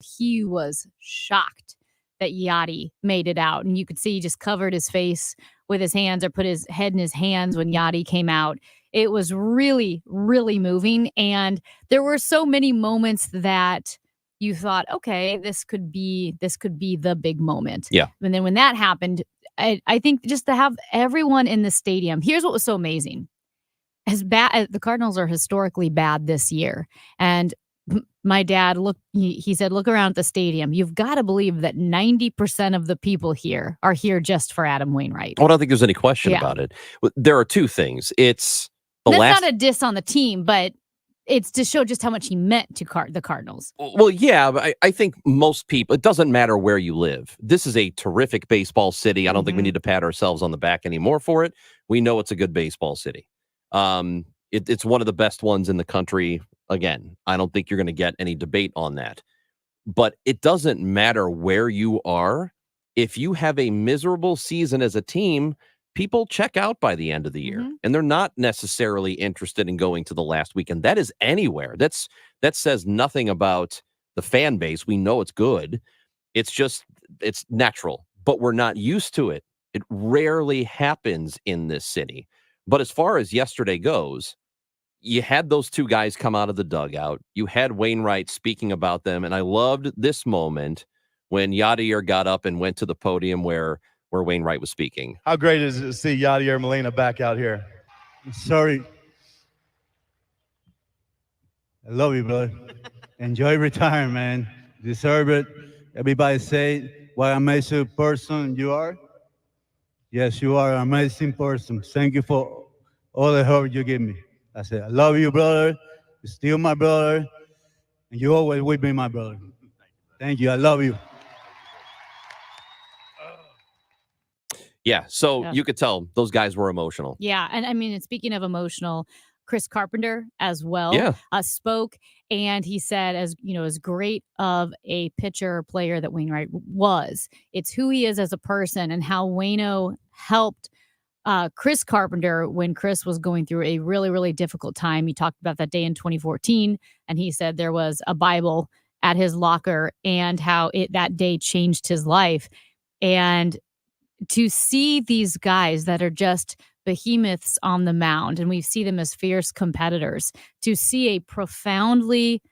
He was shocked that Yachty made it out. And you could see he just covered his face with his hands or put his head in his hands when Yachty came out. It was really, really moving. And there were so many moments that you thought, okay, this could be the big moment. Yeah. And then when that happened, I think just to have everyone in the stadium, here's what was so amazing. As bad as the Cardinals are historically bad this year. And my dad he said, look around at the stadium. You've got to believe that 90% of the people here are here just for Adam Wainwright. I don't think there's any question about it. There are two things. It's that's not a diss on the team, but it's to show just how much he meant to the Cardinals. Well, yeah, but I think most people, it doesn't matter where you live. This is a terrific baseball city. I don't think we need to pat ourselves on the back anymore for it. We know it's a good baseball city. It's one of the best ones in the country. Again, I don't think you're going to get any debate on that. But it doesn't matter where you are. If you have a miserable season as a team, people check out by the end of the year, and they're not necessarily interested in going to the last weekend. That is anywhere. That says nothing about the fan base. We know it's good. It's natural, but we're not used to it. It rarely happens in this city. But as far as yesterday goes, you had those two guys come out of the dugout. You had Wainwright speaking about them, and I loved this moment when Yadier got up and went to the podium where Wainwright was speaking. How great is it to see Yadier Molina back out here? Sorry. I love you, brother. Enjoy retirement, man. Deserve it. Everybody say what an amazing person you are. Yes, you are an amazing person. Thank you for all the help you give me. I said, I love you, brother. You're still my brother. And you always will be my brother. Thank you. I love you. Yeah, so you could tell those guys were emotional. Yeah, and I mean, speaking of emotional, Chris Carpenter as well spoke, and he said, as great of a pitcher player that Wainwright was, it's who he is as a person and how Waino helped Chris Carpenter when Chris was going through a really, really difficult time. He talked about that day in 2014, and he said there was a Bible at his locker and how that day changed his life. And to see these guys that are just behemoths on the mound, and we see them as fierce competitors, to see a profoundly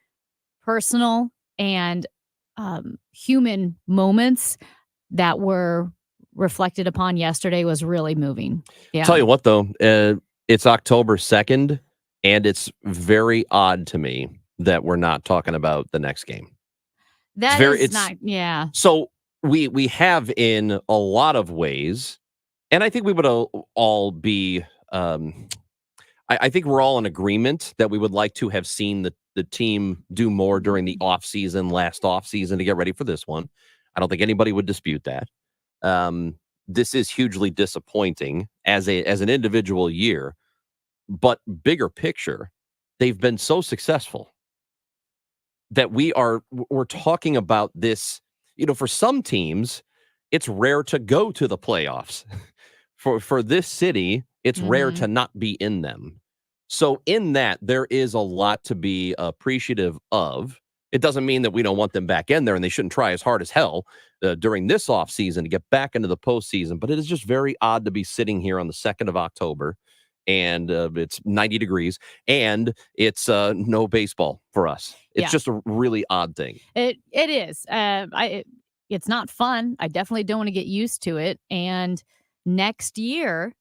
personal and human moments that were reflected upon yesterday was really moving. Yeah. Tell you what, though, it's October 2nd, and it's very odd to me that we're not talking about the next game. So we have in a lot of ways, and I think we would all be, I think we're all in agreement that we would like to have seen the team do more during the last offseason to get ready for this one. I don't think anybody would dispute that. This is hugely disappointing as an individual year, but bigger picture, they've been so successful that we're talking about this. For some teams, it's rare to go to the playoffs. For this city, it's rare to not be in them. So in that, there is a lot to be appreciative of. It doesn't mean that we don't want them back in there, and they shouldn't try as hard as hell during this offseason to get back into the postseason. But it is just very odd to be sitting here on the 2nd of October, and it's 90 degrees, and it's no baseball for us. It's just a really odd thing. It is. It's not fun. I definitely don't want to get used to it. And next year,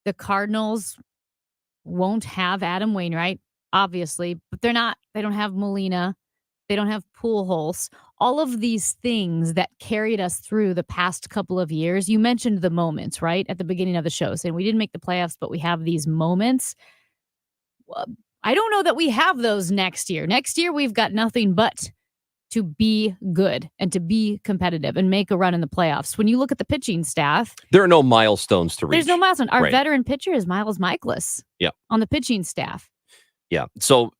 the Cardinals won't have Adam Wainwright, obviously, but they don't have Molina. They don't have Pujols. All of these things that carried us through the past couple of years. You mentioned the moments, right? At the beginning of the show, saying we didn't make the playoffs, but we have these moments. Well, I don't know that we have those next year. Next year, we've got nothing but to be good and to be competitive and make a run in the playoffs. When you look at the pitching staff, there are no milestones to reach. There's no milestone. Our veteran pitcher is Miles Mikolas on the pitching staff. Yeah. So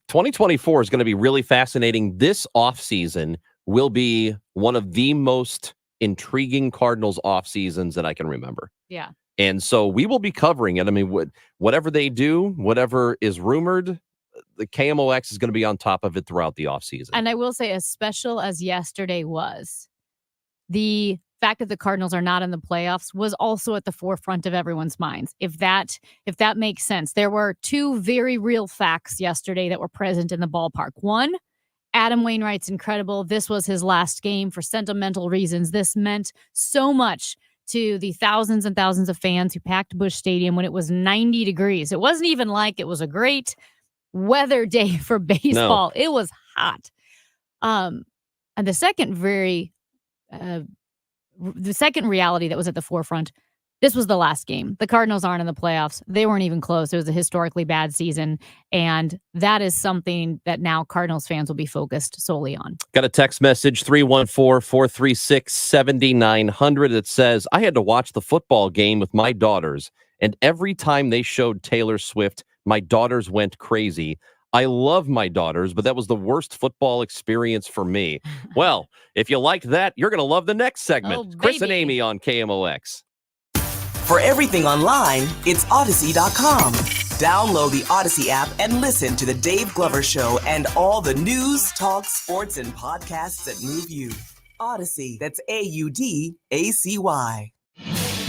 2024 is going to be really fascinating. This offseason will be one of the most intriguing Cardinals off seasons that I can remember. Yeah. And so we will be covering it. I mean, whatever they do, whatever is rumored, the KMOX is going to be on top of it throughout the offseason. And I will say, as special as yesterday was, the fact that the Cardinals are not in the playoffs was also at the forefront of everyone's minds. If that makes sense. There were two very real facts yesterday that were present in the ballpark. One, Adam Wainwright's incredible. This was his last game for sentimental reasons. This meant so much to the thousands and thousands of fans who packed Busch Stadium when it was 90 degrees. It wasn't even like it was a great weather day for baseball. No. It was hot. And the second reality that was at the forefront, this was the last game. The Cardinals aren't in the playoffs. They weren't even close. It was a historically bad season. And that is something that now Cardinals fans will be focused solely on. Got a text message, 314-436-7900 that says, I had to watch the football game with my daughters, and every time they showed Taylor Swift, my daughters went crazy. I love my daughters, but that was the worst football experience for me. Well, if you liked that, you're going to love the next segment. Chris and Amy on KMOX. For everything online, it's Odyssey.com. Download the Odyssey app and listen to The Dave Glover Show and all the news, talk, sports, and podcasts that move you. Odyssey, that's AUDACY.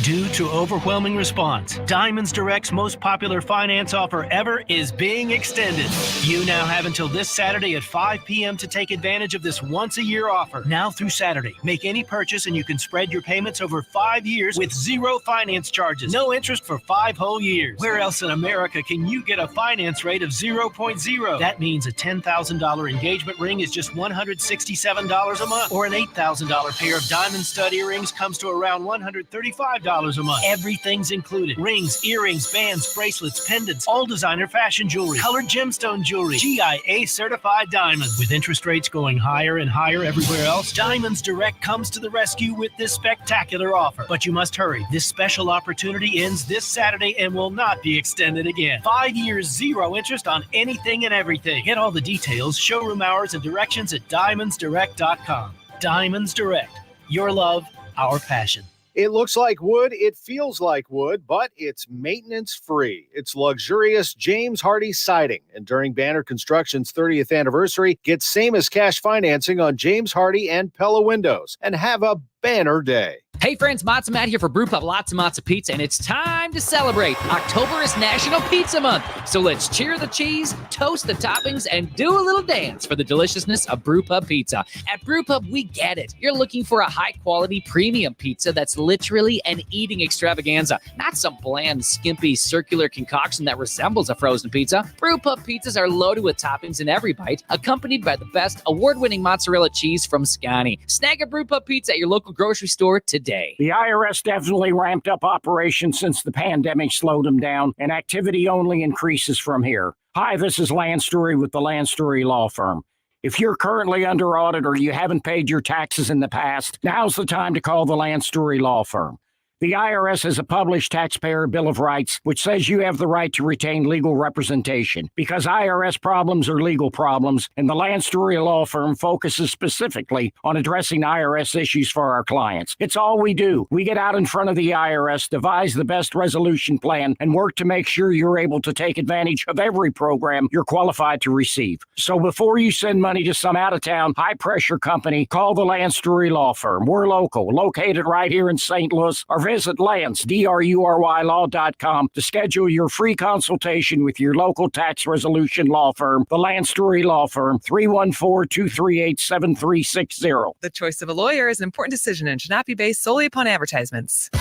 Due to overwhelming response, Diamonds Direct's most popular finance offer ever is being extended. You now have until this Saturday at 5 p.m. to take advantage of this once-a-year offer. Now through Saturday, make any purchase and you can spread your payments over 5 years with zero finance charges. No interest for 5 whole years. Where else in America can you get a finance rate of 0.0? That means a $10,000 engagement ring is just $167 a month, or an $8,000 pair of diamond stud earrings comes to around $135 a month. Everything's included. Rings, earrings, bands, bracelets, pendants, all designer fashion jewelry, colored gemstone jewelry, GIA certified diamonds. With interest rates going higher and higher everywhere else, Diamonds Direct comes to the rescue with this spectacular offer. But you must hurry. This special opportunity ends this Saturday and will not be extended again. 5 years, zero interest on anything and everything. Get all the details, showroom hours, and directions at diamondsdirect.com. Diamonds Direct. Your love, our passion. It looks like wood, it feels like wood, but it's maintenance-free. It's luxurious James Hardie siding. And during Banner Construction's 30th anniversary, get same-as-cash financing on James Hardie and Pella windows. And have a banner day. Hey friends, Matzo Matt here for Brewpub Lots of Matzo Pizza, and it's time to celebrate. October is National Pizza Month, so let's cheer the cheese, toast the toppings, and do a little dance for the deliciousness of Brewpub Pizza. At Brewpub, we get it. You're looking for a high-quality premium pizza that's literally an eating extravaganza, not some bland, skimpy, circular concoction that resembles a frozen pizza. Brewpub pizzas are loaded with toppings in every bite, accompanied by the best award-winning mozzarella cheese from Scani. Snag a Brewpub pizza at your local grocery store today. The IRS definitely ramped up operations since the pandemic slowed them down, and activity only increases from here. Hi, this is Lance Story with the Lance Story Law Firm. If you're currently under audit or you haven't paid your taxes in the past, now's the time to call the Lance Story Law Firm. The IRS has a published Taxpayer Bill of Rights, which says you have the right to retain legal representation. Because IRS problems are legal problems, and the Lance Story Law Firm focuses specifically on addressing IRS issues for our clients. It's all we do. We get out in front of the IRS, devise the best resolution plan, and work to make sure you're able to take advantage of every program you're qualified to receive. So before you send money to some out-of-town, high-pressure company, call the Lance Story Law Firm. We're local, located right here in St. Louis, or visit Lance, DRURYlaw.com to schedule your free consultation with your local tax resolution law firm, the Lance Story Law Firm, 314-238-7360. The choice of a lawyer is an important decision and should not be based solely upon advertisements.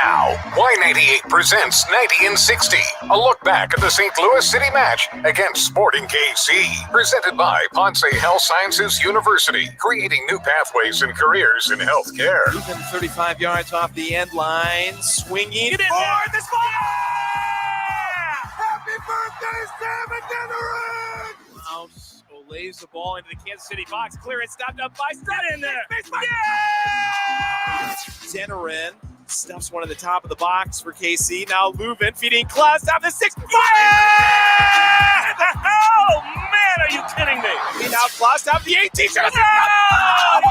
Now, Y98 presents 90 and 60, a look back at the St. Louis City match against Sporting KC. Presented by Ponce Health Sciences University, creating new pathways and careers in healthcare. Even 35 yards off the end line, swinging it forward. This ball! Happy birthday, Sam McGinneran! Mouse lays the ball into the Kansas City box. Clear it, stopped up by Stettin in there. Yeah! Zennerin stuffs one at the top of the box for KC. Now Leuven feeding Klaus top the 6. Fire! Oh, man, are you kidding me? Now Klaus top the 18. Oh,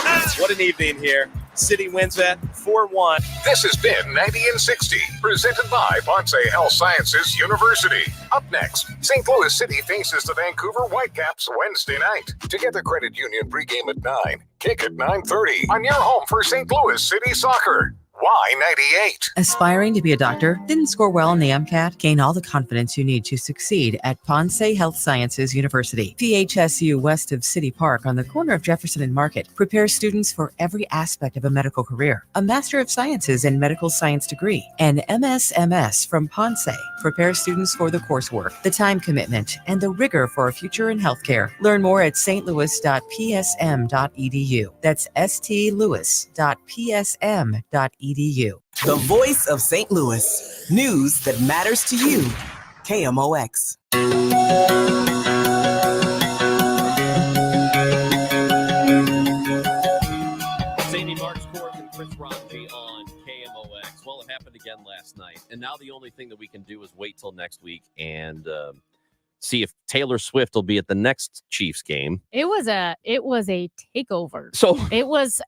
yes! What an evening here. City wins that 841. This has been 90 and 60, presented by Ponce Health Sciences University. Up next, St. Louis City faces the Vancouver Whitecaps Wednesday night. Together Credit Union pregame at 9, kick at 9:30 on your home for St. Louis City Soccer. Y98. Aspiring to be a doctor? Didn't score well on the MCAT? Gain all the confidence you need to succeed at Ponce Health Sciences University. PHSU west of City Park on the corner of Jefferson and Market prepares students for every aspect of a medical career. A Master of Sciences in Medical Science degree. An MSMS from Ponce prepares students for the coursework, the time commitment, and the rigor for a future in healthcare. Learn more at stlouis.psm.edu. That's stlouis.psm.edu. The voice of St. Louis. News that matters to you. KMOX. Sadie Marks Court and Chris Ronji on KMOX. Well, it happened again last night. And now the only thing that we can do is wait till next week and see if Taylor Swift will be at the next Chiefs game. It was a takeover. So it was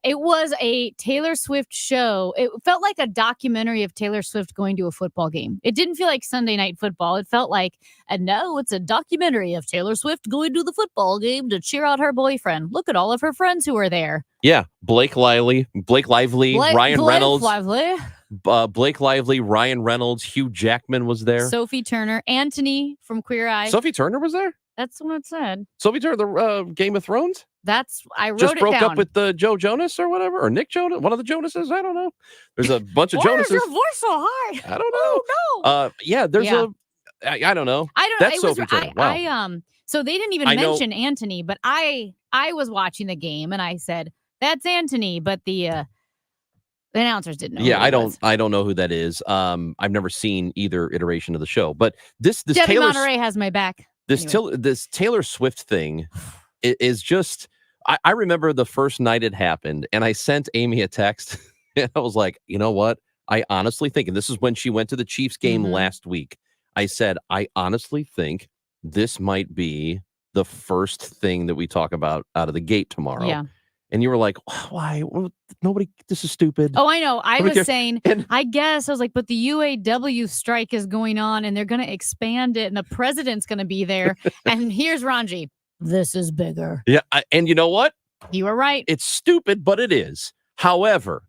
a Taylor Swift show. It felt like a documentary of Taylor Swift going to a football game. It didn't feel like Sunday Night Football. It felt like, and now it's a documentary of Taylor Swift going to the football game to cheer out her boyfriend. Look at all of her friends who are there. Yeah, Blake Lively, Ryan Reynolds. Blake Lively, Ryan Reynolds, Hugh Jackman was there. Sophie Turner, Anthony from Queer Eye. Sophie Turner was there? That's what it said. Sophie Turner, the Game of Thrones? I wrote just it broke down. up with Joe Jonas or whatever, or Nick Jonas, one of the Jonases. I don't know. There's a bunch of Why Jonases. is your voice so high? I don't know. Oh, no. There's I don't know. I don't That's know. Sophie Turner. Wow. So they didn't even mention Anthony, but I was watching the game and I said, that's Anthony, but the announcers didn't know. Yeah, I don't know who that is. I've never seen either iteration of the show, but this Debbie Taylor Monterey has my back. This Taylor Swift thing is just. I remember the first night it happened, and I sent Amy a text, and I was like, you know what? I honestly think, and this is when she went to the Chiefs game last week. I said, I honestly think this might be the first thing that we talk about out of the gate tomorrow. Yeah. And you were like, why? Nobody, this is stupid. Oh, I know. I was saying, and I was like, but the UAW strike is going on and they're going to expand it and the president's going to be there. And here's Ranji. This is bigger. Yeah. And you know what? You were right. It's stupid, but it is. However,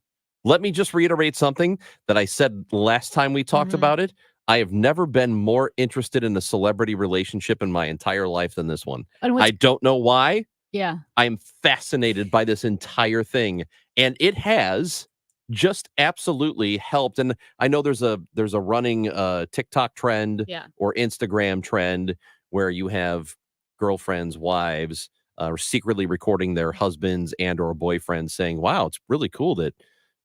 let me just reiterate something that I said last time we talked about it. I have never been more interested in a celebrity relationship in my entire life than this one. I don't know why. Yeah. I'm fascinated by this entire thing. And it has just absolutely helped. And I know there's a running TikTok trend or Instagram trend where you have girlfriends, wives secretly recording their husbands and or boyfriends saying, wow, it's really cool that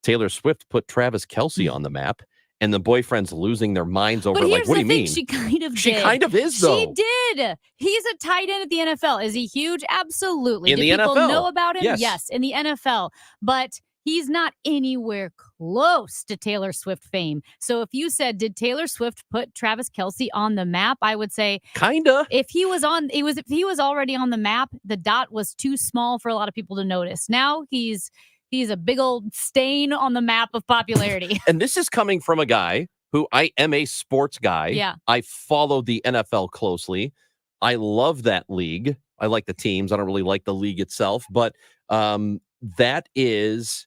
Taylor Swift put Travis Kelce on the map. And the boyfriend's losing their minds over, like, what do you mean? She kind of She kind of is, though. She did. He's a tight end at the NFL. Is he huge? Absolutely. In Did the people NFL. know about him? Yes, in the NFL. But he's not anywhere close to Taylor Swift fame. So if you said, did Taylor Swift put Travis Kelce on the map? I would say kinda. If he was already on the map, the dot was too small for a lot of people to notice. Now he's a big old stain on the map of popularity. And this is coming from a guy who I am a sports guy. Yeah. I follow the NFL closely. I love that league. I like the teams. I don't really like the league itself, but he's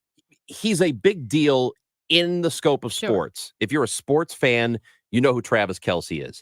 a big deal in the scope of sports. If you're a sports fan, you know who Travis Kelce is.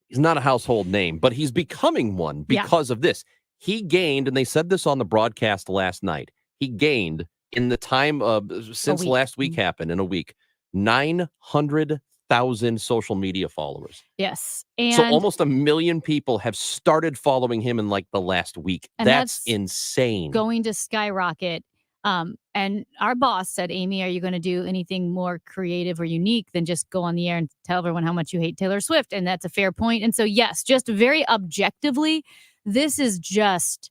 He's not a household name, but he's becoming one because of this. He gained, and they said this on the broadcast last night, he gained in the time of since last week happened in a week, 900,000 social media followers. Yes. And so almost 1 million people have started following him in like the last week. That's insane. Going to skyrocket. And our boss said, Amy, are you going to do anything more creative or unique than just go on the air and tell everyone how much you hate Taylor Swift? And that's a fair point. And so, yes, just very objectively, this is just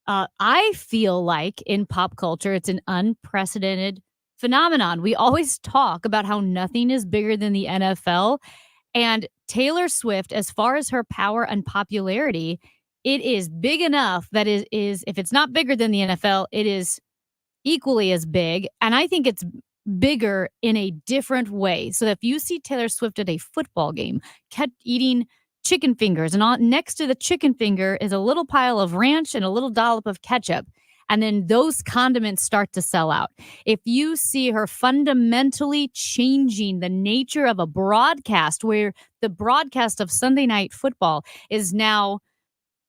I feel like in pop culture, it's an unprecedented phenomenon. We always talk about how nothing is bigger than the NFL. And Taylor Swift, as far as her power and popularity, it is big enough that if it's not bigger than the NFL, it is equally as big. And I think it's bigger in a different way. So if you see Taylor Swift at a football game, eating chicken fingers, and next to the chicken finger is a little pile of ranch and a little dollop of ketchup, and then those condiments start to sell out. If you see her fundamentally changing the nature of a broadcast, where the broadcast of Sunday Night Football is now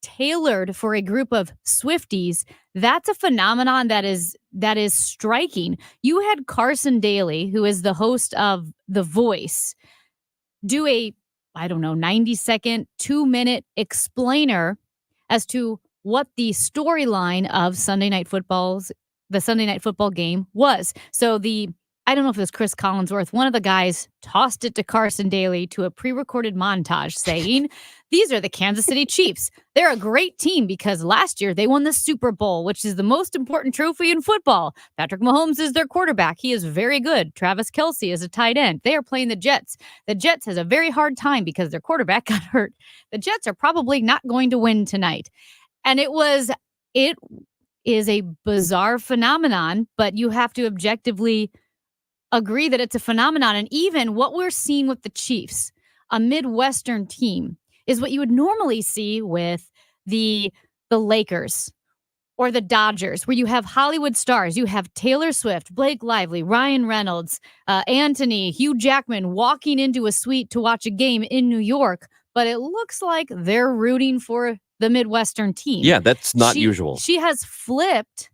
tailored for a group of Swifties, that's a phenomenon that is striking. You had Carson Daly, who is the host of The Voice, do a, 90-second, 2-minute explainer as to what the storyline of the Sunday Night Football game was. So I don't know if it was Chris Collinsworth, one of the guys tossed it to Carson Daly to a pre-recorded montage saying, these are the Kansas City Chiefs. They're a great team because last year they won the Super Bowl, which is the most important trophy in football. Patrick Mahomes is their quarterback. He is very good. Travis Kelce is a tight end. They are playing the Jets. The Jets has a very hard time because their quarterback got hurt. The Jets are probably not going to win tonight. And it is a bizarre phenomenon, but you have to objectively agree that it's a phenomenon. And even what we're seeing with the Chiefs, a Midwestern team, is what you would normally see with the Lakers or the Dodgers, where you have Hollywood stars. You have Taylor Swift, Blake Lively, Ryan Reynolds, Anthony, Hugh Jackman walking into a suite to watch a game in New York. But it looks like they're rooting for the Midwestern team. Yeah, that's not usual. She has flipped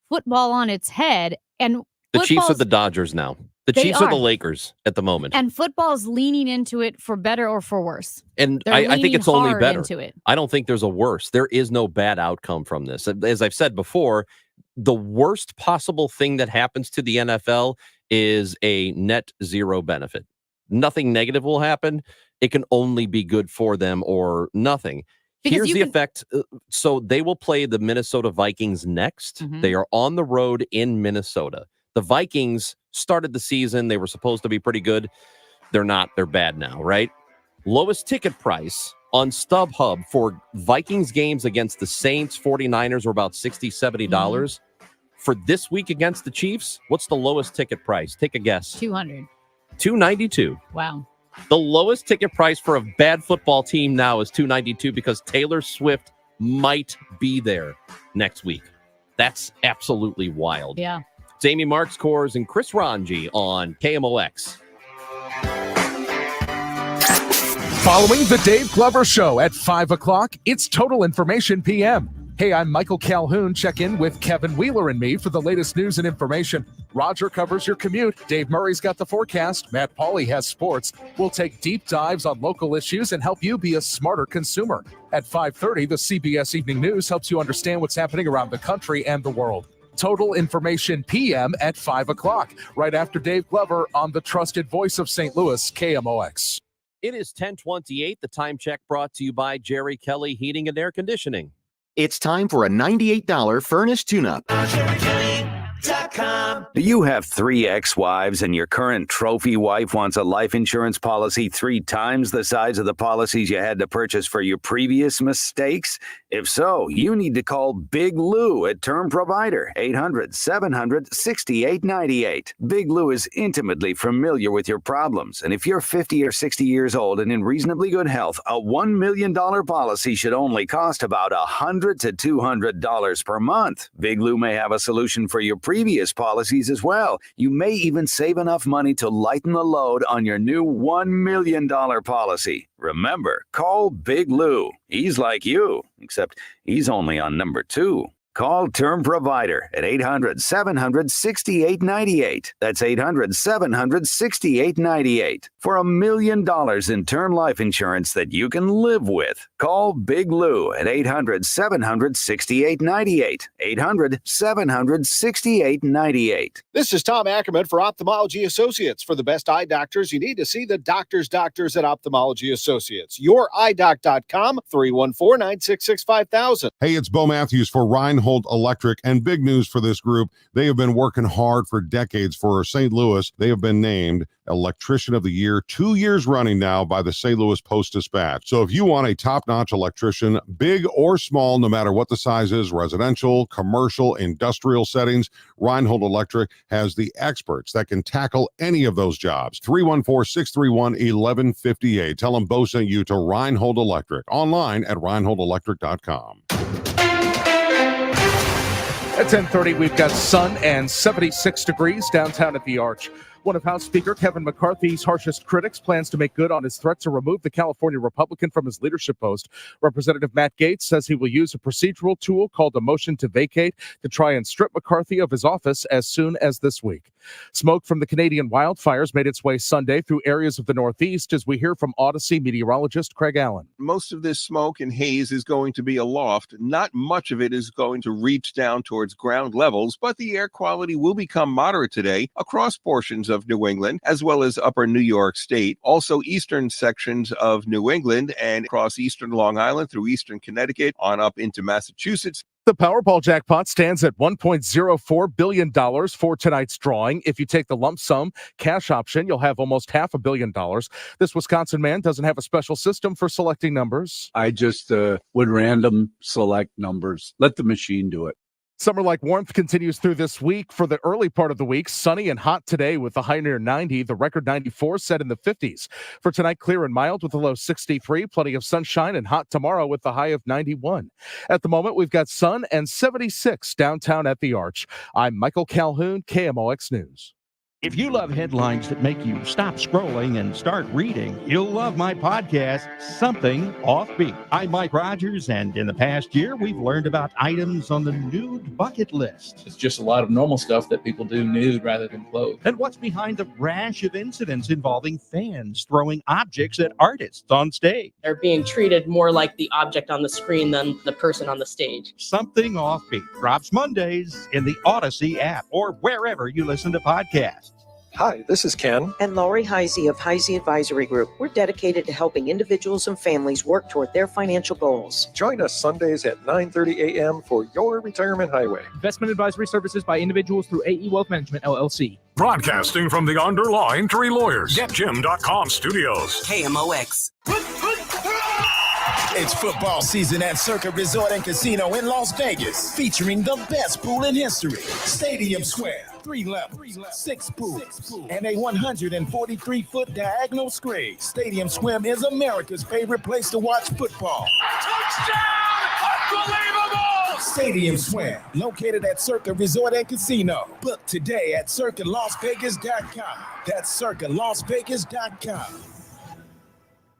football on its head, and the Chiefs are the Dodgers now. The Chiefs are the Lakers at the moment. And football's leaning into it for better or for worse. And I think it's only better. Into it. I don't think there's a worse. There is no bad outcome from this. As I've said before, the worst possible thing that happens to the NFL is a net zero benefit. Nothing negative will happen. It can only be good for them or nothing. Here's the effect. So they will play the Minnesota Vikings next. Mm-hmm. They are on the road in Minnesota. The Vikings started the season. They were supposed to be pretty good. They're not. They're bad now, right? Lowest ticket price on StubHub for Vikings games against the Saints, 49ers were about $60, $70. Mm-hmm. For this week against the Chiefs, what's the lowest ticket price? Take a guess. $200. $292. Wow. The lowest ticket price for a bad football team now is $292 because Taylor Swift might be there next week. That's absolutely wild. Yeah. It's Amy Marks, Kors, and Chris Ranji on KMOX. Following the Dave Glover Show at 5 o'clock, it's Total Information PM. Hey, I'm Michael Calhoun. Check in with Kevin Wheeler and me for the latest news and information. Roger covers your commute. Dave Murray's got the forecast. Matt Pauley has sports. We'll take deep dives on local issues and help you be a smarter consumer. At 5:30, the CBS Evening News helps you understand what's happening around the country and the world. Total Information PM at 5 o'clock, right after Dave Glover on the trusted voice of St. Louis, KMOX. It is 10:28. The time check brought to you by Jerry Kelly Heating and Air Conditioning. It's time for a $98 furnace tune-up. Do you have 3 ex-wives and your current trophy wife wants a life insurance policy 3 times the size of the policies you had to purchase for your previous mistakes? If so, you need to call Big Lou at Term Provider, 800-700-6898. Big Lou is intimately familiar with your problems, and if you're 50 or 60 years old and in reasonably good health, a $1 million policy should only cost about $100 to $200 per month. Big Lou may have a solution for your previous policies as well. You may even save enough money to lighten the load on your new $1 million policy. Remember, call Big Lou. He's like you, except he's only on number 2. Call Term Provider at 800-700-6898. That's 800-700-6898 for $1 million in term life insurance that you can live with. Call Big Lou at 800-700-6898. 800-700-6898. This is Tom Ackerman for Ophthalmology Associates. For the best eye doctors, you need to see the doctors at Ophthalmology Associates. YourEyeDoc.com, 314-966-5000. Hey, it's Bo Matthews for Reinhold Reinhold Electric. And big news for this group, they have been working hard for decades for St. Louis. They have been named Electrician of the Year 2 years running now by the St. Louis Post-Dispatch. So if you want a top-notch electrician, big or small, no matter what the size is, residential, commercial, industrial settings, Reinhold Electric has the experts that can tackle any of those jobs. 314-631-1158. Tell them Bo sent you to Reinhold Electric. Online at reinholdelectric.com. At 10:30, we've got sun and 76 degrees downtown at the Arch. One of House Speaker Kevin McCarthy's harshest critics plans to make good on his threat to remove the California Republican from his leadership post. Representative Matt Gaetz says he will use a procedural tool called a motion to vacate to try and strip McCarthy of his office as soon as this week. Smoke from the Canadian wildfires made its way Sunday through areas of the Northeast as we hear from Odyssey meteorologist Craig Allen. Most of this smoke and haze is going to be aloft. Not much of it is going to reach down towards ground levels, but the air quality will become moderate today across portions of New England, as well as upper New York State, also eastern sections of New England and across eastern Long Island through eastern Connecticut on up into Massachusetts. The Powerball jackpot stands at $1.04 billion for tonight's drawing. If you take the lump sum cash option, you'll have almost $500 million. This Wisconsin man doesn't have a special system for selecting numbers. I just would random select numbers. Let the machine do it. Summer-like warmth continues through this week. For the early part of the week, sunny and hot today with the high near 90, the record 94 set in the 50s. For tonight, clear and mild with a low 63, plenty of sunshine and hot tomorrow with the high of 91. At the moment, we've got sun and 76 downtown at the Arch. I'm Michael Calhoun, KMOX News. If you love headlines that make you stop scrolling and start reading, you'll love my podcast, Something Offbeat. I'm Mike Rogers, and in the past year, we've learned about items on the nude bucket list. It's just a lot of normal stuff that people do nude rather than clothed. And what's behind the rash of incidents involving fans throwing objects at artists on stage. They're being treated more like the object on the screen than the person on the stage. Something Offbeat drops Mondays in the Odyssey app or wherever you listen to podcasts. Hi, this is Ken. And Laurie Heisey of Heisey Advisory Group. We're dedicated to helping individuals and families work toward their financial goals. Join us Sundays at 9:30 a.m. for Your Retirement Highway. Investment advisory services by individuals through AE Wealth Management, LLC. Broadcasting from the Underlying Tree Lawyers, GetJim.com studios. KMOX. It's football season at Circa Resort and Casino in Las Vegas, featuring the best pool in history. Stadium Square, 3 levels, 6 pools, and a 143-foot diagonal screen. Stadium Swim is America's favorite place to watch football. Touchdown! Unbelievable! Stadium Swim, located at Circa Resort and Casino. Book today at CircaLasVegas.com. That's CircaLasVegas.com.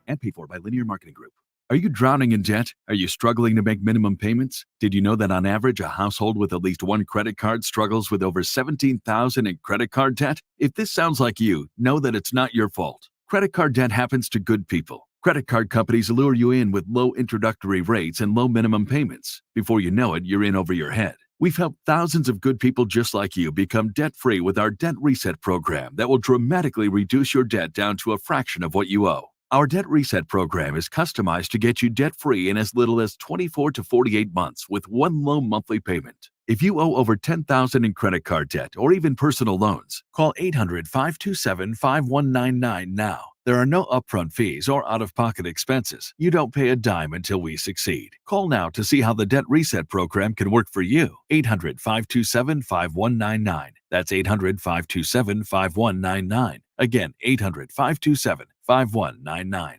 And paid for by Linear Marketing Group. Are you drowning in debt? Are you struggling to make minimum payments? Did you know that on average, a household with at least one credit card struggles with over $17,000 in credit card debt? If this sounds like you, know that it's not your fault. Credit card debt happens to good people. Credit card companies lure you in with low introductory rates and low minimum payments. Before you know it, you're in over your head. We've helped thousands of good people just like you become debt-free with our Debt Reset program that will dramatically reduce your debt down to a fraction of what you owe. Our Debt Reset program is customized to get you debt-free in as little as 24 to 48 months with one low monthly payment. If you owe over $10,000 in credit card debt or even personal loans, call 800-527-5199 now. There are no upfront fees or out-of-pocket expenses. You don't pay a dime until we succeed. Call now to see how the Debt Reset program can work for you. 800-527-5199. That's 800-527-5199. Again, 800-527-5199.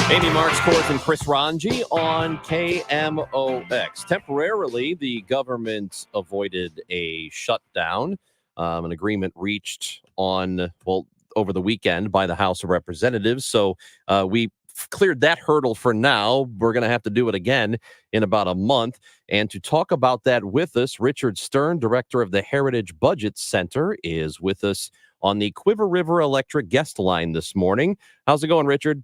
Amy Marksforth and Chris Ranji on KMOX. Temporarily, the government avoided a shutdown, an agreement reached over the weekend by the House of Representatives. So we cleared that hurdle for now. We're going to have to do it again in about a month. And to talk about that with us, Richard Stern, director of the Heritage Budget Center, is with us on the Quiver River Electric guest line this morning. How's it going, Richard?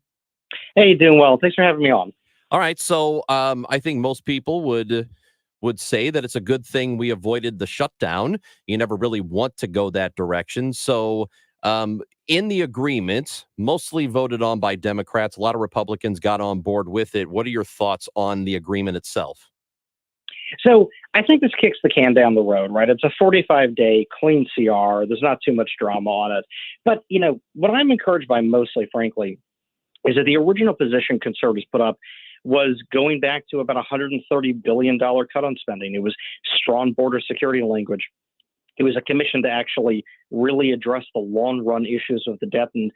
Hey, doing well. Thanks for having me on. All right. So I think most people would say that it's a good thing we avoided the shutdown. You never really want to go that direction. So in the agreement, mostly voted on by Democrats. A lot of Republicans got on board with it. What are your thoughts on the agreement itself? So I think this kicks the can down the road, right? It's a 45-day clean CR. There's not too much drama on it. But, what I'm encouraged by mostly, frankly, is that the original position conservatives put up was going back to about $130 billion cut on spending. It was strong border security language. It was a commission to actually really address the long-run issues of the debt and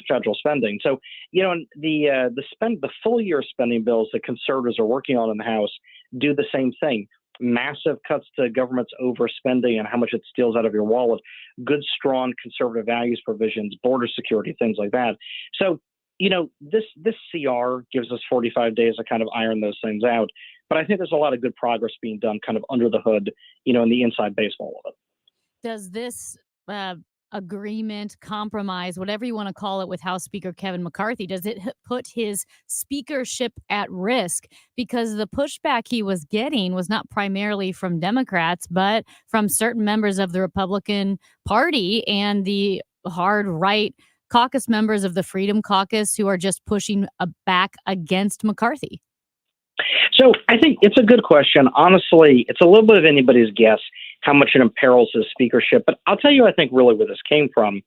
federal spending. So, the full-year spending bills that conservatives are working on in the House do the same thing. Massive cuts to government's overspending and how much it steals out of your wallet. Good, strong conservative values provisions, border security, things like that. So, this CR gives us 45 days to kind of iron those things out. But I think there's a lot of good progress being done kind of under the hood, in the inside baseball of it. Does this agreement, compromise, whatever you want to call it, with House Speaker Kevin McCarthy, does it put his speakership at risk? Because the pushback he was getting was not primarily from Democrats, but from certain members of the Republican Party and the hard right caucus members of the Freedom Caucus who are just pushing back against McCarthy. So I think it's a good question. Honestly, it's a little bit of anybody's guess how much it imperils his speakership. But I'll tell you, I think really where this came from.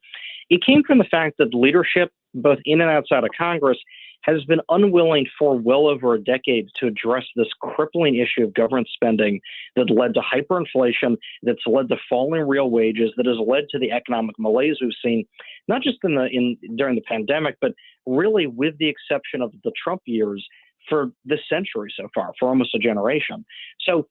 It came from the fact that leadership, both in and outside of Congress, has been unwilling for well over a decade to address this crippling issue of government spending that led to hyperinflation, that's led to falling real wages, that has led to the economic malaise we've seen, not just during the pandemic, but really with the exception of the Trump years for this century so far, for almost a generation. So,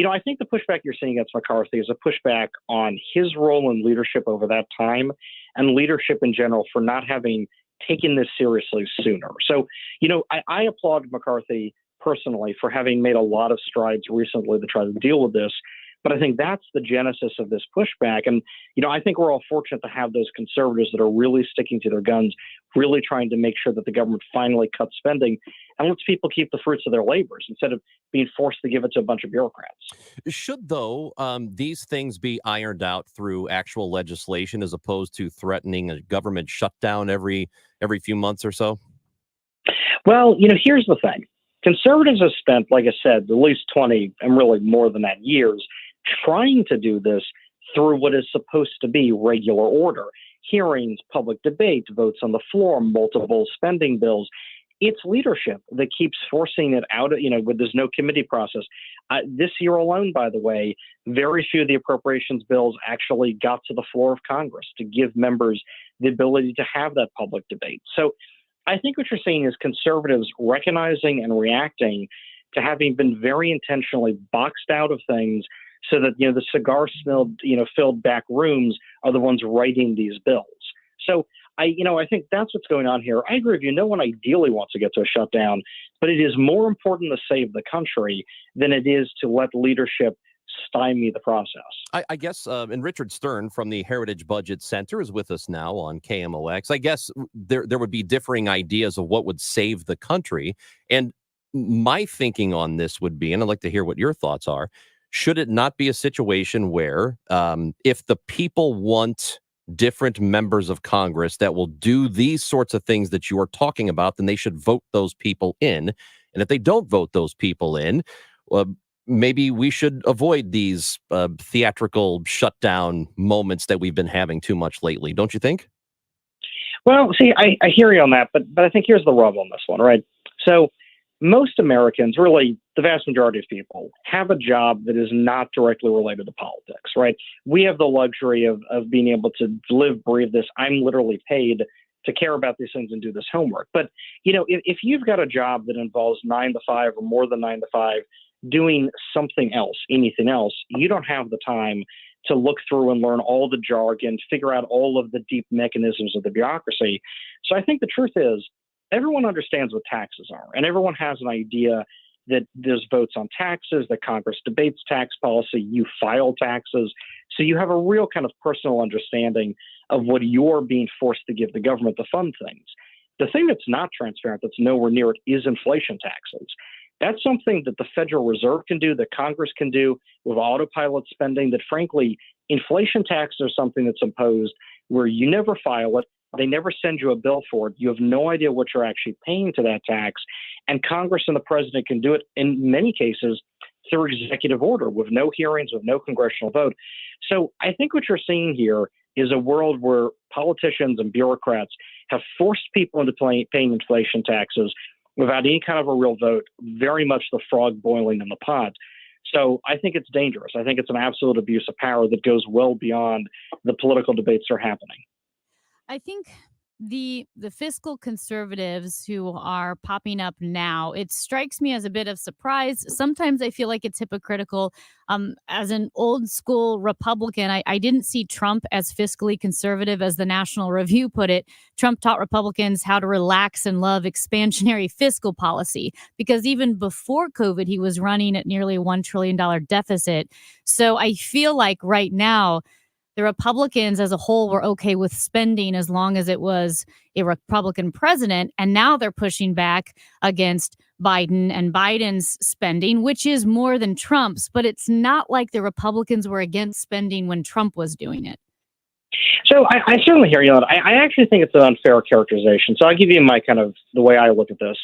I think the pushback you're seeing against McCarthy is a pushback on his role in leadership over that time and leadership in general for not having taken this seriously sooner. So, I applaud McCarthy personally for having made a lot of strides recently to try to deal with this. But I think that's the genesis of this pushback. And, I think we're all fortunate to have those conservatives that are really sticking to their guns, really trying to make sure that the government finally cuts spending and lets people keep the fruits of their labors instead of being forced to give it to a bunch of bureaucrats. Should, though, these things be ironed out through actual legislation as opposed to threatening a government shutdown every few months or so? Well, here's the thing. Conservatives have spent, like I said, at least 20 and really more than that years trying to do this through what is supposed to be regular order. Hearings, public debate, votes on the floor, multiple spending bills. It's leadership that keeps forcing it out, with there's no committee process. This year alone, by the way, very few of the appropriations bills actually got to the floor of Congress to give members the ability to have that public debate. So I think what you're seeing is conservatives recognizing and reacting to having been very intentionally boxed out of things so that, the cigar-smelled, filled back rooms are the ones writing these bills. So I think that's what's going on here. I agree with you. No one ideally wants to get to a shutdown, but it is more important to save the country than it is to let leadership stymie the process. I guess, and Richard Stern from the Heritage Budget Center is with us now on KMOX. I guess there would be differing ideas of what would save the country. And my thinking on this would be, and I'd like to hear what your thoughts are, should it not be a situation where if the people want different members of Congress that will do these sorts of things that you are talking about, then they should vote those people in. And if they don't vote those people in, maybe we should avoid these theatrical shutdown moments that we've been having too much lately. Don't you think? Well, see, I hear you on that, but I think here's the rub on this one, right? So most Americans, really the vast majority of people, have a job that is not directly related to politics, right? We have the luxury of being able to live, breathe this. I'm literally paid to care about these things and do this homework. But, if you've got a job that involves 9 to 5 or more than 9 to 5, doing something else, anything else, you don't have the time to look through and learn all the jargon, figure out all of the deep mechanisms of the bureaucracy. So I think the truth is everyone understands what taxes are, and everyone has an idea that there's votes on taxes, that Congress debates tax policy, you file taxes. So you have a real kind of personal understanding of what you're being forced to give the government to fund things. The thing that's not transparent, that's nowhere near it, is inflation taxes. That's something that the Federal Reserve can do, that Congress can do with autopilot spending, that frankly, inflation taxes are something that's imposed where you never file it, They never send you a bill for it. You have no idea what you're actually paying to that tax. And Congress and the president can do it in many cases through executive order with no hearings, with no congressional vote. So I think what you're seeing here is a world where politicians and bureaucrats have forced people into paying inflation taxes without any kind of a real vote, very much the frog boiling in the pot. So I think it's dangerous. I think it's an absolute abuse of power that goes well beyond the political debates that are happening. I think the fiscal conservatives who are popping up now, it strikes me as a bit of surprise. Sometimes I feel like it's hypocritical. As an old school Republican, I didn't see Trump as fiscally conservative as the National Review put it. Trump taught Republicans how to relax and love expansionary fiscal policy, because even before COVID, he was running at nearly $1 trillion deficit. So I feel like right now, the Republicans as a whole were okay with spending as long as it was a Republican president. And now they're pushing back against Biden and Biden's spending, which is more than Trump's. But it's not like the Republicans were against spending when Trump was doing it. So I certainly hear you on it. I actually think it's an unfair characterization. So I'll give you my kind of the way I look at this,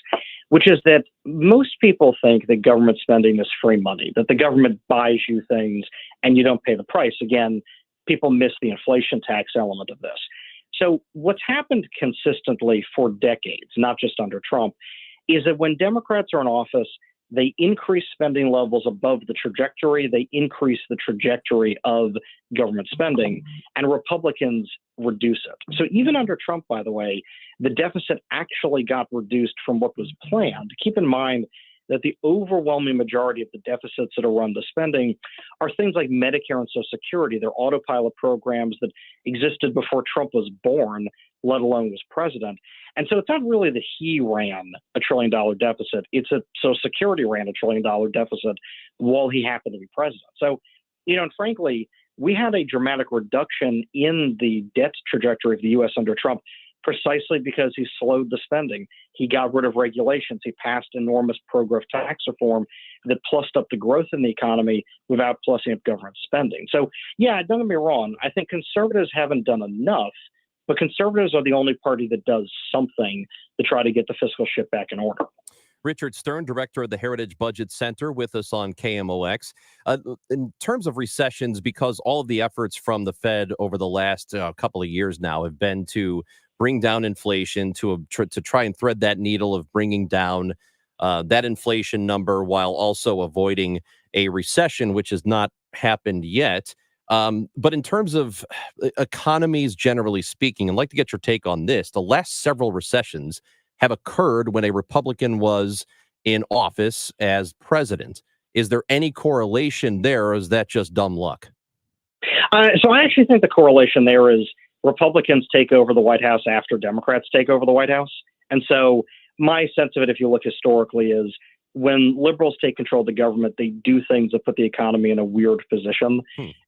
which is that most people think that government spending is free money, that the government buys you things and you don't pay the price. Again, people miss the inflation tax element of this. So what's happened consistently for decades, not just under Trump, is that when Democrats are in office, they increase spending levels above the trajectory. They increase the trajectory of government spending, and Republicans reduce it. So even under Trump, by the way, the deficit actually got reduced from what was planned. Keep in mind that the overwhelming majority of the deficits that are run the spending are things like Medicare and Social Security. They're autopilot programs that existed before Trump was born, let alone was president. And so it's not really that he ran $1 trillion deficit. It's that Social Security ran $1 trillion deficit while he happened to be president. So, and frankly, we had a dramatic reduction in the debt trajectory of the U.S. under Trump precisely because he slowed the spending. He got rid of regulations. He passed enormous pro-growth tax reform that plussed up the growth in the economy without plussing up government spending. So, yeah, don't get me wrong. I think conservatives haven't done enough, but conservatives are the only party that does something to try to get the fiscal ship back in order. Richard Stern, director of the Heritage Budget Center, with us on KMOX. In terms of recessions, because all of the efforts from the Fed over the last couple of years now have been to bring down inflation, to try and thread that needle of bringing down that inflation number while also avoiding a recession, which has not happened yet. But in terms of economies, generally speaking, I'd like to get your take on this. The last several recessions have occurred when a Republican was in office as president. Is there any correlation there, or is that just dumb luck? So I actually think the correlation there is Republicans take over the White House after Democrats take over the White House. And so my sense of it, if you look historically, is when liberals take control of the government, they do things that put the economy in a weird position.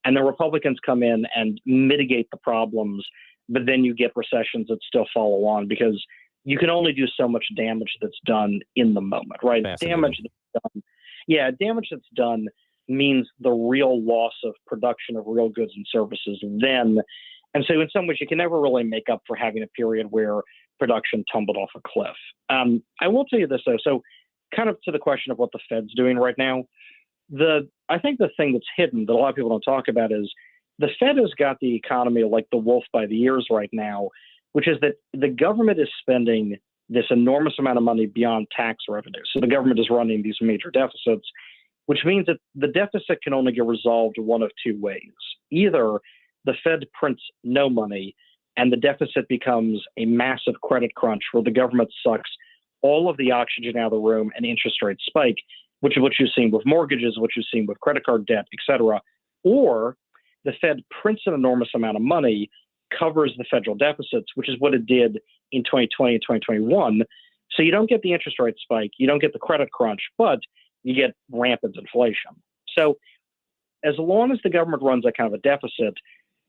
And the Republicans come in and mitigate the problems, but then you get recessions that still follow on because you can only do so much damage that's done in the moment, right? Damage that's done means the real loss of production of real goods and services then. And so in some ways, you can never really make up for having a period where production tumbled off a cliff. I will tell you this, though. So kind of to the question of what the Fed's doing right now, I think the thing that's hidden that a lot of people don't talk about is the Fed has got the economy like the wolf by the ears right now, which is that the government is spending this enormous amount of money beyond tax revenue. So the government is running these major deficits, which means that the deficit can only get resolved one of two ways. Either the Fed prints no money and the deficit becomes a massive credit crunch where the government sucks all of the oxygen out of the room and interest rates spike, which is what you've seen with mortgages, what you've seen with credit card debt, et cetera. Or the Fed prints an enormous amount of money, covers the federal deficits, which is what it did in 2020 and 2021. So you don't get the interest rate spike, you don't get the credit crunch, but you get rampant inflation. So as long as the government runs that kind of a deficit,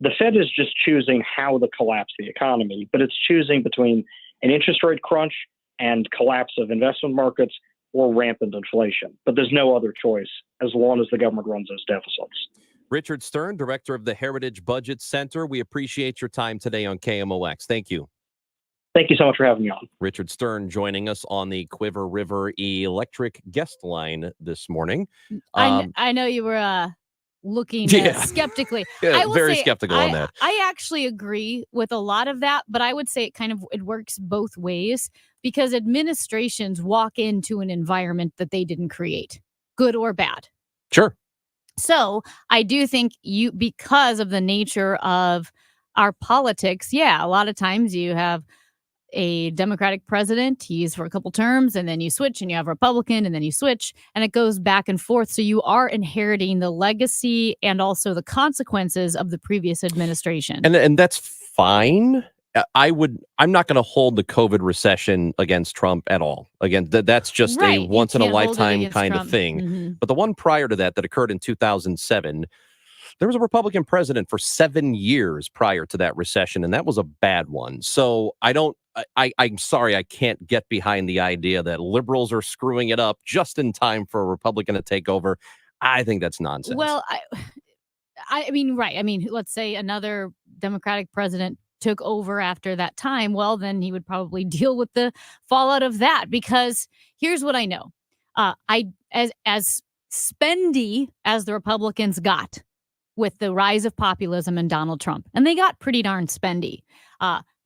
the Fed is just choosing how to collapse the economy, but it's choosing between an interest rate crunch and collapse of investment markets or rampant inflation. But there's no other choice as long as the government runs those deficits. Richard Stern, director of the Heritage Budget Center. We appreciate your time today on KMOX. Thank you. Thank you so much for having me on. Richard Stern joining us on the Quiver River Electric guest line this morning. I know you were looking skeptically. Yeah, I will very say, skeptical on that. I actually agree with a lot of that, but I would say it works both ways because administrations walk into an environment that they didn't create, good or bad. Sure. So I do think because of the nature of our politics, a lot of times you have a Democratic president, he's for a couple terms, and then you switch, and you have a Republican, and then you switch, and it goes back and forth. So you are inheriting the legacy and also the consequences of the previous administration. And that's fine. I'm not going to hold the COVID recession against Trump at all. Again, that's just a once in a lifetime kind of thing. Mm-hmm. But the one prior to that occurred in 2007, there was a Republican president for 7 years prior to that recession, and that was a bad one. So I'm sorry, I can't get behind the idea that liberals are screwing it up just in time for a Republican to take over. I think that's nonsense. Well, I mean, right. I mean, let's say another Democratic president took over after that time. Well, then he would probably deal with the fallout of that, because here's what I know. As spendy as the Republicans got with the rise of populism and Donald Trump, and they got pretty darn spendy.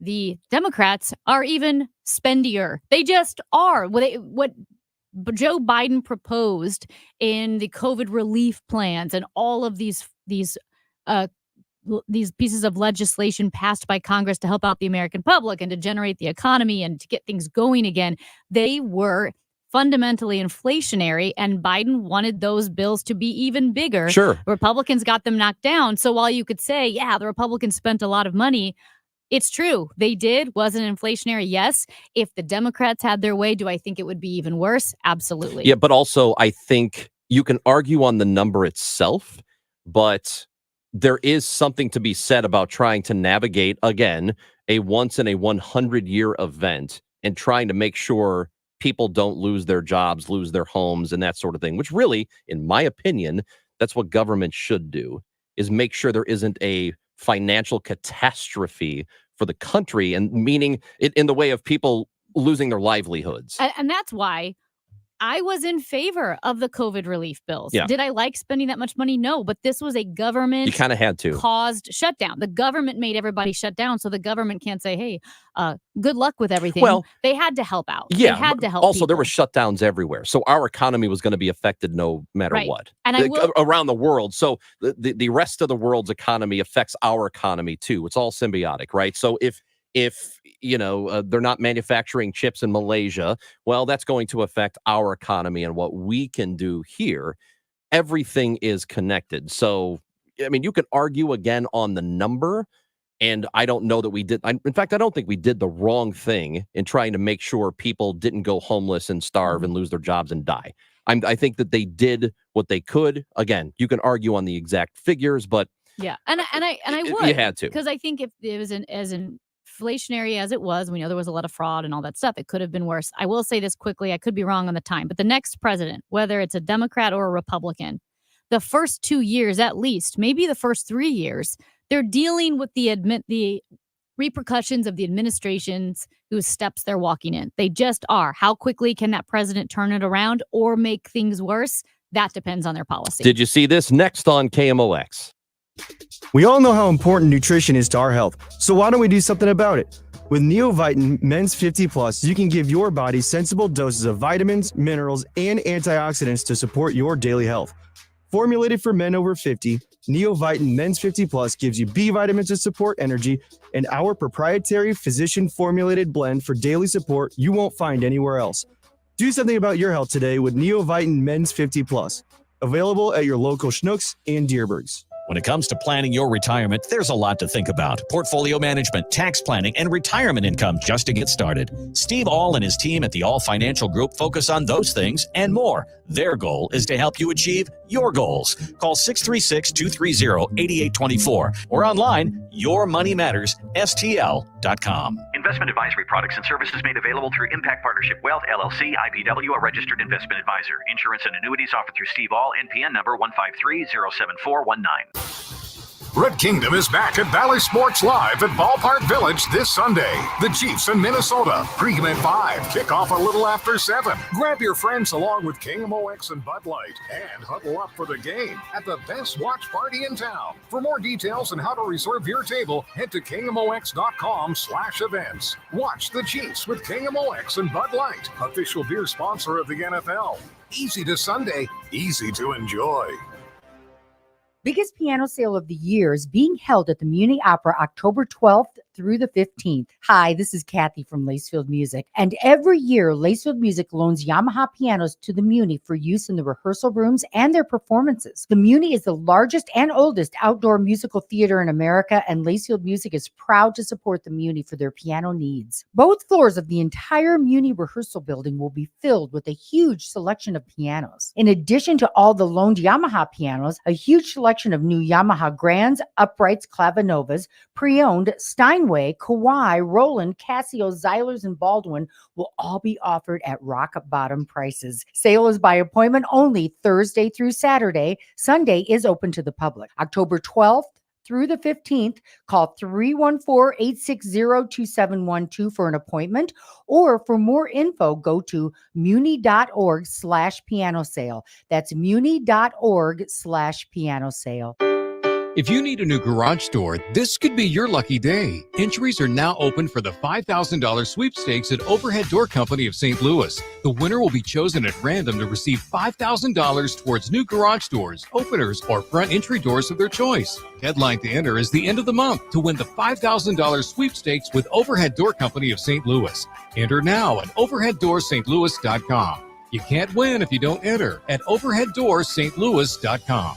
The Democrats are even spendier. They just are. What Joe Biden proposed in the COVID relief plans and all of these pieces of legislation passed by Congress to help out the American public and to generate the economy and to get things going again, they were fundamentally inflationary, and Biden wanted those bills to be even bigger. Sure. Republicans got them knocked down. So while you could say, the Republicans spent a lot of money, it's true. They did. Was it inflationary? Yes. If the Democrats had their way, do I think it would be even worse? Absolutely. Yeah, but also I think you can argue on the number itself, but there is something to be said about trying to navigate, again, a once in a 100-year event and trying to make sure people don't lose their jobs, lose their homes, and that sort of thing, which really, in my opinion, that's what government should do, is make sure there isn't a financial catastrophe for the country, and meaning it in the way of people losing their livelihoods. And that's why I was in favor of the COVID relief bills. Yeah. Did I like spending that much money? No, but this was a government You kind of had to. caused shutdown. The government made everybody shut down, so the government can't say, hey, good luck with everything. Well, they had to help out. Yeah. They had to help Also, there people. were shutdowns everywhere. So our economy was going to be affected no matter Right. what. And I will- around the world. So the rest of the world's economy affects our economy too. It's all symbiotic, right? So if they're not manufacturing chips in Malaysia, well, that's going to affect our economy and what we can do here. Everything is connected. So, I mean, you could argue again on the number, and I don't know that we did. In fact, I don't think we did the wrong thing in trying to make sure people didn't go homeless and starve and lose their jobs and die. I think that they did what they could. Again, you can argue on the exact figures, but Yeah, and I would. You had to. Because I think if it was as inflationary as it was, we know there was a lot of fraud and all that stuff, it could have been worse. I will say this quickly, I could be wrong on the time, but the next president, whether it's a Democrat or a Republican, the first 2 years at least, maybe the first 3 years, they're dealing with the repercussions of the administrations whose steps they're walking in. They just are. How quickly can that president turn it around or make things worse? That depends on their policy. Did you see this next on KMOX? We all know how important nutrition is to our health, so why don't we do something about it? With Neovitin Men's 50 Plus, you can give your body sensible doses of vitamins, minerals, and antioxidants to support your daily health. Formulated for men over 50, Neovitin Men's 50 Plus gives you B vitamins to support energy and our proprietary physician-formulated blend for daily support you won't find anywhere else. Do something about your health today with Neovitin Men's 50 Plus. Available at your local Schnucks and Dierbergs. When it comes to planning your retirement, there's a lot to think about. Portfolio management, tax planning, and retirement income just to get started. Steve All and his team at the All Financial Group focus on those things and more. Their goal is to help you achieve your goals. Call 636-230-8824 or online, yourmoneymattersstl.com. Investment advisory products and services made available through Impact Partnership Wealth, LLC, IPW, a registered investment advisor. Insurance and annuities offered through Steve All, NPN number 153-07419. Red Kingdom is back at Valley Sports Live at Ballpark Village this Sunday. The Chiefs in Minnesota. Pregame at 5, kickoff a little after 7. Grab your friends along with KMOX and Bud Light and huddle up for the game at the best watch party in town. For more details on how to reserve your table, head to KMOX.com/events. Watch the Chiefs with KMOX and Bud Light, official beer sponsor of the NFL. Easy to Sunday, easy to enjoy. Biggest piano sale of the year is being held at the Muni Opera October 12th through the 15th. Hi, this is Kathy from Lacefield Music. And every year, Lacefield Music loans Yamaha pianos to the Muni for use in the rehearsal rooms and their performances. The Muni is the largest and oldest outdoor musical theater in America, and Lacefield Music is proud to support the Muni for their piano needs. Both floors of the entire Muni rehearsal building will be filled with a huge selection of pianos. In addition to all the loaned Yamaha pianos, a huge selection of new Yamaha Grands, Uprights, Clavinovas, pre-owned, Steinway, Kawai, Roland, Casio, Xylers, and Baldwin will all be offered at rock bottom prices. Sale is by appointment only Thursday through Saturday. Sunday is open to the public. October 12th through the 15th, call 314-860-2712 for an appointment, or for more info, go to muni.org/piano sale. That's muni.org/piano sale. If you need a new garage door, this could be your lucky day. Entries are now open for the $5,000 sweepstakes at Overhead Door Company of St. Louis. The winner will be chosen at random to receive $5,000 towards new garage doors, openers, or front entry doors of their choice. Deadline to enter is the end of the month to win the $5,000 sweepstakes with Overhead Door Company of St. Louis. Enter now at overheaddoorsstlouis.com. You can't win if you don't enter at overheaddoorsstlouis.com.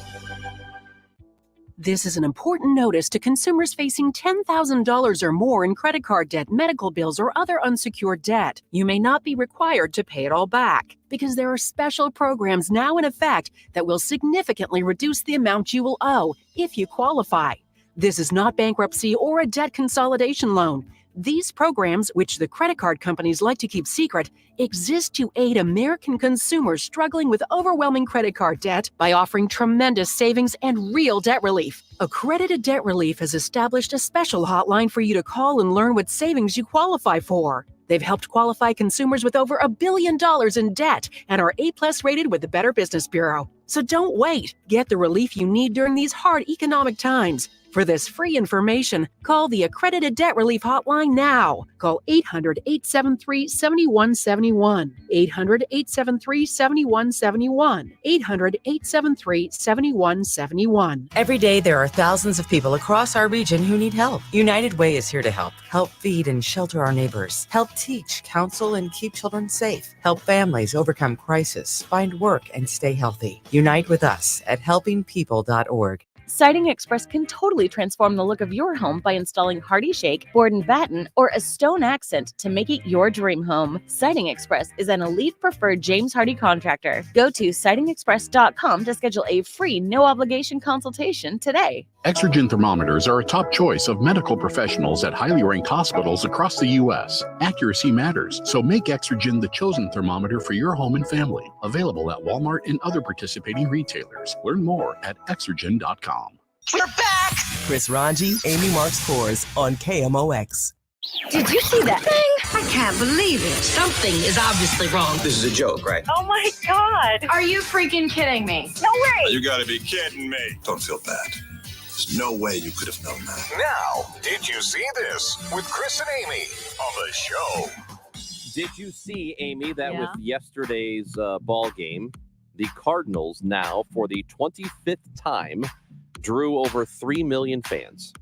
This is an important notice to consumers facing $10,000 or more in credit card debt, medical bills, or other unsecured debt. You may not be required to pay it all back because there are special programs now in effect that will significantly reduce the amount you will owe if you qualify. This is not bankruptcy or a debt consolidation loan. These programs, which the credit card companies like to keep secret, exist to aid American consumers struggling with overwhelming credit card debt by offering tremendous savings and real debt relief. Accredited Debt Relief has established a special hotline for you to call and learn what savings you qualify for. They've helped qualify consumers with over $1 billion in debt and are A+ rated with the Better Business Bureau. So don't wait. Get the relief you need during these hard economic times. For this free information, call the Accredited Debt Relief Hotline now. Call 800-873-7171. 800-873-7171. 800-873-7171. Every day, there are thousands of people across our region who need help. United Way is here to help. Help feed and shelter our neighbors. Help teach, counsel, and keep children safe. Help families overcome crisis, find work, and stay healthy. Unite with us at helpingpeople.org. Siding Express can totally transform the look of your home by installing Hardy Shake, board and batten, or a stone accent to make it your dream home. Siding Express is an elite preferred James Hardy contractor. Go to sidingexpress.com to schedule a free no-obligation consultation today. Exergen thermometers are a top choice of medical professionals at highly ranked hospitals across the U.S. Accuracy matters, so make Exergen the chosen thermometer for your home and family. Available at Walmart and other participating retailers. Learn more at Exergen.com. We're back! Chris Ranji, Amy Marks Kors on KMOX. Did you see that thing? I can't believe it. Something is obviously wrong. This is a joke, right? Oh my God. Are you freaking kidding me? No way. You gotta be kidding me. Don't feel bad. There's no way you could have known that. Now, did you see this with Chris and Amy on the show? Did you see, Amy, that with yesterday's ball game, the Cardinals now, for the 25th time, drew over 3 million fans.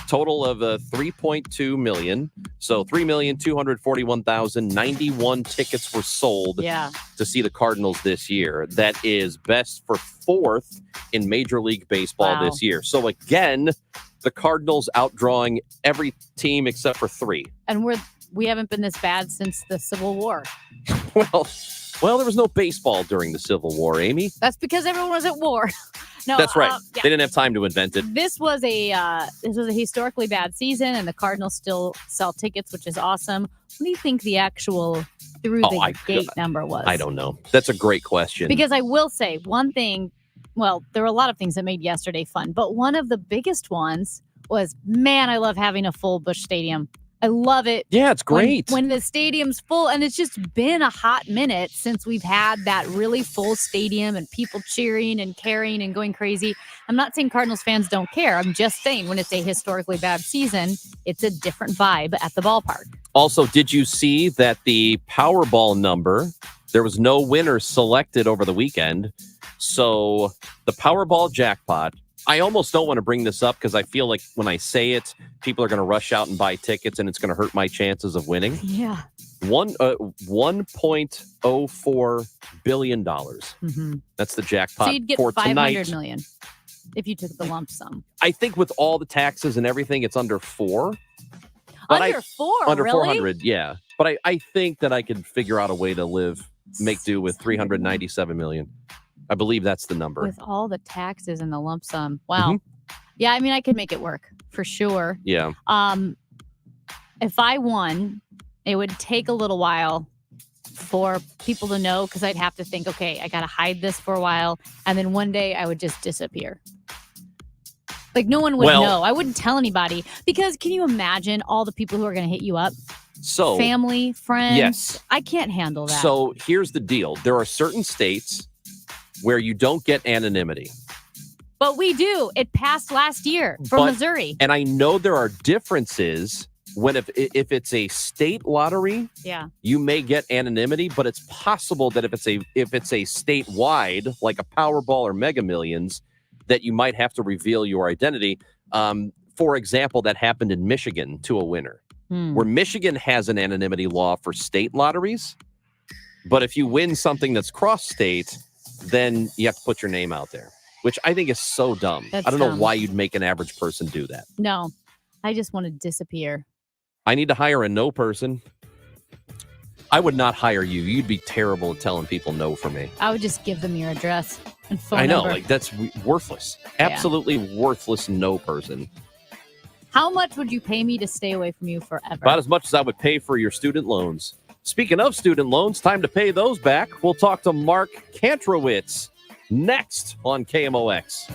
Total of 3.2 million. So 3,241,091 tickets were sold to see the Cardinals this year. That is best for fourth in Major League Baseball this year. So again, the Cardinals outdrawing every team except for three. And we haven't been this bad since the Civil War. Well, there was no baseball during the Civil War, Amy. That's because everyone was at war. No, that's right. They didn't have time to invent it. This was a historically bad season, and the Cardinals still sell tickets, which is awesome. What do you think the actual through the gate number was? I don't know. That's a great question. Because I will say one thing well, there were a lot of things that made yesterday fun, but one of the biggest ones was, man, I love having a full Busch Stadium. I love it. Yeah, it's great. When the stadium's full, and it's just been a hot minute since we've had that really full stadium and people cheering and caring and going crazy. I'm not saying Cardinals fans don't care. I'm just saying when it's a historically bad season, it's a different vibe at the ballpark. Also, did you see that the Powerball number, there was no winner selected over the weekend? So the Powerball jackpot, I almost don't want to bring this up because I feel like when I say it, people are going to rush out and buy tickets and it's going to hurt my chances of winning. Yeah. $1.04 billion. Mm-hmm. That's the jackpot So you'd get for tonight. $500 million if you took the lump sum. I think with all the taxes and everything, it's under 4. But Under 4, Under really? 400, yeah. But I think that I could figure out a way to make do with 397 million. I believe that's the number. With all the taxes and the lump sum. Wow. Mhm. Yeah, I mean, I could make it work for sure. Yeah. If I won, it would take a little while for people to know because I'd have to think, okay, I got to hide this for a while. And then one day I would just disappear. Like no one would know. I wouldn't tell anybody because can you imagine all the people who are going to hit you up? So Family, friends. yes. I can't handle that. So here's the deal. There are certain states where you don't get anonymity. But we do. It passed last year for Missouri. And I know there are differences when if it's a state lottery, Yeah. you may get anonymity, but it's possible that if it's a statewide, like a Powerball or Mega Millions, that you might have to reveal your identity. For example, that happened in Michigan to a winner, where Michigan has an anonymity law for state lotteries. But if you win something that's cross-state, then you have to put your name out there, which I think is so dumb. That's I don't know dumb. why you'd make an average person do that. No, I just want to disappear. I need to hire a no person. I would not hire you. You'd be terrible at telling people no for me. I would just give them your address and phone I know, number. like that's worthless. Absolutely worthless no person. How much would you pay me to stay away from you forever? About as much as I would pay for your student loans. Speaking of student loans, time to pay those back. We'll talk to Mark Kantrowitz next on KMOX.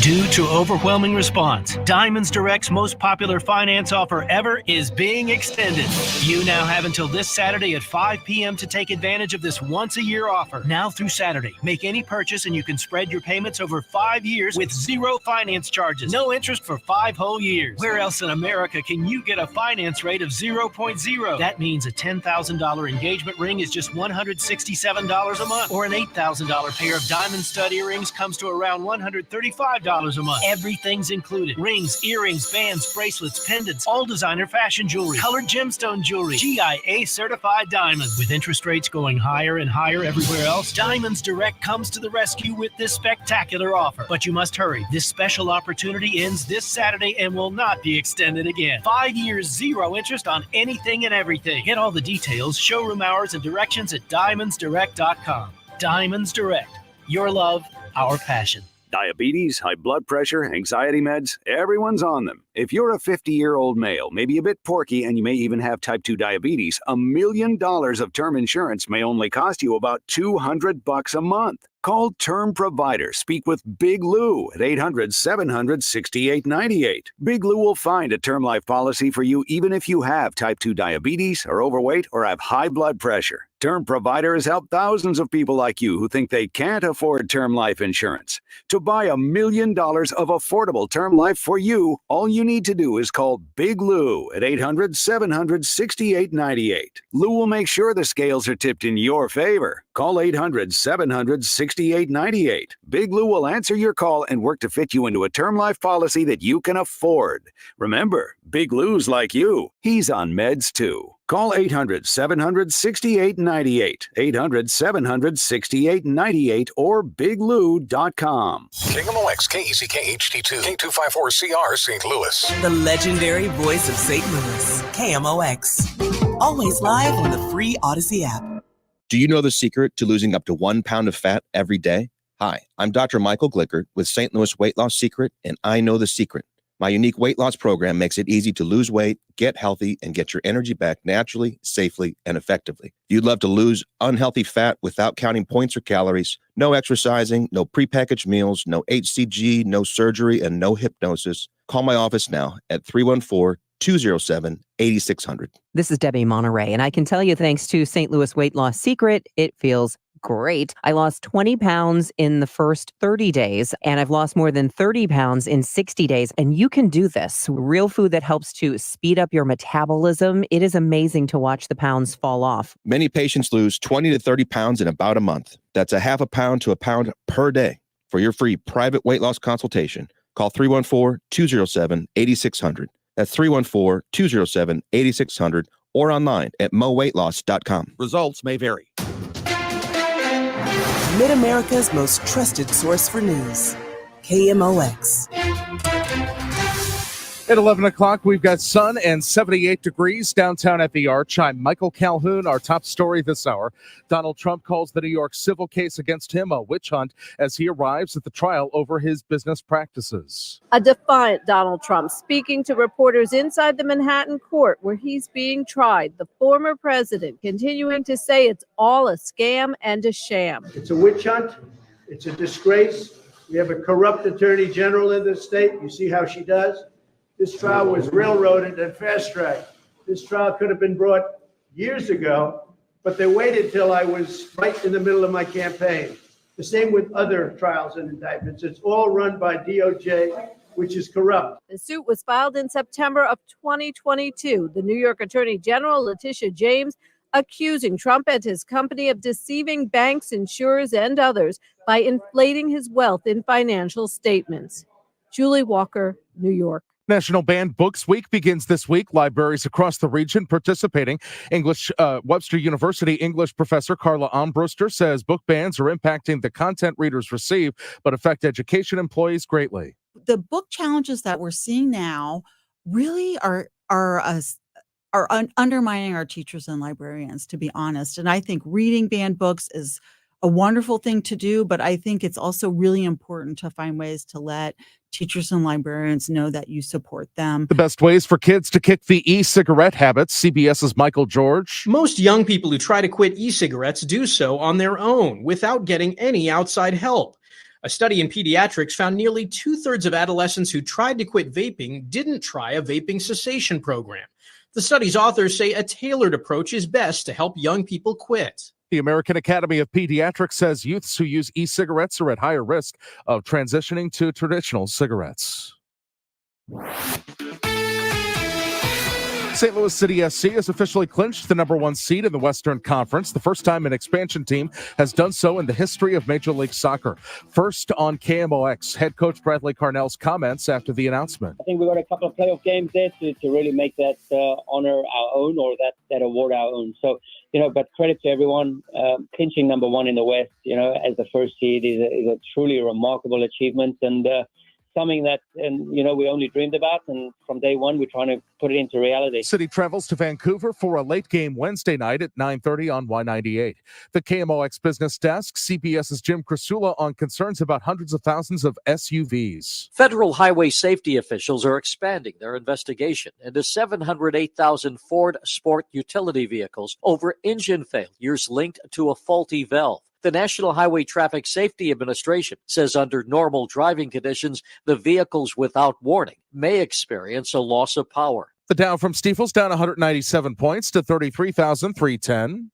Due to overwhelming response, Diamonds Direct's most popular finance offer ever is being extended. You now have until this Saturday at 5 p.m. to take advantage of this once-a-year offer. Now through Saturday, make any purchase and you can spread your payments over 5 years with zero finance charges. No interest for 5 whole years. Where else in America can you get a finance rate of 0.0? That means a $10,000 engagement ring is just $167 a month, or an $8,000 pair of diamond stud earrings comes to around $135 a month. Everything's included. Rings, earrings, bands, bracelets, pendants, all designer fashion jewelry, colored gemstone jewelry, GIA certified diamonds. With interest rates going higher and higher everywhere else, Diamonds Direct comes to the rescue with this spectacular offer. But you must hurry. This special opportunity ends this Saturday and will not be extended again. 5 years, zero interest on anything and everything. Get all the details, showroom hours, and directions at diamondsdirect.com. Diamonds Direct. Your love, our passion. Diabetes, high blood pressure, anxiety meds, everyone's on them. If you're a 50-year-old male, maybe a bit porky, and you may even have type 2 diabetes, $1 million of term insurance may only cost you about $200 a month. Call Term Provider. Speak with Big Lou at 800-700-6898. Big Lou will find a term life policy for you even if you have type 2 diabetes, are overweight, or have high blood pressure. Term Provider has helped thousands of people like you who think they can't afford term life insurance. To buy $1 million of affordable term life for you, all you need to do is call Big Lou at 800-700-6898. Lou will make sure the scales are tipped in your favor. Call 800-700-6898. Big Lou will answer your call and work to fit you into a term life policy that you can afford. Remember, Big Lou's like you. He's on meds too. Call 800-700-6898, 800-700-6898, or biglou.com. KMOX KECK HD2 K254CR St. Louis. The legendary voice of St. Louis, KMOX. Always live on the free Odyssey app. Do you know the secret to losing up to 1 pound of fat every day? Hi, I'm Dr. Michael Glickert with St. Louis Weight Loss Secret, and I know the secret. My unique weight loss program makes it easy to lose weight, get healthy, and get your energy back naturally, safely, and effectively. If you'd love to lose unhealthy fat without counting points or calories, no exercising, no prepackaged meals, no HCG, no surgery, and no hypnosis, call my office now at 314-207-8600. This is Debbie Monterey, and I can tell you, thanks to St. Louis Weight Loss Secret, it feels great. I lost 20 pounds in the first 30 days, and I've lost more than 30 pounds in 60 days. And you can do this. Real food that helps to speed up your metabolism. It is amazing to watch the pounds fall off. Many patients lose 20 to 30 pounds in about a month. That's a half a pound to a pound per day. For your free private weight loss consultation, call 314-207-8600. That's 314-207-8600 or online at moweightloss.com. Results may vary. Mid-America's most trusted source for news. KMOX. At 11 o'clock, we've got sun and 78 degrees downtown at the Arch. I'm Michael Calhoun. Our top story this hour. Donald Trump calls the New York civil case against him a witch hunt as he arrives at the trial over his business practices. A defiant Donald Trump speaking to reporters inside the Manhattan court where he's being tried. The former president continuing to say it's all a scam and a sham. It's a witch hunt. It's a disgrace. We have a corrupt attorney general in this state. You see how she does. This trial was railroaded and fast-tracked. This trial could have been brought years ago, but they waited till I was right in the middle of my campaign. The same with other trials and indictments. It's all run by DOJ, which is corrupt. The suit was filed in September of 2022. The New York Attorney General, Letitia James, accusing Trump and his company of deceiving banks, insurers, and others by inflating his wealth in financial statements. Julie Walker, New York. National Banned Books Week begins this week. Libraries across the region participating. Webster University English professor Carla Armbruster says book bans are impacting the content readers receive, but affect education employees greatly. The book challenges that we're seeing now really are undermining our teachers and librarians, to be honest. And I think reading banned books is a wonderful thing to do, but I think it's also really important to find ways to let teachers and librarians know that you support them. The best ways for kids to kick the e-cigarette habits. CBS's Michael George. Most young people who try to quit e-cigarettes do so on their own without getting any outside help. A study in pediatrics found nearly 2/3 of adolescents who tried to quit vaping didn't try a vaping cessation program. The study's authors say a tailored approach is best to help young people quit. The American Academy of Pediatrics says youths who use e-cigarettes are at higher risk of transitioning to traditional cigarettes. St. Louis City SC has officially clinched the #1 seed in the Western Conference, the first time an expansion team has done so in the history of Major League Soccer. First on KMOX, head coach Bradley Carnell's comments after the announcement. I think we've got a couple of playoff games there to really make that honor our own, or that award our own. So, but credit to everyone. Clinching #1 in the West, as the first seed is a truly remarkable achievement, and something that, we only dreamed about. And from day one, we're trying to put it into reality. City travels to Vancouver for a late game Wednesday night at 9:30 on Y98. The KMOX Business Desk, CBS's Jim Krasula on concerns about hundreds of thousands of SUVs. Federal highway safety officials are expanding their investigation into 708,000 Ford Sport utility vehicles over engine failures linked to a faulty valve. The National Highway Traffic Safety Administration says under normal driving conditions, the vehicles without warning may experience a loss of power. The Dow from Stifels down 197 points to 33,310.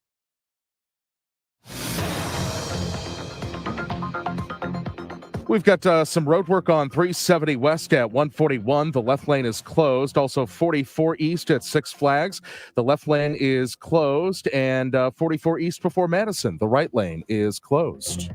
We've got some road work on 370 West at 141. The left lane is closed. Also 44 East at Six Flags. The left lane is closed. And 44 East before Madison. The right lane is closed.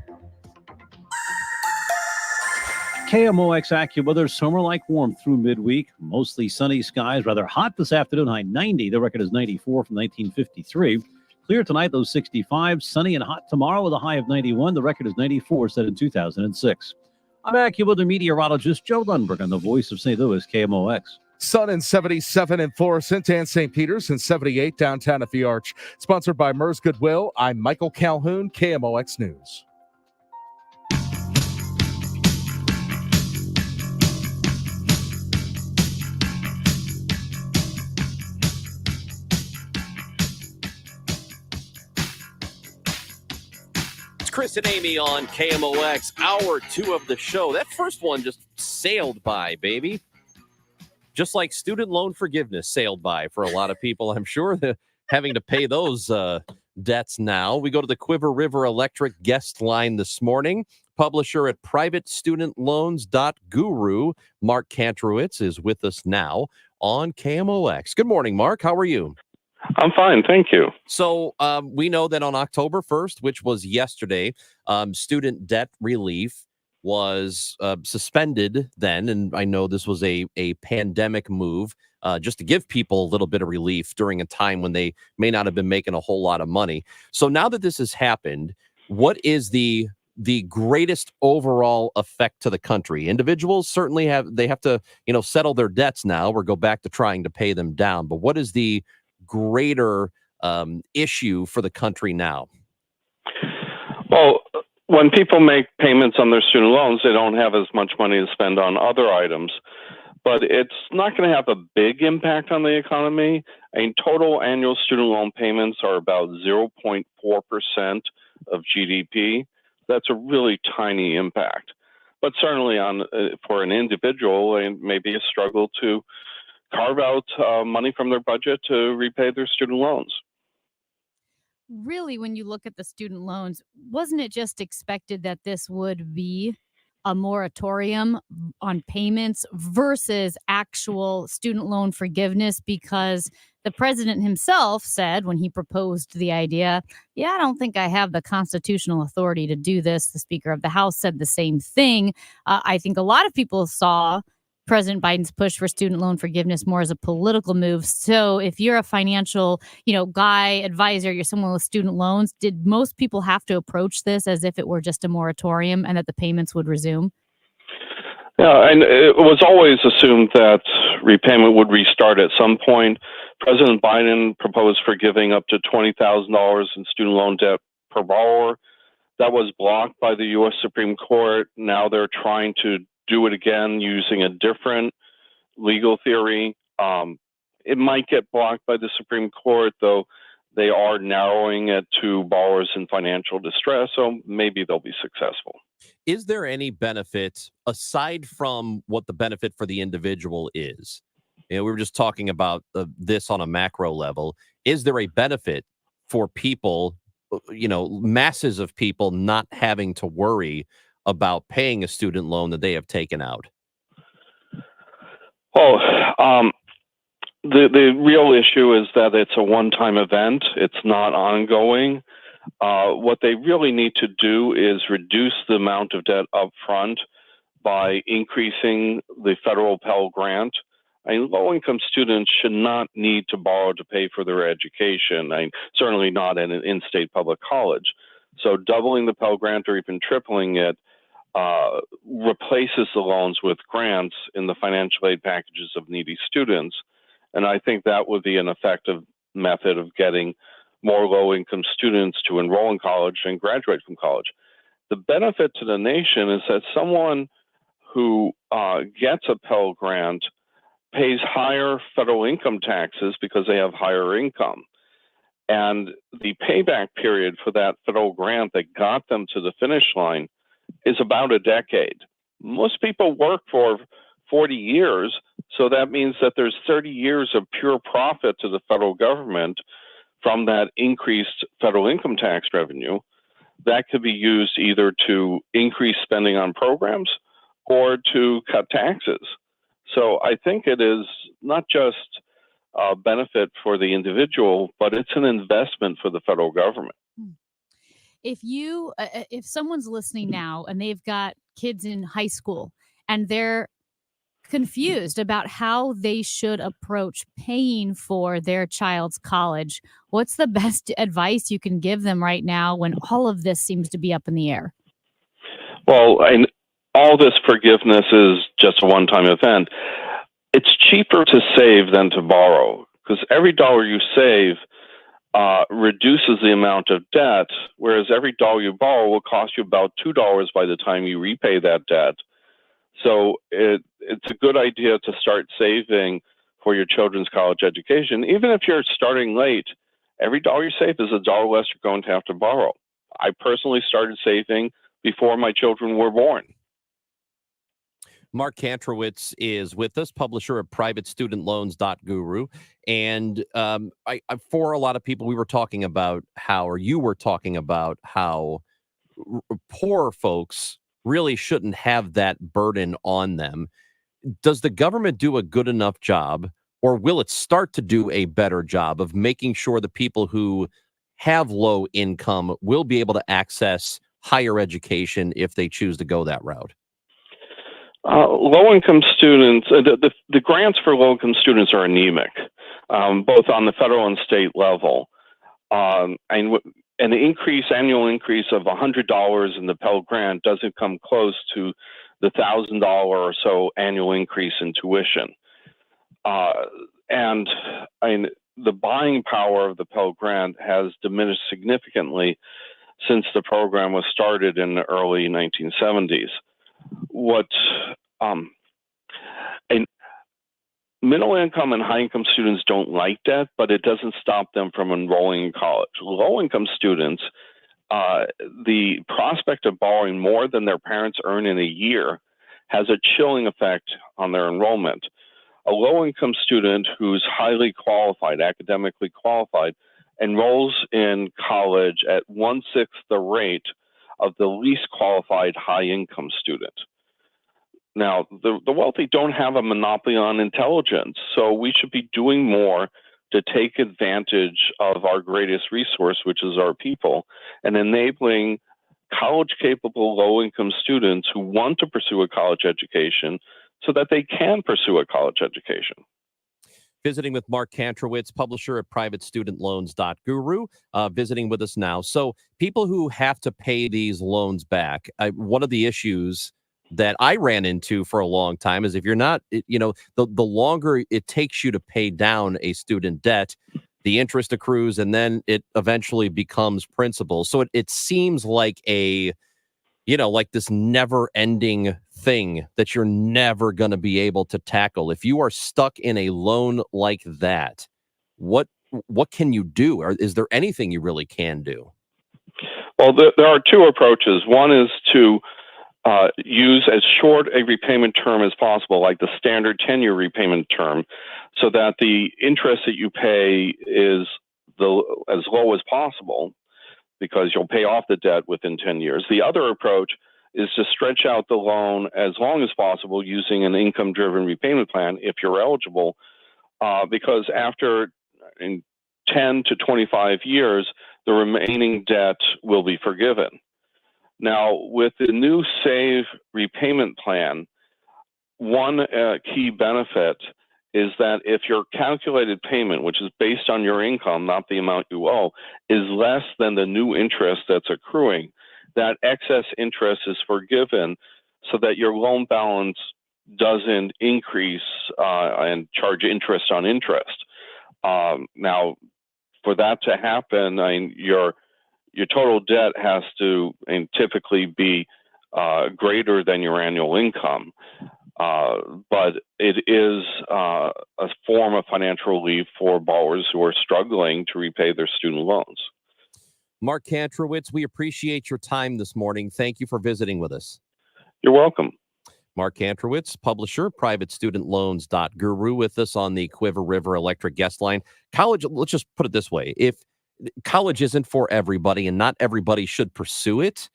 KMOX AccuWeather, summer-like warmth through midweek. Mostly sunny skies, rather hot this afternoon, high 90. The record is 94 from 1953. Clear tonight, those 65. Sunny and hot tomorrow with a high of 91. The record is 94, set in 2006. I'm AccuWeather meteorologist Joe Lundberg on the voice of St. Louis, KMOX. Sun in 77 in Florissant and St. Peter's, and 78 downtown at the Arch. Sponsored by MERS Goodwill, I'm Michael Calhoun, KMOX News. Chris and Amy on KMOX, hour 2 of the show. That first one just sailed by, baby. Just like student loan forgiveness sailed by for a lot of people, I'm sure, having to pay those debts now. We go to the Quiver River Electric guest line this morning. Publisher at privatestudentloans.guru, Mark Kantrowitz, is with us now on KMOX. Good morning, Mark. How are you? I'm fine, thank you. So we know that on October 1st, which was yesterday, student debt relief was suspended then. And I know this was a pandemic move just to give people a little bit of relief during a time when they may not have been making a whole lot of money. So now that this has happened, what is the greatest overall effect to the country? Individuals certainly have to, settle their debts now or go back to trying to pay them down. But what is the greater issue for the country now? Well, when people make payments on their student loans, they don't have as much money to spend on other items. But it's not going to have a big impact on the economy. I mean, total annual student loan payments are about 0.4% of GDP. That's a really tiny impact. But certainly for an individual, it may be a struggle to carve out money from their budget to repay their student loans. Really, when you look at the student loans, wasn't it just expected that this would be a moratorium on payments versus actual student loan forgiveness? Because the president himself said when he proposed the idea, I don't think I have the constitutional authority to do this. The Speaker of the House said the same thing. I think a lot of people saw President Biden's push for student loan forgiveness more as a political move. So if you're a financial, guy, advisor, you're someone with student loans, did most people have to approach this as if it were just a moratorium and that the payments would resume? Yeah, and it was always assumed that repayment would restart at some point. President Biden proposed forgiving up to $20,000 in student loan debt per borrower. That was blocked by the U.S. Supreme Court. Now they're trying to do it again using a different legal theory. It might get blocked by the Supreme Court, though they are narrowing it to borrowers in financial distress, so maybe they'll be successful. Is there any benefit aside from what the benefit for the individual is? We were just talking about this on a macro level. Is there a benefit for people, masses of people not having to worry about paying a student loan that they have taken out? Well, the real issue is that it's a one-time event. It's not ongoing. What they really need to do is reduce the amount of debt up front by increasing the federal Pell Grant. Low-income students should not need to borrow to pay for their education. Certainly not in an in-state public college. So doubling the Pell Grant or even tripling it replaces the loans with grants in the financial aid packages of needy students. And I think that would be an effective method of getting more low-income students to enroll in college and graduate from college. The benefit to the nation is that someone who gets a Pell Grant pays higher federal income taxes because they have higher income. And the payback period for that federal grant that got them to the finish line is about a decade. Most people work for 40 years, so that means that there's 30 years of pure profit to the federal government from that increased federal income tax revenue. That could be used either to increase spending on programs or to cut taxes. So I think it is not just a benefit for the individual, but it's an investment for the federal government. If someone's listening now and they've got kids in high school and they're confused about how they should approach paying for their child's college, what's the best advice you can give them right now when all of this seems to be up in the air? Well, all this forgiveness is just a one-time event. It's cheaper to save than to borrow because every dollar you save reduces the amount of debt, whereas every dollar you borrow will cost you about $2 by the time you repay that debt. So it's a good idea to start saving for your children's college education. Even if you're starting late, every dollar you save is a dollar less you're going to have to borrow. I personally started saving before my children were born. Mark Kantrowitz is with us, publisher of privatestudentloans.guru. And for a lot of people, we were talking about how, or you were talking about how poor folks really shouldn't have that burden on them. Does the government do a good enough job, or will it start to do a better job of making sure the people who have low income will be able to access higher education if they choose to go that route? Low-income students, the grants for low-income students are anemic, both on the federal and state level. And an annual increase of $100 in the Pell Grant doesn't come close to the $1,000 or so annual increase in tuition. And the buying power of the Pell Grant has diminished significantly since the program was started in the early 1970s. Middle income and high income students don't like debt, but it doesn't stop them from enrolling in college. Low income students, the prospect of borrowing more than their parents earn in a year has a chilling effect on their enrollment. A low income student who's highly qualified, academically qualified, enrolls in college at 1/6 the rate of the least qualified high income student. Now, the wealthy don't have a monopoly on intelligence, so we should be doing more to take advantage of our greatest resource, which is our people, and enabling college-capable low-income students who want to pursue a college education so that they can pursue a college education. Visiting with Mark Kantrowitz, publisher at privatestudentloans.guru, visiting with us now. So people who have to pay these loans back, one of the issues that I ran into for a long time is if you're not, the longer it takes you to pay down a student debt, the interest accrues, and then it eventually becomes principal. So it seems like like this never-ending thing that you're never going to be able to tackle. If you are stuck in a loan like that, what can you do? Or is there anything you really can do? Well, there are two approaches. One is to use as short a repayment term as possible, like the standard 10-year repayment term, so that the interest that you pay is as low as possible, because you'll pay off the debt within 10 years. The other approach is to stretch out the loan as long as possible using an income-driven repayment plan if you're eligible, because after 10 to 25 years, the remaining debt will be forgiven. Now, with the new SAVE repayment plan, one key benefit is that if your calculated payment, which is based on your income, not the amount you owe, is less than the new interest that's accruing, that excess interest is forgiven so that your loan balance doesn't increase and charge interest on interest. Now, for that to happen, your total debt has to typically be greater than your annual income. But it is a form of financial relief for borrowers who are struggling to repay their student loans. Mark Kantrowitz, we appreciate your time this morning. Thank you for visiting with us. You're welcome. Mark Kantrowitz, publisher, privatestudentloans.guru, with us on the Quiver River Electric guest line. College, let's just put it this way. If college isn't for everybody and not everybody should pursue it,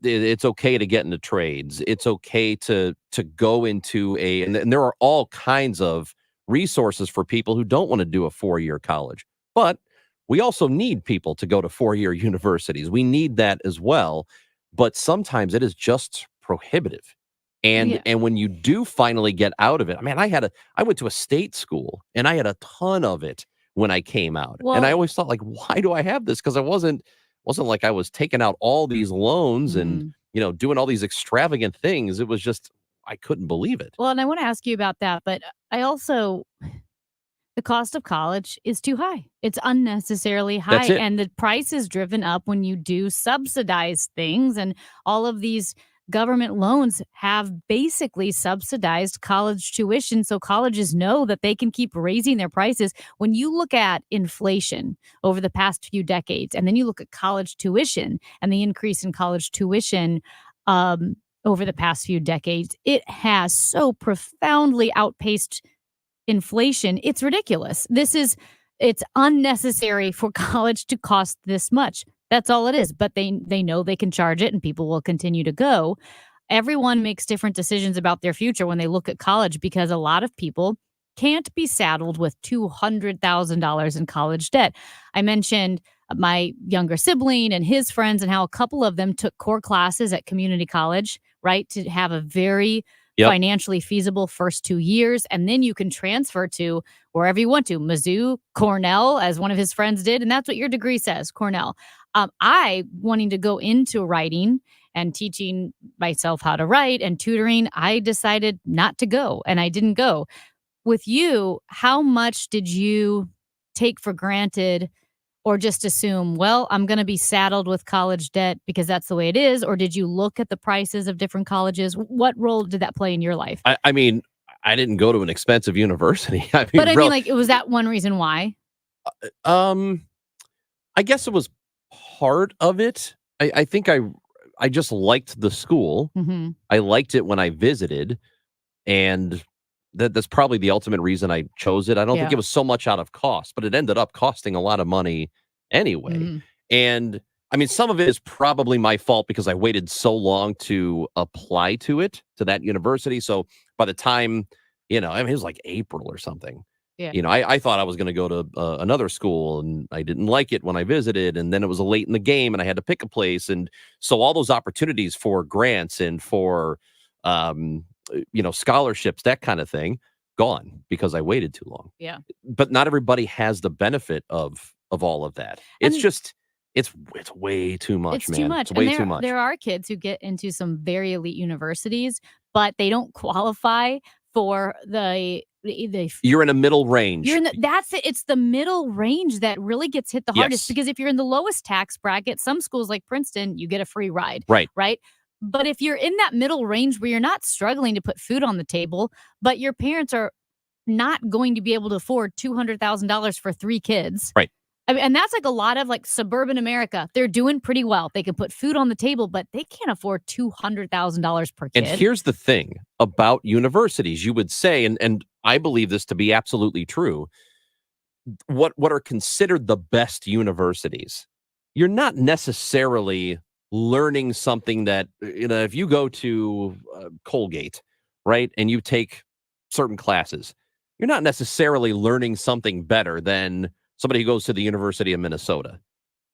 it's okay to get into trades. It's okay to go into and there are all kinds of resources for people who don't want to do a 4-year college. But we also need people to go to 4-year universities. We need that as well. But sometimes it is just prohibitive. And when you do finally get out of it, I went to a state school and I had a ton of it when I came out. Well, and I always thought, like, why do I have this? Because I wasn't like I was taking out all these loans and doing all these extravagant things. It was just, I couldn't believe it. Well, and I want to ask you about that, but the cost of college is too high. It's unnecessarily high. That's it. And the price is driven up when you do subsidize things and all of these government loans have basically subsidized college tuition. So colleges know that they can keep raising their prices. When you look at inflation over the past few decades, and then you look at college tuition and the increase in college tuition over the past few decades, it has so profoundly outpaced inflation. It's ridiculous. It's unnecessary for college to cost this much. That's all it is. But they know they can charge it and people will continue to go. Everyone makes different decisions about their future when they look at college because a lot of people can't be saddled with $200,000 in college debt. I mentioned my younger sibling and his friends and how a couple of them took core classes at community college, right, to have a very financially feasible first 2 years. And then you can transfer to wherever you want to, Mizzou, Cornell, as one of his friends did. And that's what your degree says, Cornell. I, wanting to go into writing and teaching myself how to write and tutoring, I decided not to go, and I didn't go. With you, how much did you take for granted or just assume, well, I'm going to be saddled with college debt because that's the way it is? Or did you look at the prices of different colleges? What role did that play in your life? I mean, I didn't go to an expensive university. Was that one reason why? I guess it was part of it. I think I just liked the school. Mm-hmm. I liked it when I visited, and that's probably the ultimate reason I chose it. I don't think it was so much out of cost, but it ended up costing a lot of money anyway. Mm-hmm. And I mean, some of it is probably my fault because I waited so long to apply to that university. So by the time, it was like April or something. Yeah. I thought I was going to go to another school, and I didn't like it when I visited. And then it was late in the game and I had to pick a place. And so all those opportunities for grants and for, scholarships, that kind of thing, gone because I waited too long. Yeah. But not everybody has the benefit of all of that. It's way too much, It's man. too much. It's way And too much. There are kids who get into some very elite universities, but they don't qualify for the You're in a middle range. That's it. It's the middle range that really gets hit the hardest, because if you're in the lowest tax bracket, some schools like Princeton, you get a free ride. Right. But if you're in that middle range where you're not struggling to put food on the table, but your parents are not going to be able to afford $200,000 for 3 kids. Right. I mean, and that's like a lot of like suburban America. They're doing pretty well. They can put food on the table, but they can't afford $200,000 per kid. And here's the thing about universities. You would say, and I believe this to be absolutely true, what are considered the best universities, you're not necessarily learning something that, if you go to Colgate, right, and you take certain classes, you're not necessarily learning something better than somebody who goes to the University of Minnesota.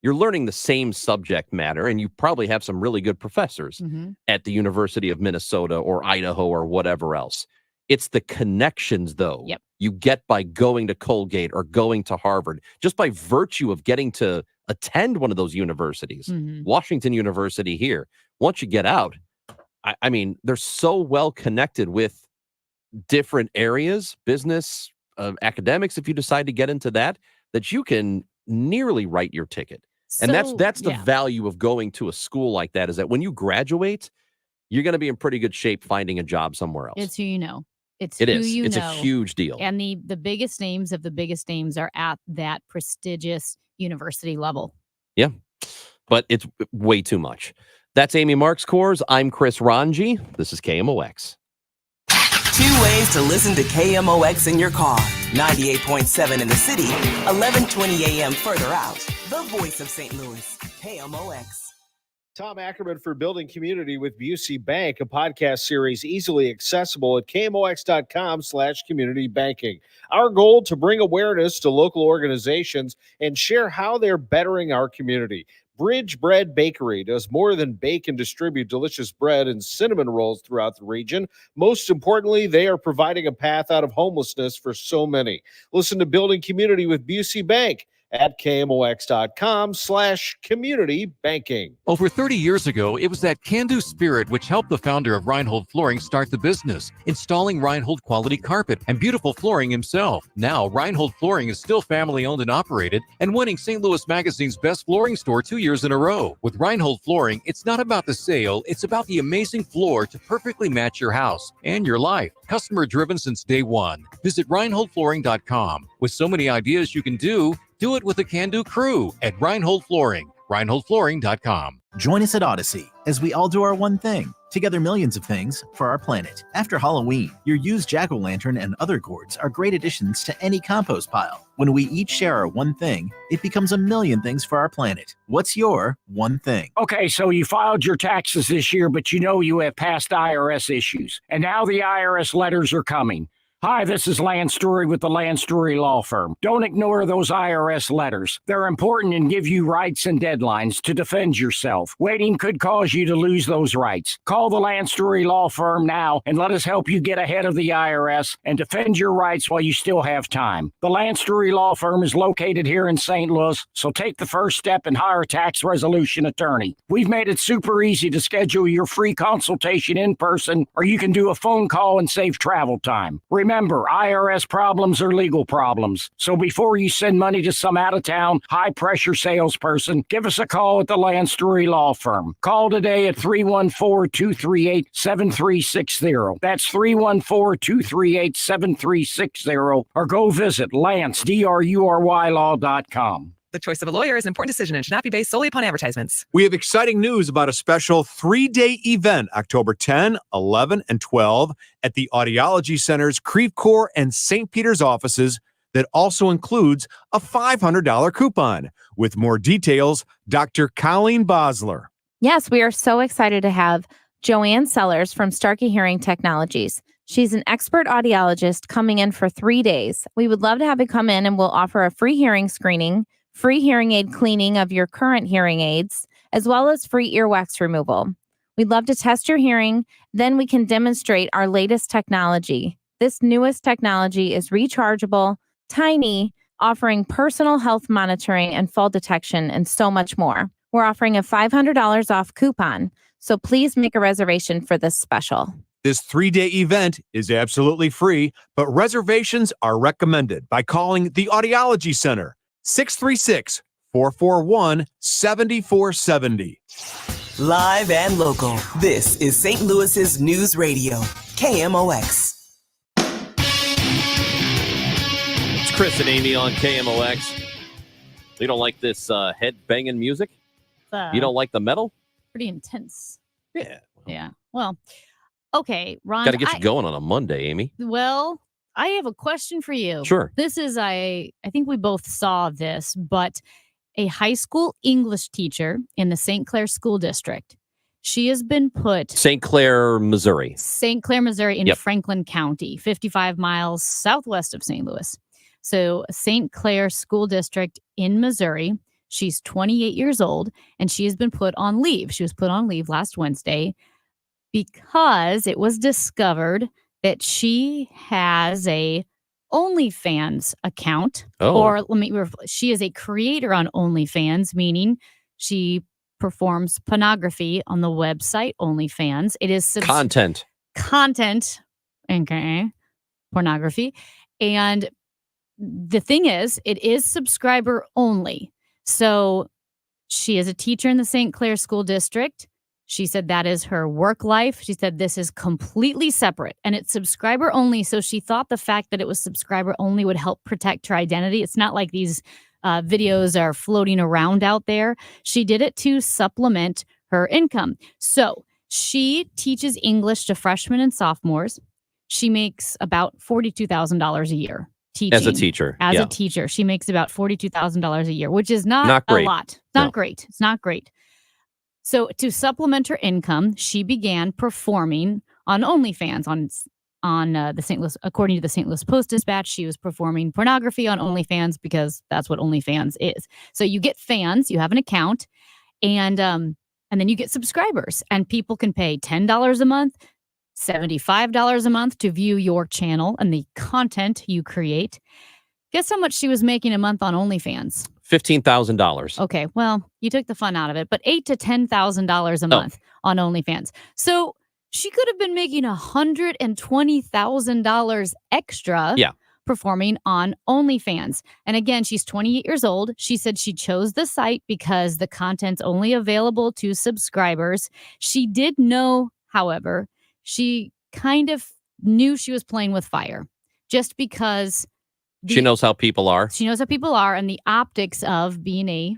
You're learning the same subject matter, and you probably have some really good professors at the University of Minnesota or Idaho or whatever else. It's the connections, though, you get by going to Colgate or going to Harvard, just by virtue of getting to attend one of those universities. Washington University here, once you get out, I mean, they're so well connected with different areas, business, academics, if you decide to get into that you can nearly write your ticket. And that's the value of going to a school like that, is that when you graduate, you're going to be in pretty good shape finding a job somewhere else. It's who you know. It's a huge deal. And the biggest names of the biggest names are at that prestigious university level. Yeah, but it's way too much. That's Amy Marks Coors. I'm Chris Ranji. This is KMOX. 2 ways to listen to KMOX in your car. 98.7 in the city, 1120 a.m. further out. The voice of St. Louis, KMOX. Tom Ackerman for Building Community with Busey Bank, a podcast series easily accessible at KMOX.com/community banking. Our goal to bring awareness to local organizations and share how they're bettering our community. Bridge Bread Bakery does more than bake and distribute delicious bread and cinnamon rolls throughout the region. Most importantly, they are providing a path out of homelessness for so many. Listen to Building Community with Busey Bank. at KMOX.com/community banking. Over 30 years ago, it was that can-do spirit which helped the founder of Reinhold Flooring start the business, installing Reinhold quality carpet and beautiful flooring himself. Now, Reinhold Flooring is still family-owned and operated and winning St. Louis Magazine's best flooring store 2 years in a row. With Reinhold Flooring, it's not about the sale, it's about the amazing floor to perfectly match your house and your life. Customer-driven since day one. Visit ReinholdFlooring.com. With so many ideas you can do it with a can-do crew at Reinhold Flooring. ReinholdFlooring.com. Join us at Odyssey as we all do our one thing. Together millions of things for our planet. After Halloween, your used jack-o'-lantern and other gourds are great additions to any compost pile. When we each share our one thing, it becomes a million things for our planet. What's your one thing? Okay, so you filed your taxes this year, but you know you have past IRS issues. And now the IRS letters are coming. Hi, this is Lance Drury with the Lance Drury Law Firm. Don't ignore those IRS letters. They're important and give you rights and deadlines to defend yourself. Waiting could cause you to lose those rights. Call the Lance Drury Law Firm now and let us help you get ahead of the IRS and defend your rights while you still have time. The Lance Drury Law Firm is located here in St. Louis, so take the first step and hire a tax resolution attorney. We've made it super easy to schedule your free consultation in person, or you can do a phone call and save travel time. Remember, IRS problems are legal problems. So before you send money to some out-of-town, high-pressure salesperson, give us a call at the Lance Drury Law Firm. Call today at 314-238-7360. That's 314-238-7360. Or go visit LanceDruryLaw.com. The choice of a lawyer is an important decision and should not be based solely upon advertisements. We have exciting news about a special 3-day event, October 10, 11, and 12 at the Audiology Center's Creve Coeur and St. Peter's offices that also includes a $500 coupon. With more details, Dr. Colleen Bosler. Yes, we are so excited to have Joanne Sellers from Starkey Hearing Technologies. She's an expert audiologist coming in for 3 days. We would love to have you come in and we'll offer a free hearing screening, free hearing aid cleaning of your current hearing aids, as well as free earwax removal. We'd love to test your hearing, then we can demonstrate our latest technology. This newest technology is rechargeable, tiny, offering personal health monitoring and fall detection, and so much more. We're offering a $500 off coupon, so please make a reservation for this special. This 3-day event is absolutely free, but reservations are recommended by calling the Audiology Center, 636-441-7470. Live and local, this is St. Louis's News Radio, KMOX. It's Chris and Amy on KMOX. You don't like this head-banging music? You don't like the metal? Pretty intense. Yeah. Yeah. Well, okay, Ron. Got to get you going on a Monday, Amy. Well, I have a question for you. Sure. This is, I think we both saw this, but a high school English teacher in the St. Clair School District. She has been put... St. Clair, Missouri. St. Clair, Missouri in Yep. Franklin County, 55 miles southwest of St. Louis. So St. Clair School District in Missouri. She's 28 years old, and she has been put on leave. She was put on leave last Wednesday because it was discovered that she has a OnlyFans account. Oh. Or she is a creator on OnlyFans, meaning she performs pornography on the website OnlyFans. It is Content. okay, pornography. And the thing is, it is subscriber only. So she is a teacher in the St. Clair School District. She said that is her work life. She said this is completely separate and it's subscriber only. So she thought the fact that it was subscriber only would help protect her identity. It's not like these videos are floating around out there. She did it to supplement her income. So she teaches English to freshmen and sophomores. She makes about $42,000 a year. Teaching. As a teacher. As yeah. a teacher. She makes about $42,000 a year, which is not great. a lot. It's not great. It's not great. So to supplement her income, she began performing on OnlyFans on the St. Louis, according to the St. Louis Post-Dispatch, she was performing pornography on OnlyFans because that's what OnlyFans is. So you get fans, you have an account, and then you get subscribers, and people can pay $10 a month, $75 a month to view your channel and the content you create. Guess how much she was making a month on OnlyFans? $15,000. Okay, well, you took the fun out of it, but $8,000 to $10,000 a month on OnlyFans. So she could have been making $120,000 extra performing on OnlyFans. And again, she's 28 years old. She said she chose the site because the content's only available to subscribers. She did know, however, she kind of knew she was playing with fire just because she knows how people are. She knows how people are, and the optics of being a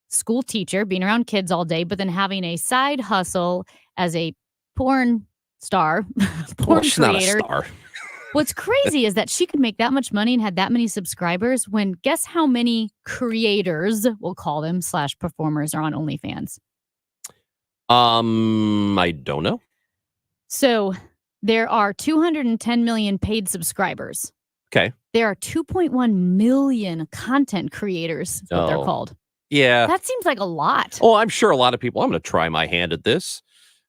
school teacher, being around kids all day, but then having a side hustle as a porn star, porn she's creator. not a star. What's crazy is that she could make that much money and had that many subscribers when guess how many creators, we'll call them, / performers are on OnlyFans? I don't know. So there are 210 million paid subscribers. Okay. There are 2.1 million content creators, is what they're called. Yeah. That seems like a lot. Oh, I'm sure a lot of people, I'm going to try my hand at this.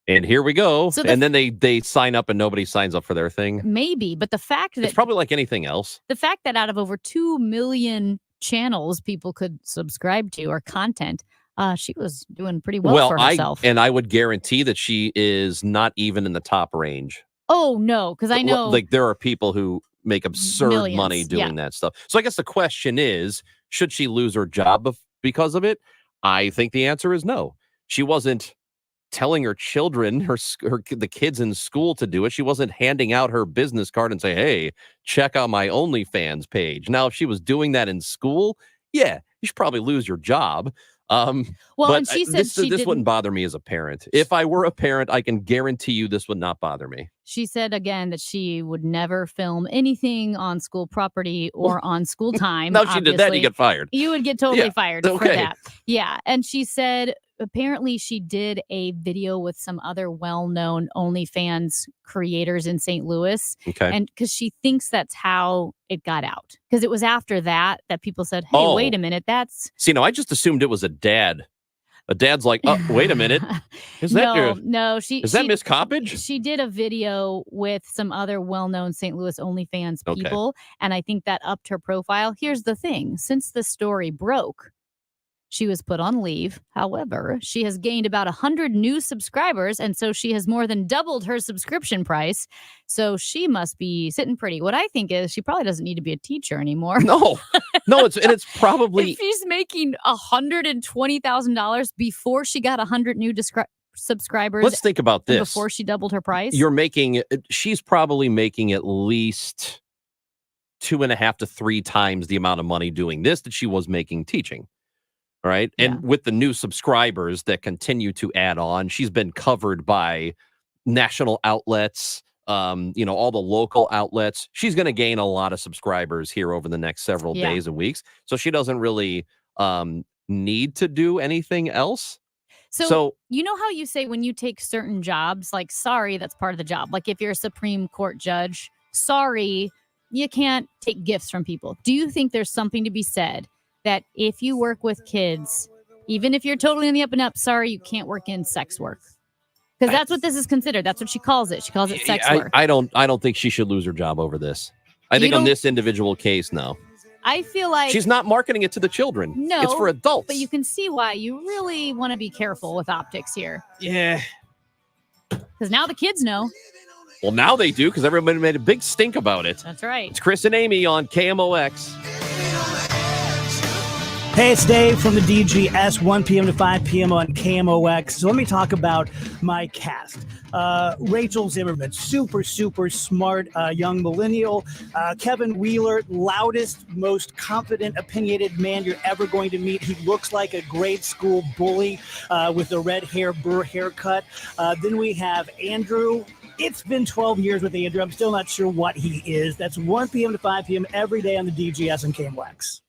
And here we go. So and then they sign up and nobody signs up for their thing. Maybe, but the fact that It's probably like anything else. the fact that out of over 2 million channels people could subscribe to or content, she was doing pretty well for herself. I would guarantee that she is not even in the top range. Oh, no, because I know. Like there are people who make absurd Millions, money doing that stuff. So I guess the question is, should she lose her job because of it? I think the answer is no. She wasn't telling her children, the kids in school to do it. She wasn't handing out her business card and say, hey, check out my OnlyFans page. Now, if she was doing that in school, yeah, you should probably lose your job. Well, but and she said this she wouldn't didn't- bother me as a parent. If I were a parent, I can guarantee you this would not bother me. She said again that she would never film anything on school property or on school time. Now, if she did that, you obviously. get fired. You would get totally Yeah, fired for okay. that. Yeah. And she said apparently she did a video with some other well-known OnlyFans creators in St. Louis. Okay. And because she thinks that's how it got out. Because it was after that people said, hey, Oh. wait a minute, that's See, no, I just assumed it was a dad. A dad's like, oh, wait a minute. Is that Is that Miss Coppage? She did a video with some other well-known St. Louis OnlyFans Okay. people, and I think that upped her profile. Here's the thing. Since the story broke, she was put on leave. However, she has gained about 100 new subscribers, and so she has more than doubled her subscription price. So she must be sitting pretty. What I think is she probably doesn't need to be a teacher anymore. No, it's probably If she's making $120,000 before she got 100 new subscribers. Let's think about and this. Before she doubled her price. She's probably making at least 2.5 to 3 times the amount of money doing this that she was making teaching. Right. And with the new subscribers that continue to add on, she's been covered by national outlets, all the local outlets. She's going to gain a lot of subscribers here over the next several days and weeks. So she doesn't really need to do anything else. So you know how you say when you take certain jobs, like, sorry, that's part of the job. Like if you're a Supreme Court judge, sorry, you can't take gifts from people. Do you think there's something to be said that if you work with kids, even if you're totally on the up and up, sorry, you can't work in sex work? Because that's what this is considered. That's what she calls it. She calls it sex work. I don't think she should lose her job over this. I think on this individual case, no. I feel like She's not marketing it to the children. No, it's for adults. But you can see why you really want to be careful with optics here. Yeah. Because now the kids know. Well, now they do because everybody made a big stink about it. That's right. It's Chris and Amy on KMOX. Hey, it's Dave from the DGS, 1 p.m. to 5 p.m. on KMOX. So let me talk about my cast. Rachel Zimmerman, super smart young millennial. Kevin Wheeler, loudest, most confident, opinionated man you're ever going to meet. He looks like a grade school bully with a red burr haircut. Then we have Andrew. It's been 12 years with Andrew. I'm still not sure what he is. That's 1 p.m. to 5 p.m. every day on the DGS and KMOX.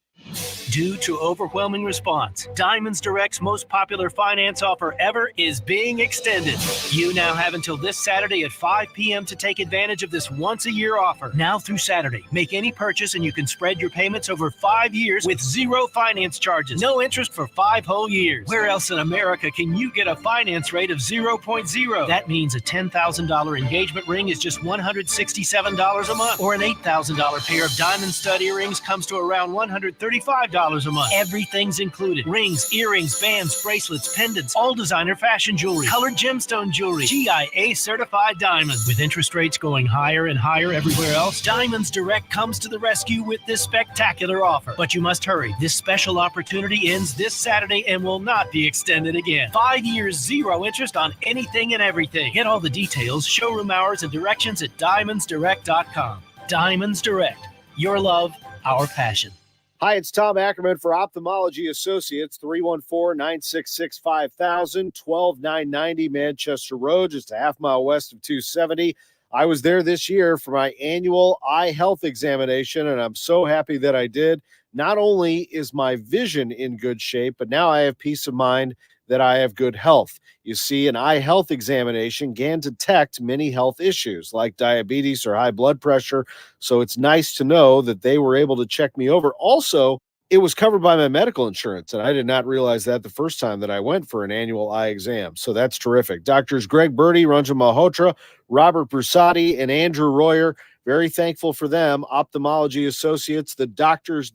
Due to overwhelming response, Diamonds Direct's most popular finance offer ever is being extended. You now have until this Saturday at 5 p.m. to take advantage of this once-a-year offer. Now through Saturday, make any purchase and you can spread your payments over 5 years with zero finance charges. No interest for 5 whole years. Where else in America can you get a finance rate of 0.0? That means a $10,000 engagement ring is just $167 a month, or an $8,000 pair of diamond stud earrings comes to around $135 $100 a month. Everything's included. Rings, earrings, bands, bracelets, pendants, all designer fashion jewelry, colored gemstone jewelry, GIA certified diamonds. With interest rates going higher and higher everywhere else, Diamonds Direct comes to the rescue with this spectacular offer. But you must hurry. This special opportunity ends this Saturday and will not be extended again. 5 years, 0 interest on anything and everything. Get all the details, showroom hours, and directions at diamondsdirect.com. Diamonds Direct. Your love, our passion. Hi, it's Tom Ackerman for Ophthalmology Associates, 314-966-5000, 12990 Manchester Road, just a half mile west of 270. I was there this year for my annual eye health examination, and I'm so happy that I did. Not only is my vision in good shape, but now I have peace of mind that I have good health. You see, an eye health examination can detect many health issues like diabetes or high blood pressure. So it's nice to know that they were able to check me over. Also, it was covered by my medical insurance, and I did not realize that the first time that I went for an annual eye exam. So that's terrific. Doctors Greg Birdie, Ranjan Malhotra, Robert Brusati, and Andrew Royer, very thankful for them. Ophthalmology Associates, the doctors,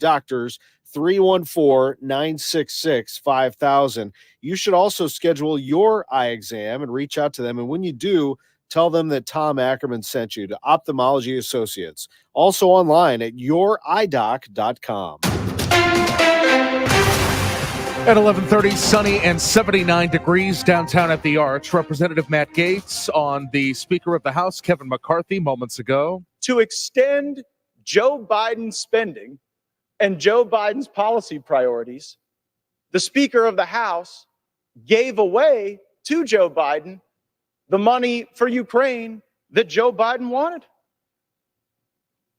314-966-5000. You should also schedule your eye exam and reach out to them. And when you do, tell them that Tom Ackerman sent you to Ophthalmology Associates. Also online at youridoc.com. At 11:30, sunny and 79 degrees downtown at the Arch. Representative Matt Gaetz on the Speaker of the House, Kevin McCarthy, moments ago. To extend Joe Biden's spending and Joe Biden's policy priorities, the Speaker of the House gave away to Joe Biden the money for Ukraine that Joe Biden wanted.